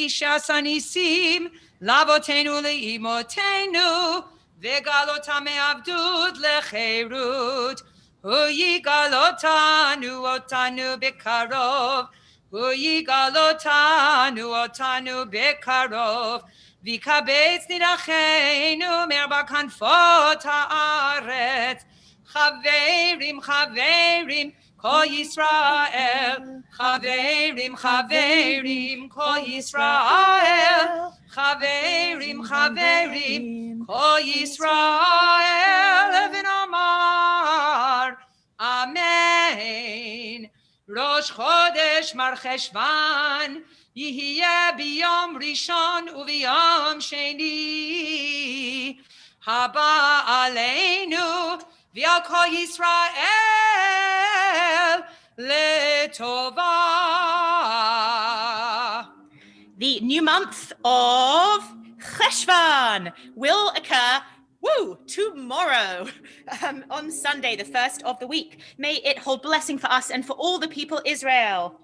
Speaker 2: shasanisim lavotenu leimotenu vegalota me'avdut lecherut uyigalotanu otanu bekarov uyigalotanu otanu bekarov vikabetz nirachenu merba kanfot haaretz chaverim chaverim Ko Yisrael, Chaverim, Chaverim, Ko Yisrael, Chaverim, Chaverim, Ko Yisrael, Evin Omar, Amen. Rosh Chodesh Mar Cheshvan, Yihye biyom Rishon uviyom Sheni, Haba Aleinu, V'al Kol Yisrael, Letovah.
Speaker 1: The new month of Cheshvan will occur tomorrow, on Sunday, the first of the week. May it hold blessing for us and for all the people Israel.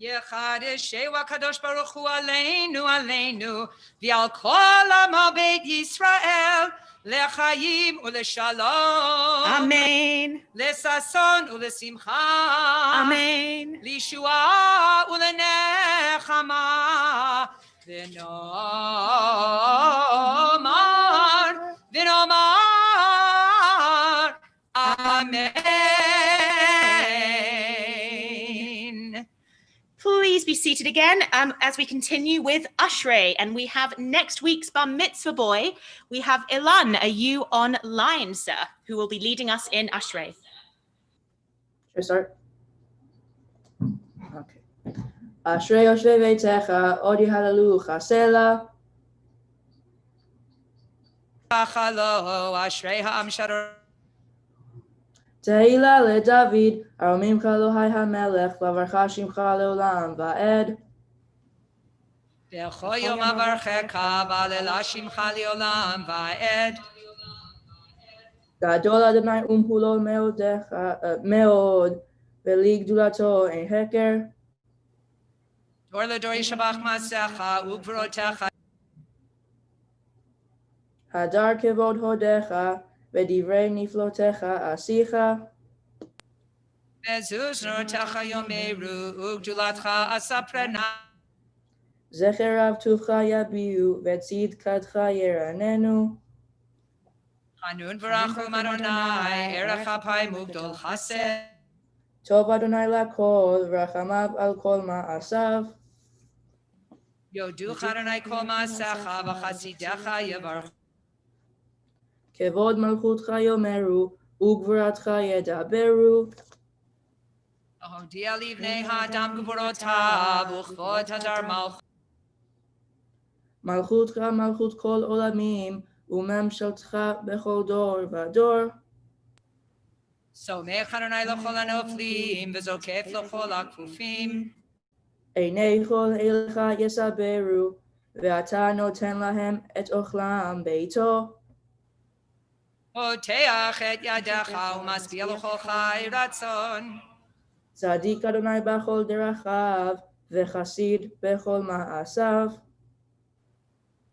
Speaker 2: Yechadesheu HaKadosh Baruch Hu Aleinu, Aleinu, V'al Kol Amo Beit Yisrael, Lechayim Uleshalom.
Speaker 1: Amen.
Speaker 2: Lesason Ulesimcha.
Speaker 1: Amen.
Speaker 2: Lishua Ulenechama. V'nomar, Amen.
Speaker 1: Please be seated again as we continue with Ashrei. And we have next week's Bar Mitzvah boy. We have Ilan. Are you online, sir, who will be leading us in Ashrei?
Speaker 12: Should I start? Okay. Ashrei Yoshvei Veitecha, Odi Hallelu Chasela.
Speaker 2: Ashrei Ha'am Shador.
Speaker 12: Tehila le David, Aromim Chalohai HaMelech, Vavarcha Shimcha Leolam Va'ed.
Speaker 2: בכל יום אברכך והלל שמך לעולם ועד.
Speaker 12: גדול אדוני ומהולל מאוד, ולגדולתו אין הכר.
Speaker 2: דור לדור ישבח מעשיך וגבורותיך.
Speaker 12: הדר כבוד הודיך, ודברי נפלאותיך עשיך.
Speaker 2: מזוז נורתך יאמרו וגדולתך אספרנה.
Speaker 12: זכר רב טובך יביעו, וצדקתך ירננו.
Speaker 2: חנון ורחום אדוני, ערך אפיים וגדול חסד.
Speaker 12: טוב אדוני לכל, ורחמיו על כל מעשיו.
Speaker 2: יודוך אדוני כל מעשיך וחסידיך יברכו.
Speaker 12: כבוד מלכותך יאמרו, וגבורתך ידברו.
Speaker 2: להודיע לבני האדם גבורותיו וכבוד הדר מלכות.
Speaker 12: מלכותך מלכות כל עולמים, וממשלתך בכל דור ודור.
Speaker 2: סומך אדוני לכל הנופלים וזוקף לכל הכפופים.
Speaker 12: עיני כל אליך יסברו, ואתה נותן להם את אוכלם ביתו.
Speaker 2: פותח את ידיך ומשביע לכל חי רצון.
Speaker 12: צדיק אדוני בכל דרכיו, וחסיד בכל מעשיו.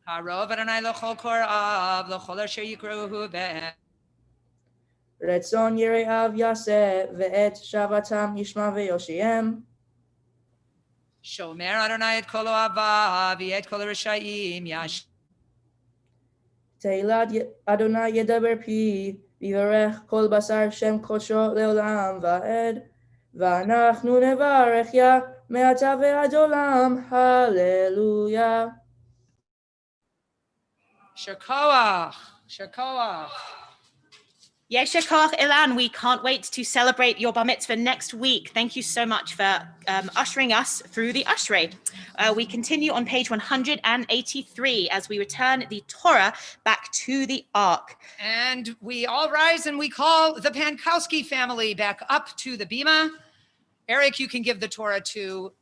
Speaker 2: קרוב אדוני לכל קוראיו, לכל אשר יקראוהו בהם.
Speaker 12: רצון יראיו יעשה, ואת שבתם ישמע ויושיעם.
Speaker 2: שומר אדוני את כל אוהביו, ואת כל הרשעים ישם.
Speaker 12: תהילת אדוני ידבר פי, ויברך כל בשר שם קודשו לעולם ועד. ואנחנו נברך יה מעתה ועד עולם, הללויה.
Speaker 2: Shekoach, Shekoach.
Speaker 1: Yesher Koach Ilan, we can't wait to celebrate your bar mitzvah next week. Thank you so much for ushering us through the Ushrei. We continue on page 183 as we return the Torah back to the Ark.
Speaker 2: And we all rise and we call the Pankowski family back up to the Bima. Eric, you can give the Torah to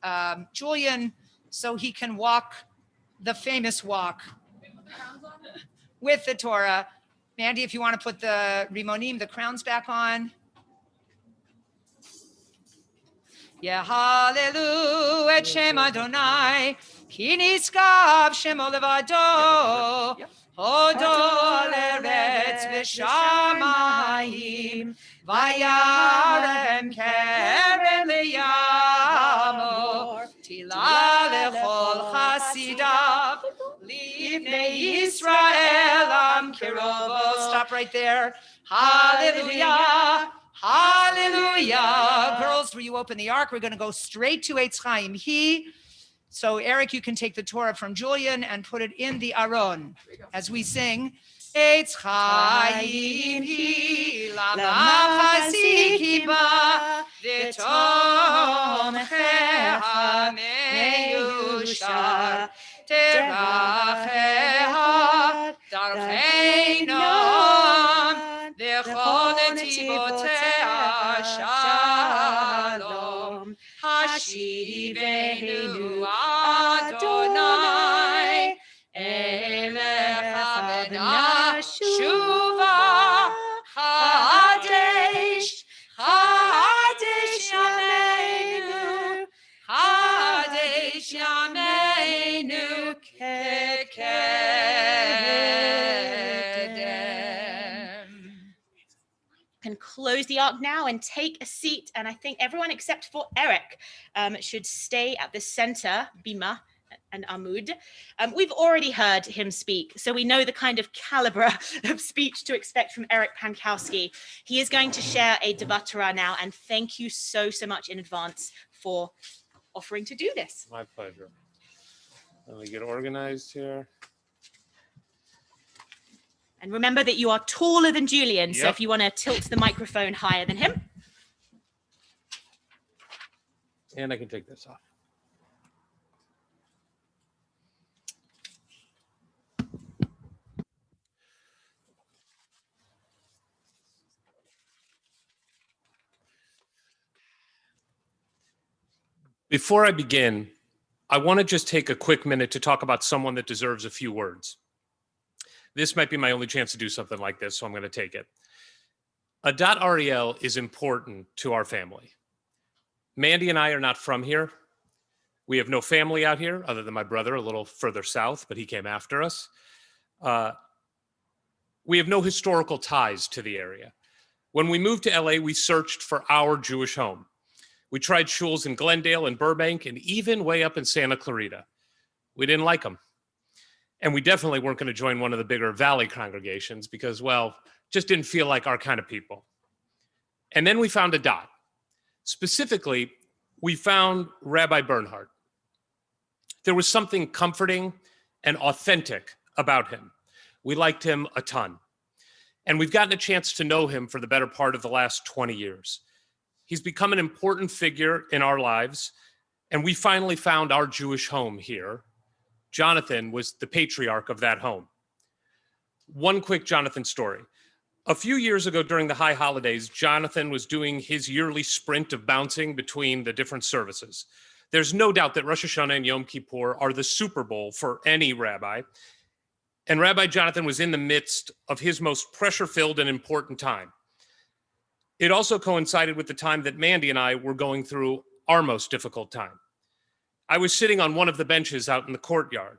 Speaker 2: Julian so he can walk the famous walk with the Torah. Mandy, if you want to put the Rimonim, the crowns back on. Yehalelu et Shem Adonai, ki niskav Shemo levado, hodo leretz v'shamayim, vayarem keren leyamor, tila lechol chasidav, livnei Yisrael am kirovo. Stop right there. Hallelujah. Hallelujah. Girls, will you open the ark? We're going to go straight to Eitz Chaim He. So Eric, you can take the Torah from Julian and put it in the Aron as we sing. Eitz Chaim He, lama chasiki ba, v'tomcheha meyushar, teracheha darcheinon, v'chol netivotea shalom, hashivenu Adonai, elecha benashuva, Hadesh, Hadesh Yameinu, Hadesh Yameinu kekedem.
Speaker 1: Can close the ark now and take a seat. And I think everyone except for Eric should stay at the center, Bima and Amud. We've already heard him speak, so we know the kind of caliber of speech to expect from Eric Pankowski. He is going to share a Devat Torah now, and thank you so much in advance for offering to do this.
Speaker 6: My pleasure. Let me get organized here.
Speaker 1: And remember that you are taller than Julian, so
Speaker 6: Yep.
Speaker 1: if you want to tilt the microphone higher than him.
Speaker 6: And I can take this off. Before I begin, I want to just take a quick minute to talk about someone that deserves a few words. This might be my only chance to do something like this, so I'm going to take it. Adat Ari El is important to our family. Mandy and I are not from here. We have no family out here other than my brother a little further south, but he came after us. We have no historical ties to the area. When we moved to LA, we searched for our Jewish home. We tried shuls in Glendale and Burbank and even way up in Santa Clarita. We didn't like them. And we definitely weren't going to join one of the bigger Valley congregations because, well, just didn't feel like our kind of people. And then we found Adat. Specifically, we found Rabbi Bernhardt. There was something comforting and authentic about him. We liked him a ton. And we've gotten a chance to know him for the better part of the last 20 years. He's become an important figure in our lives, and we finally found our Jewish home here. Jonathan was the patriarch of that home. One quick Jonathan story. A few years ago during the high holidays, Jonathan was doing his yearly sprint of bouncing between the different services. There's no doubt that Rosh Hashanah and Yom Kippur are the Super Bowl for any rabbi. And Rabbi Jonathan was in the midst of his most pressure-filled and important time. It also coincided with the time that Mandy and I were going through our most difficult time. I was sitting on one of the benches out in the courtyard,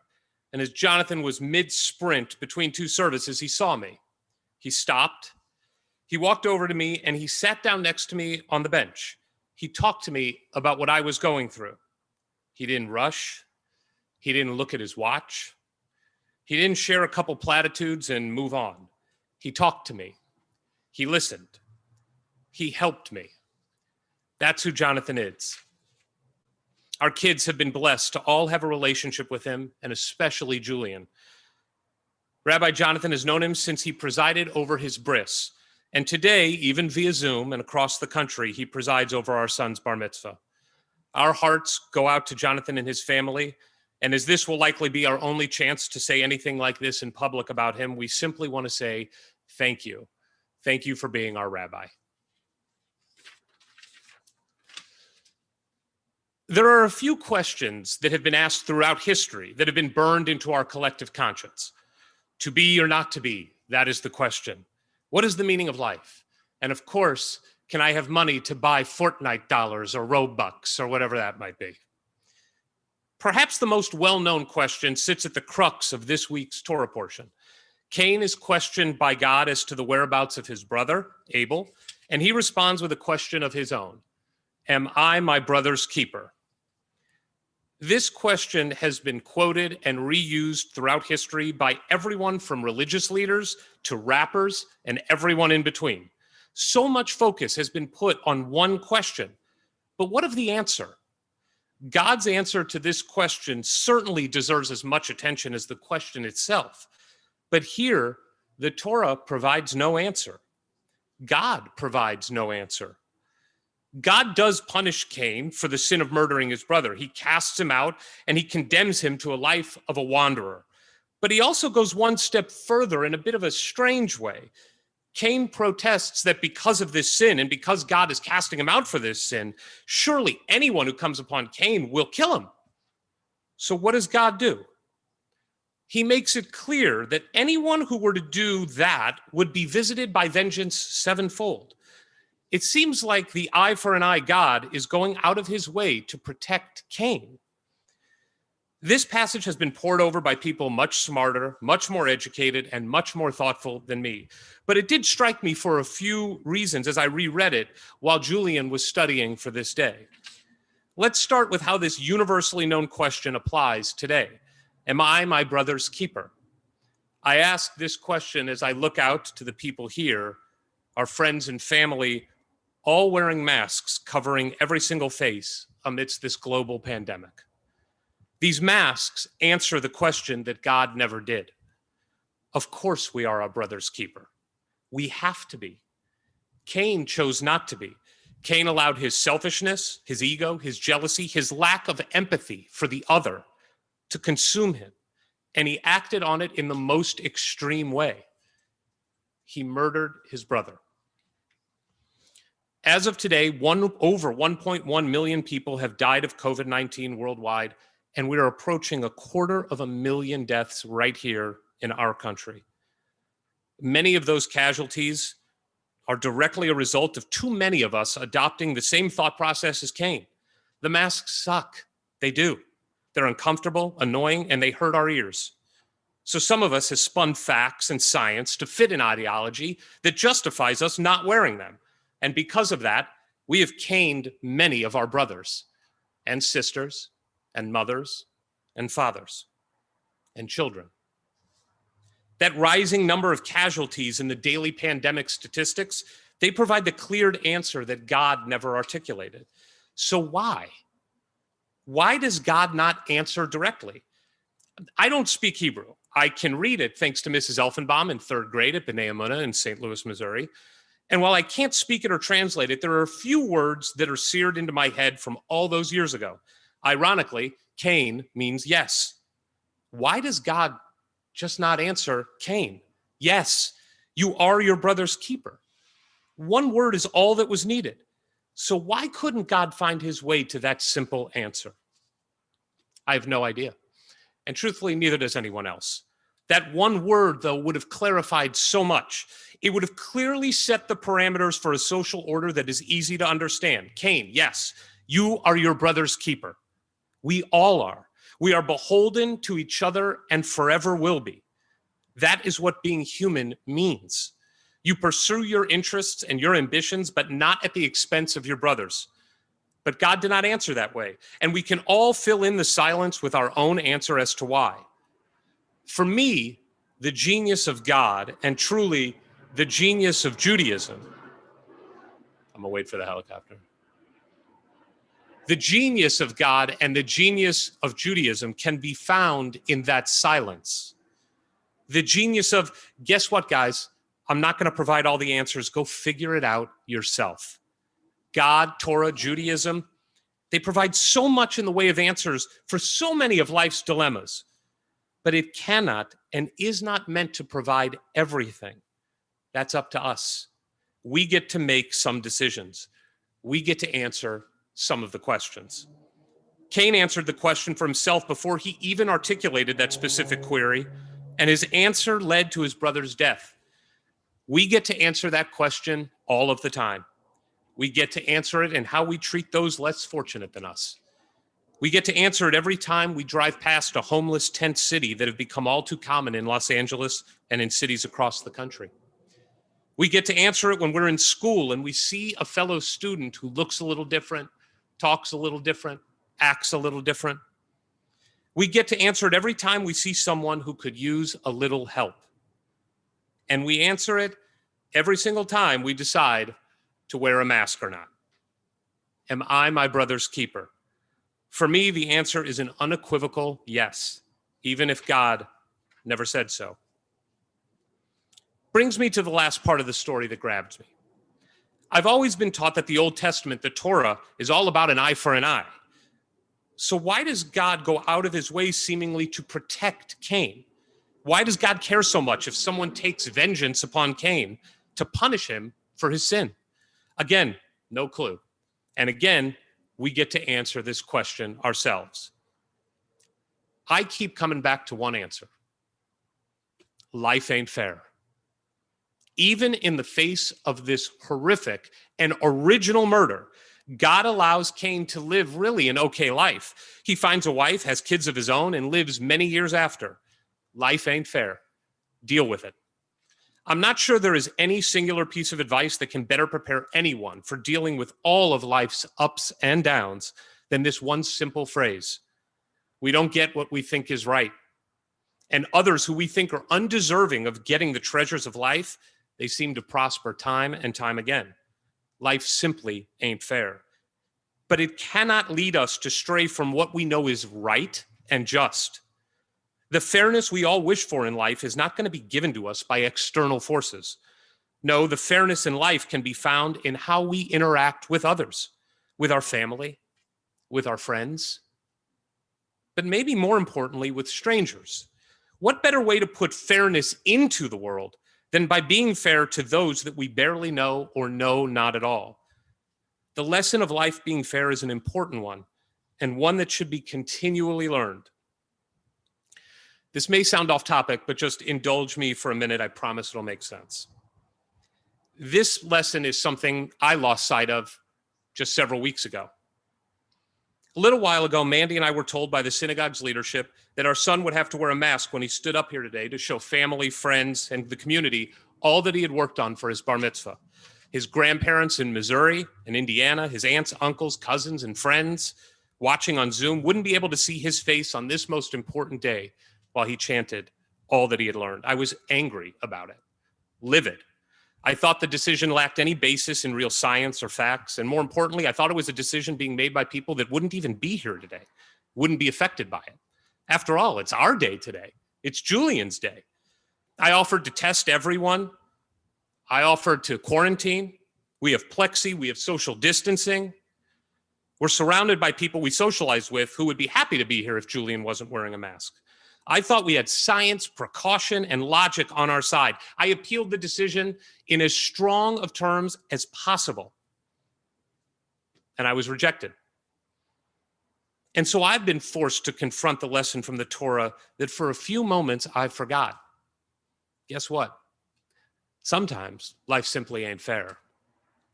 Speaker 6: and as Jonathan was mid-sprint between two services, he saw me. He stopped, he walked over to me, and he sat down next to me on the bench. He talked to me about what I was going through. He didn't rush. He didn't look at his watch. He didn't share a couple platitudes and move on. He talked to me. He listened. He helped me. That's who Jonathan is. Our kids have been blessed to all have a relationship with him, and especially Julian. Rabbi Jonathan has known him since he presided over his bris. And today, even via Zoom and across the country, he presides over our son's bar mitzvah. Our hearts go out to Jonathan and his family. And as this will likely be our only chance to say anything like this in public about him, we simply want to say thank you. Thank you for being our rabbi. There are a few questions that have been asked throughout history that have been burned into our collective conscience. To be or not to be, that is the question. What is the meaning of life? And of course, can I have money to buy Fortnite dollars or Robux or whatever that might be? Perhaps the most well-known question sits at the crux of this week's Torah portion. Cain is questioned by God as to the whereabouts of his brother, Abel, and he responds with a question of his own. Am I my brother's keeper? This question has been quoted and reused throughout history by everyone from religious leaders to rappers and everyone in between. So much focus has been put on one question. But what of the answer? God's answer to this question certainly deserves as much attention as the question itself. But here, the Torah provides no answer. God provides no answer. God does punish Cain for the sin of murdering his brother. He casts him out and he condemns him to a life of a wanderer. But he also goes one step further in a bit of a strange way. Cain protests that because of this sin and because God is casting him out for this sin, surely anyone who comes upon Cain will kill him. So what does God do? He makes it clear that anyone who were to do that would be visited by vengeance sevenfold. It seems like the eye for an eye God is going out of his way to protect Cain. This passage has been pored over by people much smarter, much more educated, and much more thoughtful than me. But it did strike me for a few reasons as I reread it while Julian was studying for this day. Let's start with how this universally known question applies today. Am I my brother's keeper? I ask this question as I look out to the people here, our friends and family, all wearing masks covering every single face amidst this global pandemic. These masks answer the question that God never did. Of course we are our brother's keeper. We have to be. Cain chose not to be. Cain allowed his selfishness, his ego, his jealousy, his lack of empathy for the other to consume him, and he acted on it in the most extreme way. He murdered his brother. As of today, over 1.1 million people have died of COVID-19 worldwide, and we are approaching 250,000 deaths right here in our country. Many of those casualties are directly a result of too many of us adopting the same thought process as Cain. The masks suck. They do. They're uncomfortable, annoying, and they hurt our ears. So some of us have spun facts and science to fit an ideology that justifies us not wearing them. And because of that, we have caned many of our brothers and sisters and mothers and fathers and children. That rising number of casualties in the daily pandemic statistics, they provide the cleared answer that God never articulated. So why? Why does God not answer directly? I don't speak Hebrew. I can read it thanks to Mrs. Elfenbaum in 3rd grade at B'nai Emunah in St. Louis, Missouri. And while I can't speak it or translate it, there are a few words that are seared into my head from all those years ago. Ironically, Cain means yes. Why does God just not answer Cain? Yes, you are your brother's keeper. One word is all that was needed. So why couldn't God find his way to that simple answer? I have no idea. And truthfully, neither does anyone else. That one word, though, would have clarified so much. It would have clearly set the parameters for a social order that is easy to understand. Cain, yes, you are your brother's keeper. We all are. We are beholden to each other and forever will be. That is what being human means. You pursue your interests and your ambitions, but not at the expense of your brothers. But God did not answer that way. And we can all fill in the silence with our own answer as to why. For me, the genius of God and truly the genius of Judaism, I'm gonna wait for the helicopter. The genius of God and the genius of Judaism can be found in that silence. The genius of, guess what, guys? I'm not gonna provide all the answers. Go figure it out yourself. God, Torah, Judaism, they provide so much in the way of answers for so many of life's dilemmas, but it cannot and is not meant to provide everything. That's up to us. We get to make some decisions. We get to answer some of the questions. Cain answered the question for himself before he even articulated that specific query, and his answer led to his brother's death. We get to answer that question all of the time. We get to answer it in how we treat those less fortunate than us. We get to answer it every time we drive past a homeless tent city that have become all too common in Los Angeles and in cities across the country. We get to answer it when we're in school and we see a fellow student who looks a little different, talks a little different, acts a little different. We get to answer it every time we see someone who could use a little help. And we answer it every single time we decide to wear a mask or not. Am I my brother's keeper? For me, the answer is an unequivocal yes, even if God never said so. Brings me to the last part of the story that grabs me. I've always been taught that the Old Testament, the Torah, is all about an eye for an eye. So why does God go out of his way seemingly to protect Cain? Why does God care so much if someone takes vengeance upon Cain to punish him for his sin? Again, no clue. And again, we get to answer this question ourselves. I keep coming back to one answer. Life ain't fair. Even in the face of this horrific and original murder, God allows Cain to live really an okay life. He finds a wife, has kids of his own, and lives many years after. Life ain't fair. Deal with it. I'm not sure there is any singular piece of advice that can better prepare anyone for dealing with all of life's ups and downs than this one simple phrase. We don't get what we think is right. And others who we think are undeserving of getting the treasures of life, they seem to prosper time and time again. Life simply ain't fair. But it cannot lead us to stray from what we know is right and just. The fairness we all wish for in life is not going to be given to us by external forces. No, the fairness in life can be found in how we interact with others, with our family, with our friends, but maybe more importantly, with strangers. What better way to put fairness into the world than by being fair to those that we barely know or know not at all? The lesson of life being fair is an important one, and one that should be continually learned. This may sound off topic, but just indulge me for a minute. I promise it'll make sense. This lesson is something I lost sight of just several weeks ago. A little while ago, Mandy and I were told by the synagogue's leadership that our son would have to wear a mask when he stood up here today to show family, friends, and the community all that he had worked on for his bar mitzvah. His grandparents in Missouri and Indiana, his aunts, uncles, cousins, and friends watching on Zoom wouldn't be able to see his face on this most important day while he chanted all that he had learned. I was angry about it, livid. I thought the decision lacked any basis in real science or facts. And more importantly, I thought it was a decision being made by people that wouldn't even be here today, wouldn't be affected by it. After all, it's our day today. It's Julian's day. I offered to test everyone. I offered to quarantine. We have plexi, we have social distancing. We're surrounded by people we socialize with who would be happy to be here if Julian wasn't wearing a mask. I thought we had science, precaution, and logic on our side. I appealed the decision in as strong of terms as possible. And I was rejected. And so I've been forced to confront the lesson from the Torah that for a few moments I forgot. Guess what? Sometimes life simply ain't fair.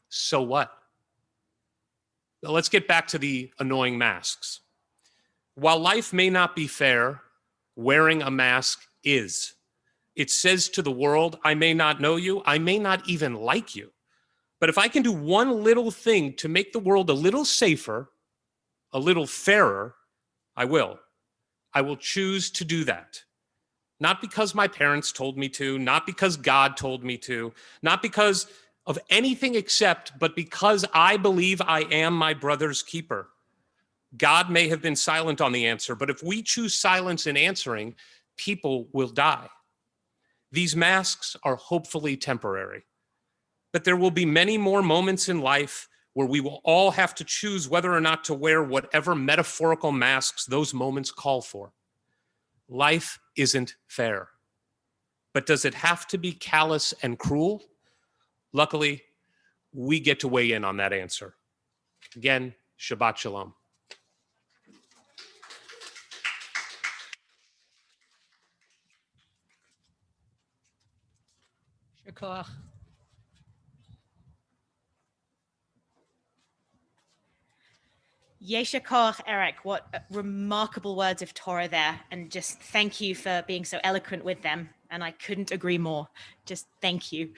Speaker 6: So what? Well, let's get back to the annoying masks. While life may not be fair, wearing a mask is. It says to the world, I may not know you, I may not even like you, but if I can do one little thing to make the world a little safer, a little fairer, I will. I will choose to do that. Not because my parents told me to, not because God told me to, not because of anything except, but because I believe I am my brother's keeper. God may have been silent on the answer, but if we choose silence in answering, people will die. These masks are hopefully temporary, but there will be many more moments in life where we will all have to choose whether or not to wear whatever metaphorical masks those moments call for. Life isn't fair, but does it have to be callous and cruel? Luckily, we get to weigh in on that answer. Again, Shabbat Shalom.
Speaker 2: Koach.
Speaker 1: Yesha Koach, Eric, what remarkable words of Torah there. And just thank you for being so eloquent with them. And I couldn't agree more. Just thank you.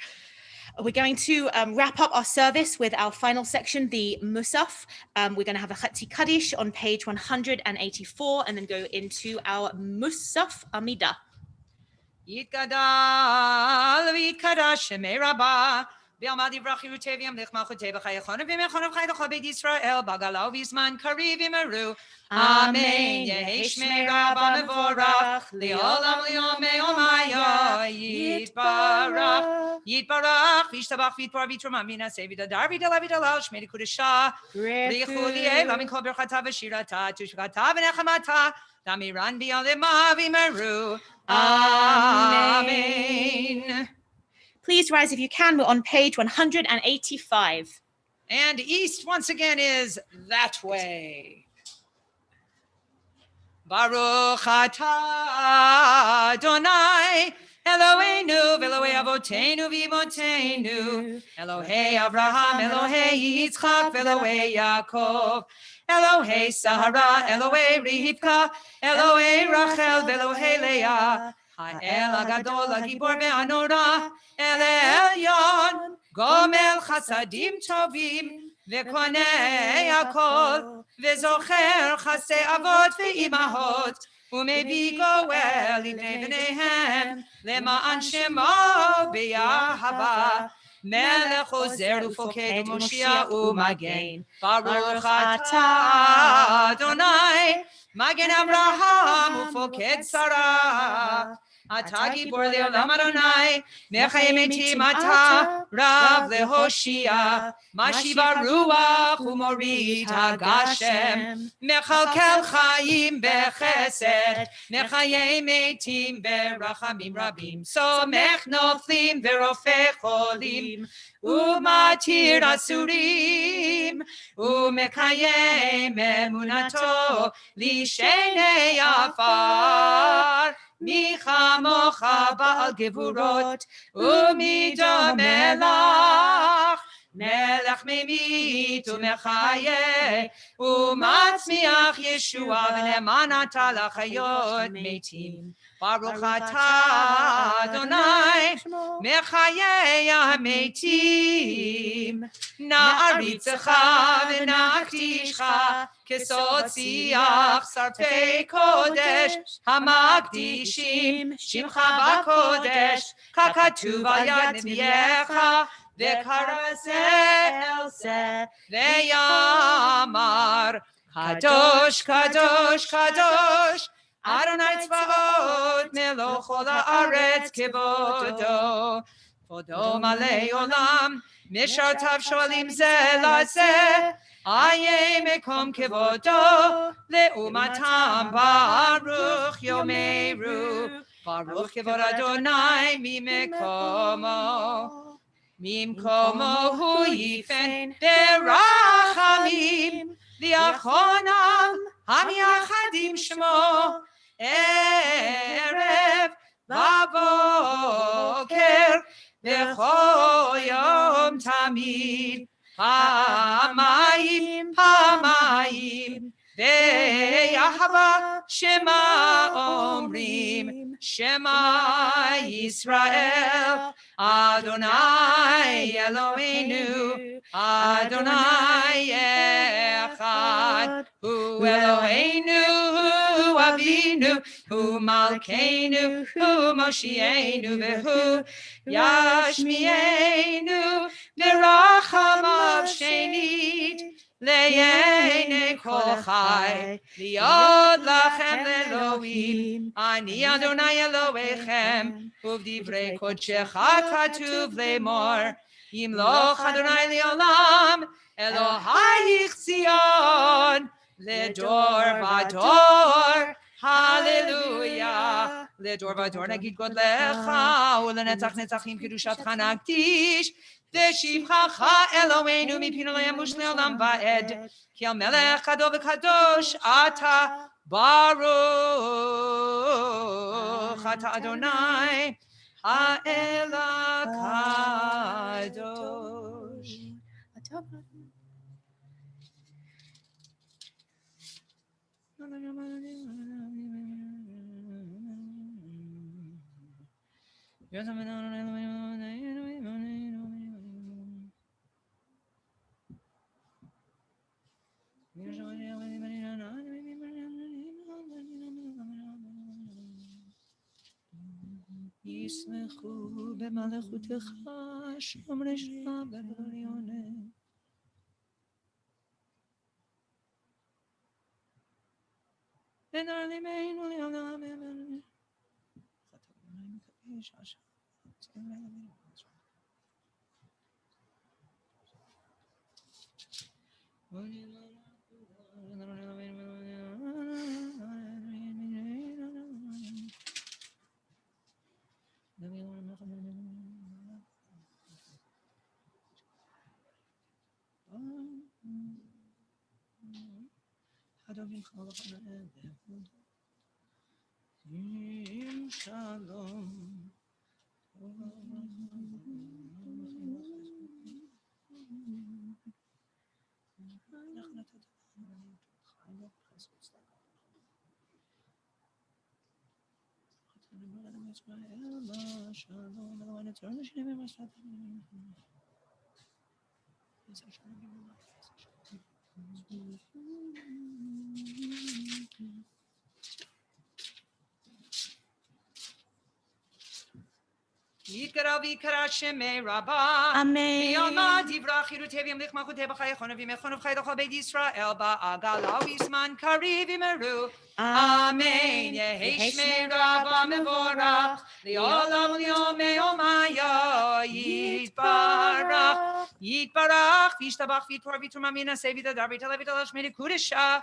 Speaker 1: We're going to wrap up our service with our final section, the Musaf. We're going to have a Chatzi Kaddish on page 184 and then go into our Musaf Amida.
Speaker 2: Yitgadal v'yitkadash shemei Rabbah v'yamad yivrachi utev yamlich malchutei v'chayachon v'mechon v'chayachon b'Beit Yisrael b'galau v'zman kariv v'meru Amen. Yehi shmei Rabbah mevorach li'olam li'omei omaya yitbarach yitbarach v'yishtabach v'yitbar v'yitroma minaseh v'yidadar v'yidala v'yidalal shmei l'kudesha li'yichu li'elam min kol berchata v'shirata tushkata v'nechamata Damiran v'yalema v'meru Amen.
Speaker 1: Please rise if you can. We're on page 185.
Speaker 2: And east once again is that way. Baruch atah Adonai Eloheinu v'Elohei Avotenu v'Imotenu Elohei Avraham Elohei Yitzchak v'Elohei Yaakov Elohei Sahara, Elohei Rivka, Elohei Rachel, Elohei Leah, Ha'el Agadol, Hagibor ve'anora, El Elyon, Gomel Chasadim Tovim, Ve'konei Hakol, Ve'zocher Chasei Avot ve'imahot, Umevi Goel Livnei V'neihem, Lema'an Shemo B'Yahava, Melech Ozer Ufoked Moshiach Umagen Baruch atah Adonai Magen Avraham Ufoked Sarah אתה גיבור לעולם אדוני, מחיים מתים אתה, רב להושיע, משיב הרוח ומוריד הגשם, מכלכל חיים בחסד, מחיי מתים ברחמים רבים, סומך נופלים ורופא חולים, ומתיר אסורים, ומקיים אמונתו לשני עפר. מי כמוך בעל גבורות, ומי דומה לך, מלך ממית ומחיה, ומצמיח ישועה, ונאמן אתה לחיות מתים. ברוך אתה אדוני, מחיי המתים. נעריצך ונקדישך, כסוד שיח שרפי קודש, המקדישים שמך בקודש, ככתוב על יד נביאך, וקרא זה אל זה, ויאמר, קדוש קדוש קדוש, אדוני צבאות מלוא כל הארץ כבודו. כבודו מלא עולם, משרתיו שואלים זה לזה, איה מקום כבודו, לאומתם ברוך יאמרו, ברוך כבוד אדוני ממקומו. ממקומו הוא יפן ברחמים, ויחונם המייחדים שמו, ערב ובוקר בכל יום תמיד, פעמיים פעמיים ויחווה שמע אומרים, שמע ישראל אדוני אלוהינו אדוני אחד, הוא אלוהינו הוא אבינו הוא מלכנו הוא מושיענו והוא ישמיענו ברחמיו שנית לעיני כל חי, להיות לכם לאלוהים, אני אדוני אלוהיכם, ובדברי קודשך כתוב לאמור, ימלוך אדוני לעולם, אלוהיך ציון, לדור ודור, הללויה. לדור ודור נגיד גודלך, ולנצח נצחים קדושתך נקדיש, ושבחך אלוהינו מפינו לא ימוש לעולם ועד, כי המלך גדול וקדוש אתה, ברוך אתה אדוני האל הקדוש. ישמחו במלכותך שומרי שלום ובריונה. ונעלימנו לעולם אמן. Shalom. ויתגדל ויקרא שמי רבה. ויאמר דברה חירותי וימליך מלכותי בחייכון וימכון ובחי לכל בית ישראל בעגלה ובזמן קריב ימרו. אמן. יהי שמי רבה מבורך לעולם וליומי יומיה יתברך. יתברך וישתבח ויתפור ויתרומם וינשא ויתהדר ויתעלה ויתעלה שמי לקודשה.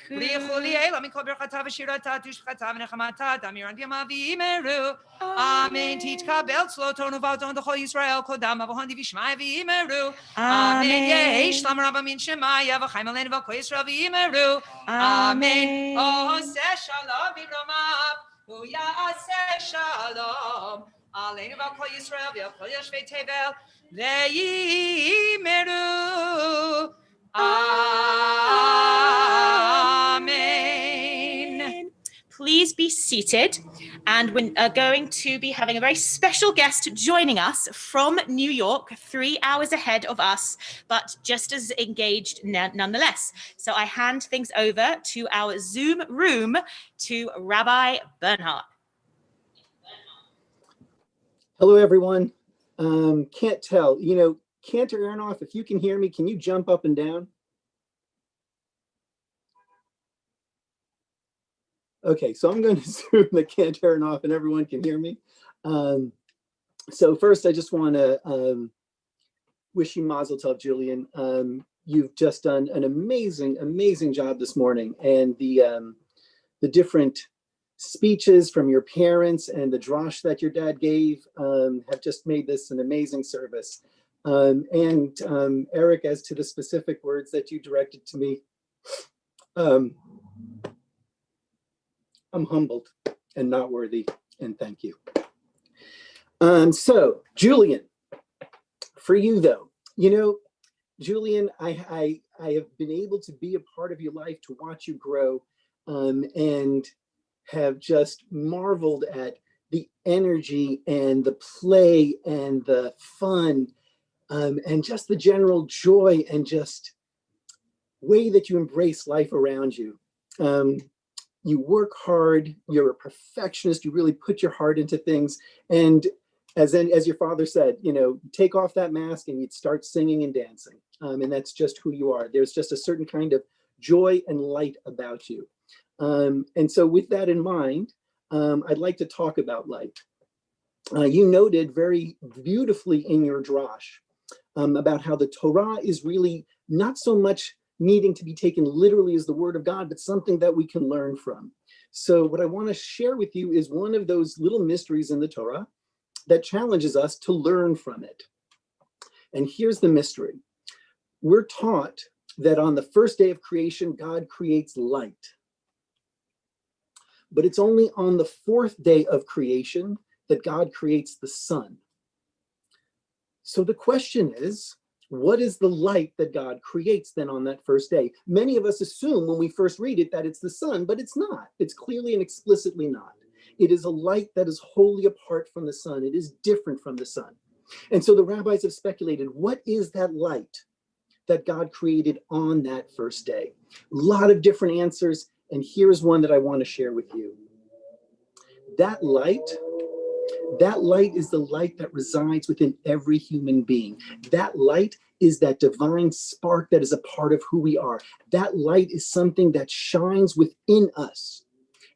Speaker 2: בריחו לילה מכל ברכתה ושירתה תושבחתה ונחמתה דמירן בימה ויאמרו. אמן. תתקבל צלותון ובאותון לכל ישראל קודם אבוהן דבשמיא ויאמרו. אמן. יהי שלום רב מן שמיא וחיים עלינו ועל כל ישראל ויאמרו. אמן. עושה שלום במרומיו הוא יעשה שלום עלינו ועל כל ישראל ועל כל יושבי תבל ויאמרו. Amen.
Speaker 1: Please be seated, and we're going to be having a very special guest joining us from New York, 3 hours ahead of us, but just as engaged nonetheless. So I hand things over to our Zoom room to Rabbi Bernhardt.
Speaker 13: Hello, everyone. Can't tell, Cantor Aronoff, if you can hear me, can you jump up and down? Okay, so I'm going to assume that Cantor Aronoff and everyone can hear me. So first, I just want to wish you Mazel Tov, Julian. You've just done an amazing, amazing job this morning, and the different speeches from your parents and the drosh that your dad gave have just made this an amazing service. And Eric, as to the specific words that you directed to me, I'm humbled and not worthy, and thank you. So, Julian, for you though, Julian, I have been able to be a part of your life, to watch you grow, and have just marveled at the energy and the play and the fun, and just the general joy and just way that you embrace life around you. You work hard, you're a perfectionist, you really put your heart into things. And as your father said, take off that mask and you'd start singing and dancing. And that's just who you are. There's just a certain kind of joy and light about you. And so with that in mind, I'd like to talk about light. You noted very beautifully in your drash about how the Torah is really not so much needing to be taken literally as the word of God, but something that we can learn from. So what I want to share with you is one of those little mysteries in the Torah that challenges us to learn from it. And here's the mystery. We're taught that on the first day of creation, God creates light. But it's only on the fourth day of creation that God creates the sun. So the question is, what is the light that God creates then on that first day? Many of us assume when we first read it that it's the sun, but it's not. It's clearly and explicitly not. It is a light that is wholly apart from the sun. It is different from the sun. And so the rabbis have speculated, what is that light that God created on that first day? A lot of different answers, and here's one that I want to share with you. That light is the light that resides within every human being. That light is that divine spark that is a part of who we are. That light is something that shines within us.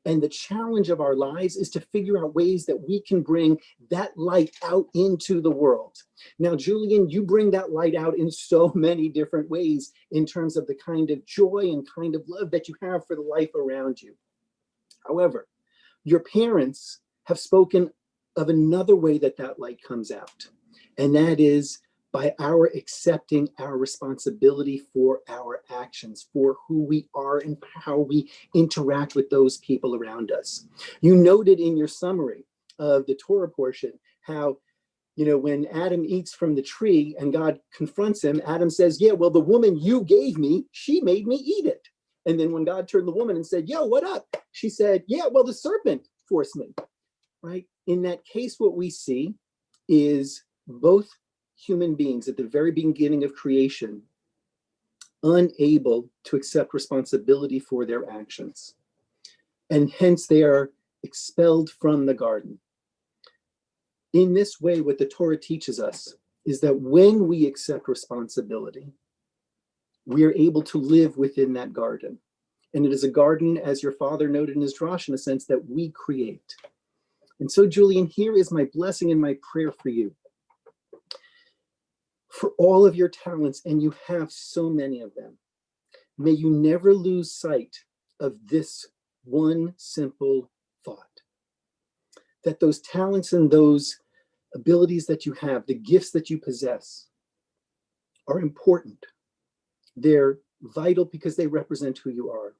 Speaker 13: And the challenge of our lives is to figure out ways that we can bring that light out into the world. Now, Julian, you bring that light out in so many different ways in terms of the kind of joy and kind of love that you have for the life around you. However, your parents have spoken of another way that that light comes out, and that is by our accepting our responsibility for our actions, for who we are and how we interact with those people around us. You noted in your summary of the Torah portion how, when Adam eats from the tree and God confronts him, Adam says, yeah, well, the woman you gave me, she made me eat it. And then when God turned to the woman and said, yo, what up? She said, yeah, well, the serpent forced me, right? In that case, what we see is both human beings at the very beginning of creation unable to accept responsibility for their actions. And hence they are expelled from the garden. In this way, what the Torah teaches us is that when we accept responsibility, we are able to live within that garden. And it is a garden, as your father noted in his drash, in a sense that we create. And so, Julian, here is my blessing and my prayer for you. For all of your talents, and you have so many of them, may you never lose sight of this one simple thought. That those talents and those abilities that you have, the gifts that you possess, are important. They're vital because they represent who you are.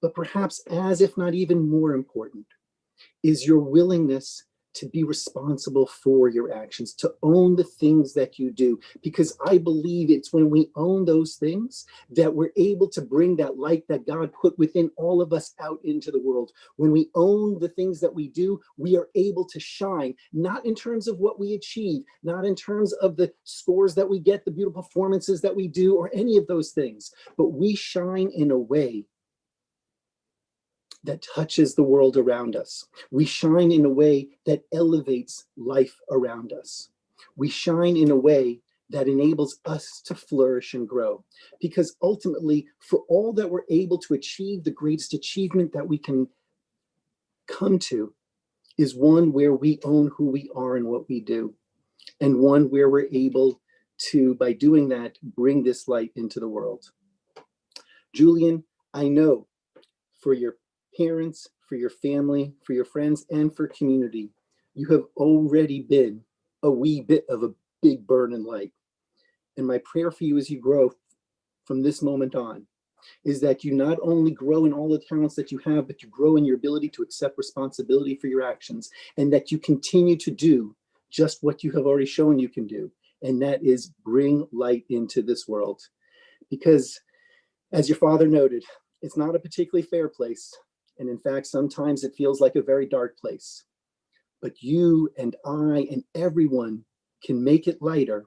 Speaker 13: But perhaps as if not even more important is your willingness to be responsible for your actions, to own the things that you do. Because I believe it's when we own those things that we're able to bring that light that God put within all of us out into the world. When we own the things that we do, we are able to shine, not in terms of what we achieve, not in terms of the scores that we get, the beautiful performances that we do, or any of those things, but we shine in a way that touches the world around us. We shine in a way that elevates life around us. We shine in a way that enables us to flourish and grow. Because ultimately, for all that we're able to achieve, the greatest achievement that we can come to is one where we own who we are and what we do. And one where we're able to, by doing that, bring this light into the world. Julian, I know for your parents, for your family, for your friends, and for community, you have already been a wee bit of a big burning light. And my prayer for you as you grow from this moment on is that you not only grow in all the talents that you have, but you grow in your ability to accept responsibility for your actions, and that you continue to do just what you have already shown you can do, and that is bring light into this world. Because as your father noted, it's not a particularly fair place. And in fact, sometimes it feels like a very dark place. But you and I and everyone can make it lighter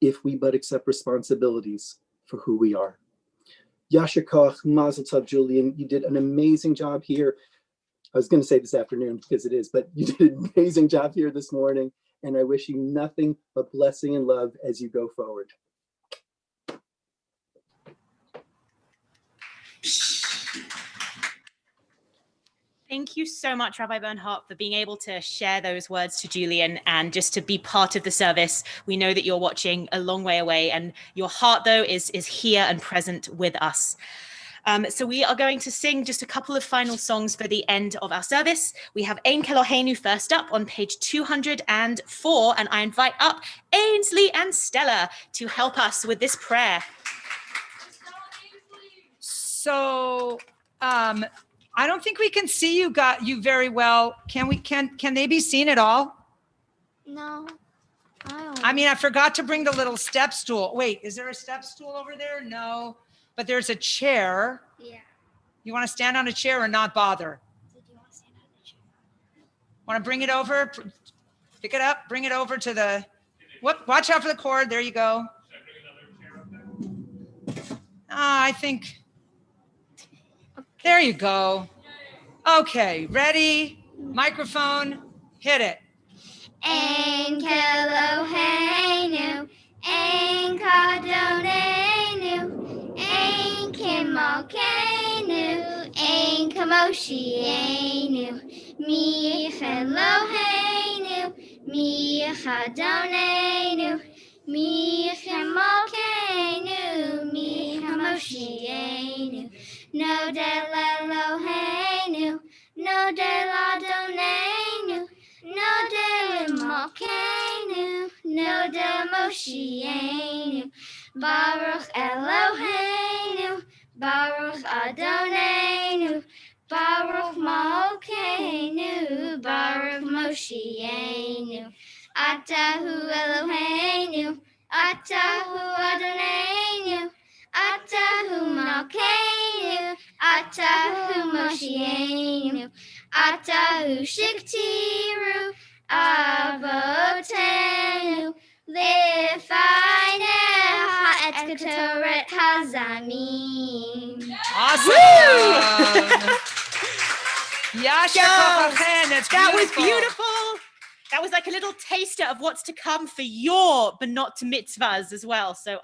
Speaker 13: if we but accept responsibilities for who we are. Yasher Koch, Mazel Tov, Julian. You did an amazing job here. I was going to say this afternoon because it is, but you did an amazing job here this morning. And I wish you nothing but blessing and love as you go forward.
Speaker 1: Thank you so much, Rabbi Bernhardt, for being able to share those words to Julian and just to be part of the service. We know that you're watching a long way away, and your heart, though, is here and present with us. So we are going to sing just a couple of final songs for the end of our service. We have Ein Kelohenu first up on page 204, and I invite up Ainsley and Stella to help us with this prayer.
Speaker 2: So, I don't think we can see you very well. Can they be seen at all?
Speaker 14: No.
Speaker 2: I mean, I forgot to bring the little step stool. Wait, is there a step stool over there? No, but there's a chair.
Speaker 14: Yeah.
Speaker 2: You want to stand on a chair or not bother?
Speaker 14: Did you want to stand on a chair?
Speaker 2: Want to bring it over? Pick it up, bring it over to the, watch out for the cord. There you go. I think, there you go. Okay, ready? Microphone, hit it.
Speaker 14: Ein Kelohenu, Ein Kadonenu, Ein Kimokenu, Ein Kamoshienu, Mi Elohenu, Mi Chadonenu, Mi Kimokenu, Mi Kamoshienu, No Del Elohenu, No Del Adonenu, No Del Malkeinu, No Del Moshienu, Baruch Eloheinu, Baruch Adonenu, Baruch Malkeinu, Baruch Moshienu, Atahu Eloheinu, Atahu Adonenu, Atahu Malkeinu, Atahu Moshienu, Atahu Shiktiru, Avotenu, Lefaneha et Ketoret Hazamim.
Speaker 2: Awesome. Yasher Kochachen, that's
Speaker 1: That was
Speaker 2: beautiful.
Speaker 1: beautiful. That was like a little taster of what's to come for your Benot mitzvahs as well. So,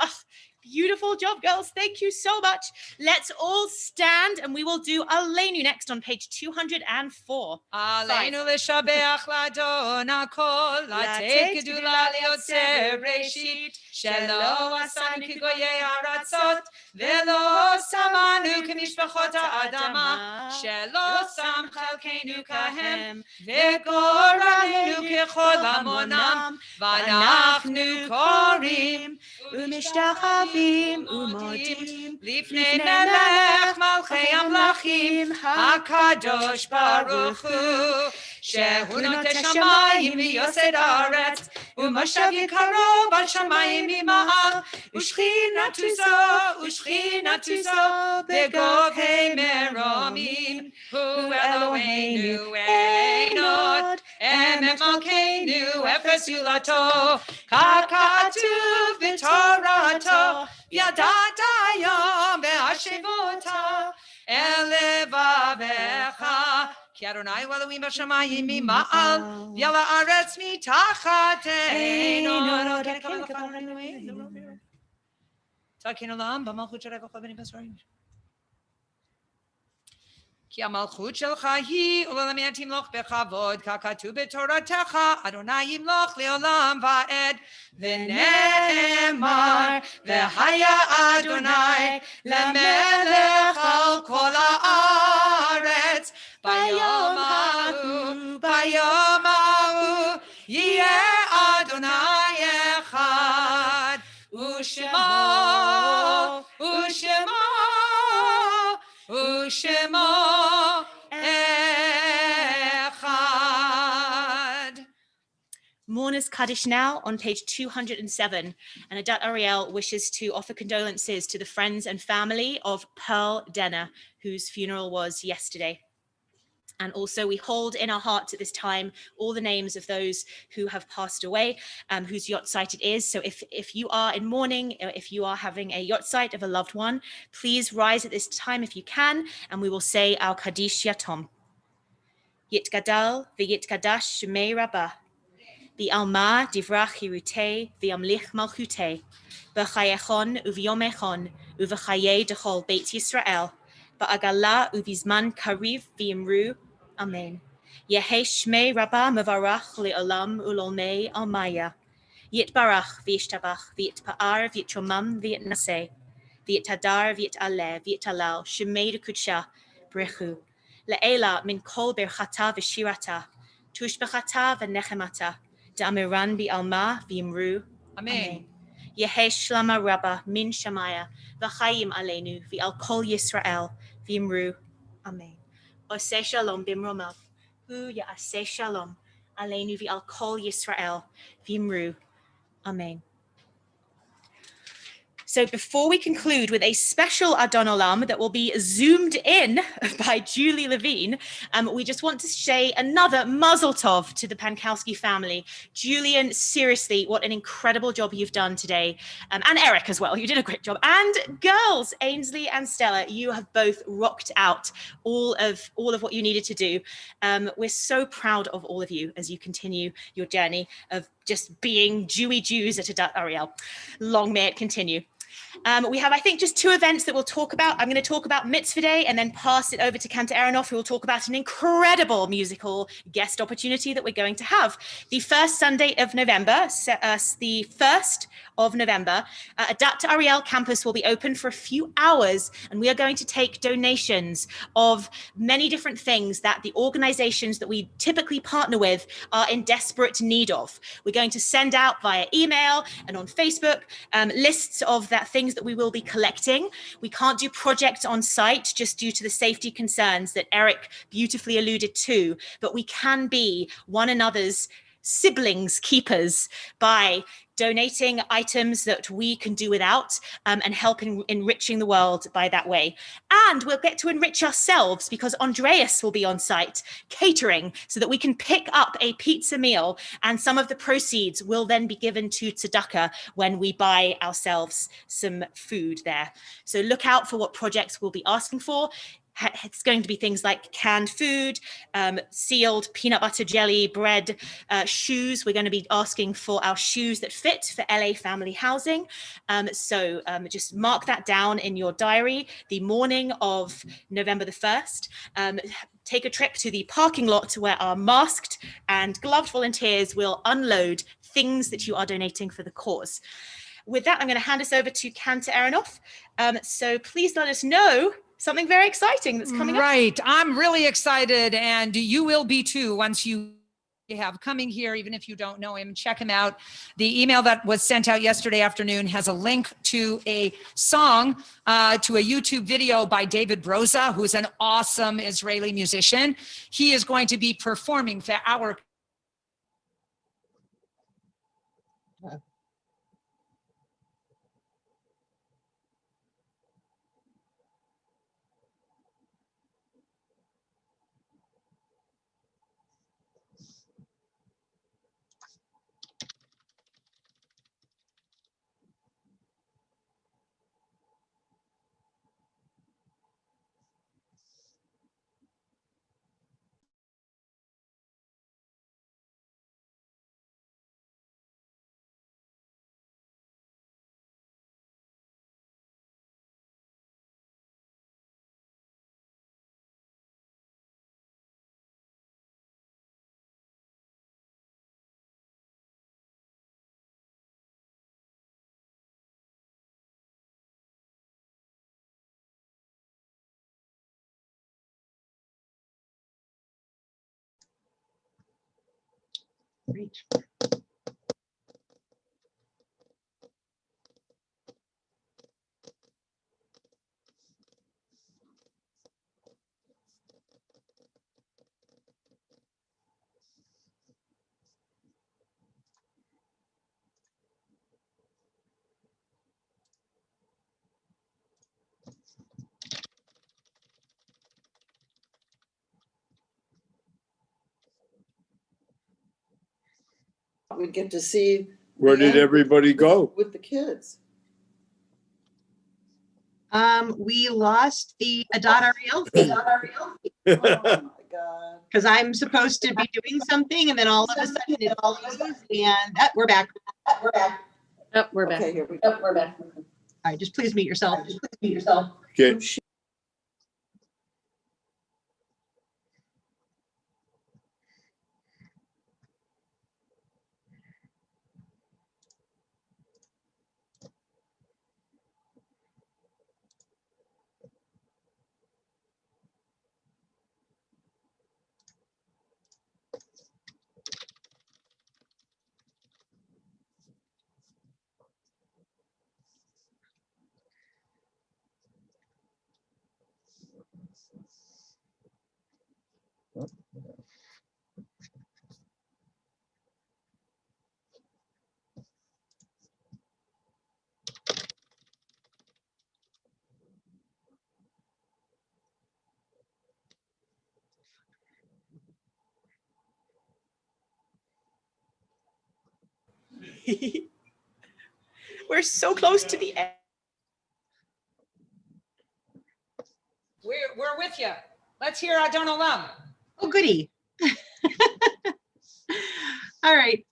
Speaker 1: beautiful job, girls. Thank you so much. Let's all stand and we will do Aleinu next on page 204.
Speaker 2: Aleinu l'shabeach l'adon hakol, latei gedula liotzer reshit, shelo asanu kigoyei aratzot, velo samanu k'mishpachot ha'adama, shelo sam chalkeinu kahem, v'goralenu k'chol hamonam, v'anachnu korim,
Speaker 1: Umishtachavim umodim
Speaker 2: Lifnei melech malchei amlachim HaKadosh Baruch Hu Shehu notei shamayim v'yosed haaretz U'moshav yikaro bal shamayim mima'al U'shchinatu zo Begogei meromim Hu Eloheinu ein od Emet malkeinu efes yulato Kakatuv v'torato V'yadat hayom ve'ashevota elevavecha Ki Adonai hu Elohim b'shamayim mima'al V'yala aretz mitachat einod Takin olam b'malchut shelai v'chol b'nei b'srarim Ki המלכות שלך היא ולעולם תמלוך בכבוד ככתוב בתורתך אדוני ימלוך לעולם ועד ונאמר והיה אדוני למלך על כל הארץ ביום ההוא יהיה אדוני אחד ושמו echad.
Speaker 1: Mourners Kaddish now on page 207. And Adat Ariel wishes to offer condolences to the friends and family of Pearl Denner, whose funeral was yesterday. And also we hold in our hearts at this time all the names of those who have passed away, whose yahrzeit it is. So if you are in mourning, if you are having a yahrzeit of a loved one, please rise at this time if you can, and we will say our Kaddish Yatom. Yitgadal v'yitgadash shemei rabbah, v'alma divrach hirutei v'yamlich malchutei, b'chayechon uv'yomechon uv'chayei dechol Beit Yisrael, ba'agala uv'izman kariv v'yimru. Amen. Yehi shmei rabbah mevarach le'olam ulolmei almaya. Yitbarach v'yishtabach v'yitpa'ar v'yitromam v'yitnaseh v'yitadar v'yitaleh v'yitalal shemei dekudsha brechu. Le'ela min kol berchata v'shirata tushbechata v'nechemata da'amiran bi'alma v'yimru.
Speaker 2: Amen.
Speaker 1: Yehi shlama rabbah min shamaya v'chayim aleinu v'al kol Yisrael v'yimru. Amen. Oseh shalom bimromav, hu ya'aseh shalom, aleinu v'al kol Yisrael, v'yimru. Amen. So before we conclude with a special Adon Olam that will be zoomed in by Julie Levine, we just want to say another Mazel Tov to the Pankowski family. Julian, seriously, what an incredible job you've done today. And Eric as well, you did a great job. And girls, Ainsley and Stella, you have both rocked out all of what you needed to do. We're so proud of all of you as you continue your journey of just being Jewy Jews at Adat Ariel. Long may it continue. We have, I think, just two events that we'll talk about. I'm going to talk about Mitzvah Day and then pass it over to Cantor Aronoff, who will talk about an incredible musical guest opportunity that we're going to have. The first Sunday of November, the 1st of November, Adat Ariel campus will be open for a few hours, and we are going to take donations of many different things that the organizations that we typically partner with are in desperate need of. We're going to send out via email and on Facebook lists of that things that we will be collecting. We can't do projects on site just due to the safety concerns that Eric beautifully alluded to, but we can be one another's siblings keepers by donating items that we can do without and helping enriching the world by that way. And we'll get to enrich ourselves because Andreas will be on site catering so that we can pick up a pizza meal, and some of the proceeds will then be given to tzedakah when we buy ourselves some food there. So look out for what projects we'll be asking for. It's going to be things like canned food, sealed peanut butter jelly, bread, shoes. We're going to be asking for our shoes that fit for LA family housing. So just mark that down in your diary. The morning of November the 1st, take a trip to the parking lot where our masked and gloved volunteers will unload things that you are donating for the cause. With that, I'm going to hand us over to Kanta Aronoff. So please let us know something very exciting that's coming up.
Speaker 2: Right. I'm really excited, and you will be too once you have coming here, even if you don't know him. Check him out. The email that was sent out yesterday afternoon has a link to a song, to a YouTube video by David Broza, who's an awesome Israeli musician. He is going to be performing for our
Speaker 5: Great.
Speaker 15: We get to see.
Speaker 10: Where did everybody go?
Speaker 15: With the kids.
Speaker 5: We lost the Adat Ari El
Speaker 15: Oh my God.
Speaker 5: because I'm supposed to be doing something, and then all of a sudden it all goes, and we're back.
Speaker 15: We're back.
Speaker 11: Oh, we're back.
Speaker 15: Okay, here we go. We're back.
Speaker 5: All right, just please mute yourself.
Speaker 10: Okay.
Speaker 1: We're so close to the end.
Speaker 2: We're with you. Let's hear Adon Olam.
Speaker 5: Oh, goody. All right.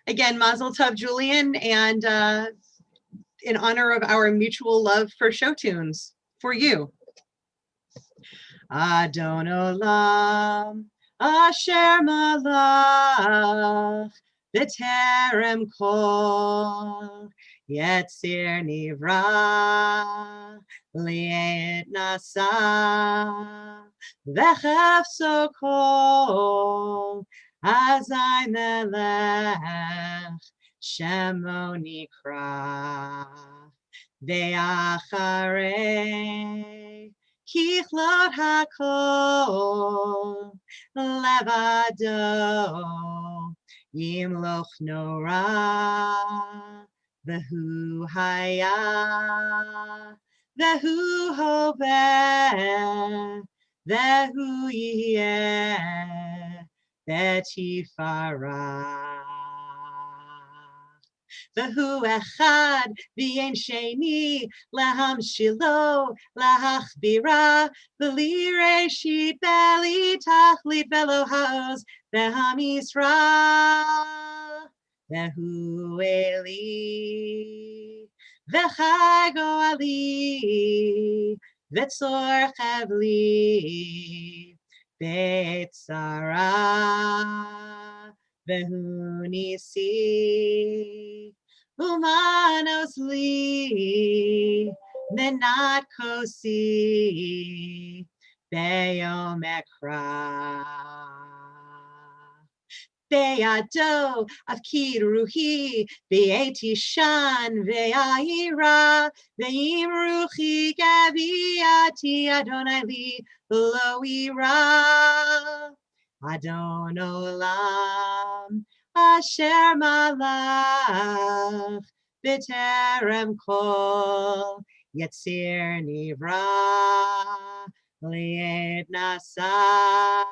Speaker 5: Again, Mazel Tov, Julian, and in honor of our mutual love for show tunes, for you. Adon Olam, Asher Malach, B'terem Kol, Yetzir Nivra, Li'et Nasa, V'chefso Kol, Azai Melech, Shemo Nikra, Ve'acharei, Kichlot hakol levado yimloch nora vehu haya vehu hoveh vehu yeh betifara והוא אחד ואין שני, להמשילו, להכבירה, בלי ראשית, בלי תכלית, ולא העוז, והמשרה, והוא אלי, וחי גואלי, וצור חבלי, בצרה, והוא ניסי, ומנוס לי, מנת כוסי, ביום אקרא. בידו אפקיד רוחי, בעת ישן ויהירה, ואם רוחי גביעתי, אדוני לי לא יירא. אדון עולם, אשר מלך, בטרם כל יציר נברא, לעת נשא,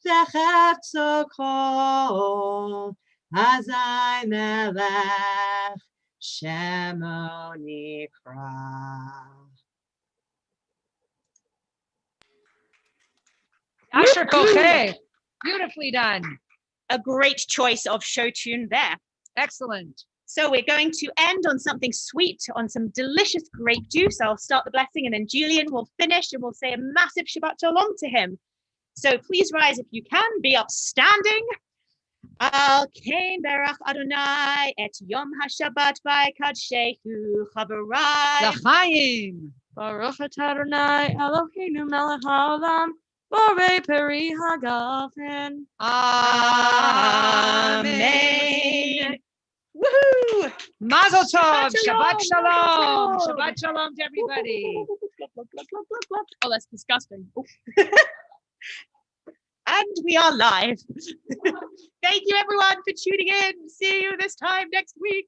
Speaker 5: וחפצו כל, אזי מלך שמו נקרא.
Speaker 2: Asher Koche. Beautifully done.
Speaker 1: A great choice of show tune there.
Speaker 2: Excellent.
Speaker 1: So we're going to end on something sweet, on some delicious grape juice. I'll start the blessing and then Julian will finish and we'll say a massive Shabbat Shalom to him. So please rise if you can, be upstanding. Al Kain Berach Adonai et Yom HaShabbat Vaykadshehu Chabarai.
Speaker 2: L'chaim.
Speaker 3: Baruch atah Adonai Eloheinu melech haolam, borei peri hagafen.
Speaker 2: Amen.
Speaker 1: Woohoo!
Speaker 2: Mazel tov.
Speaker 1: Shabbat
Speaker 2: Shabbat shalom.
Speaker 1: shalom.
Speaker 2: Shabbat shalom to everybody.
Speaker 1: Oh, that's disgusting. And we are live. Thank you everyone for tuning in. See you this time next week.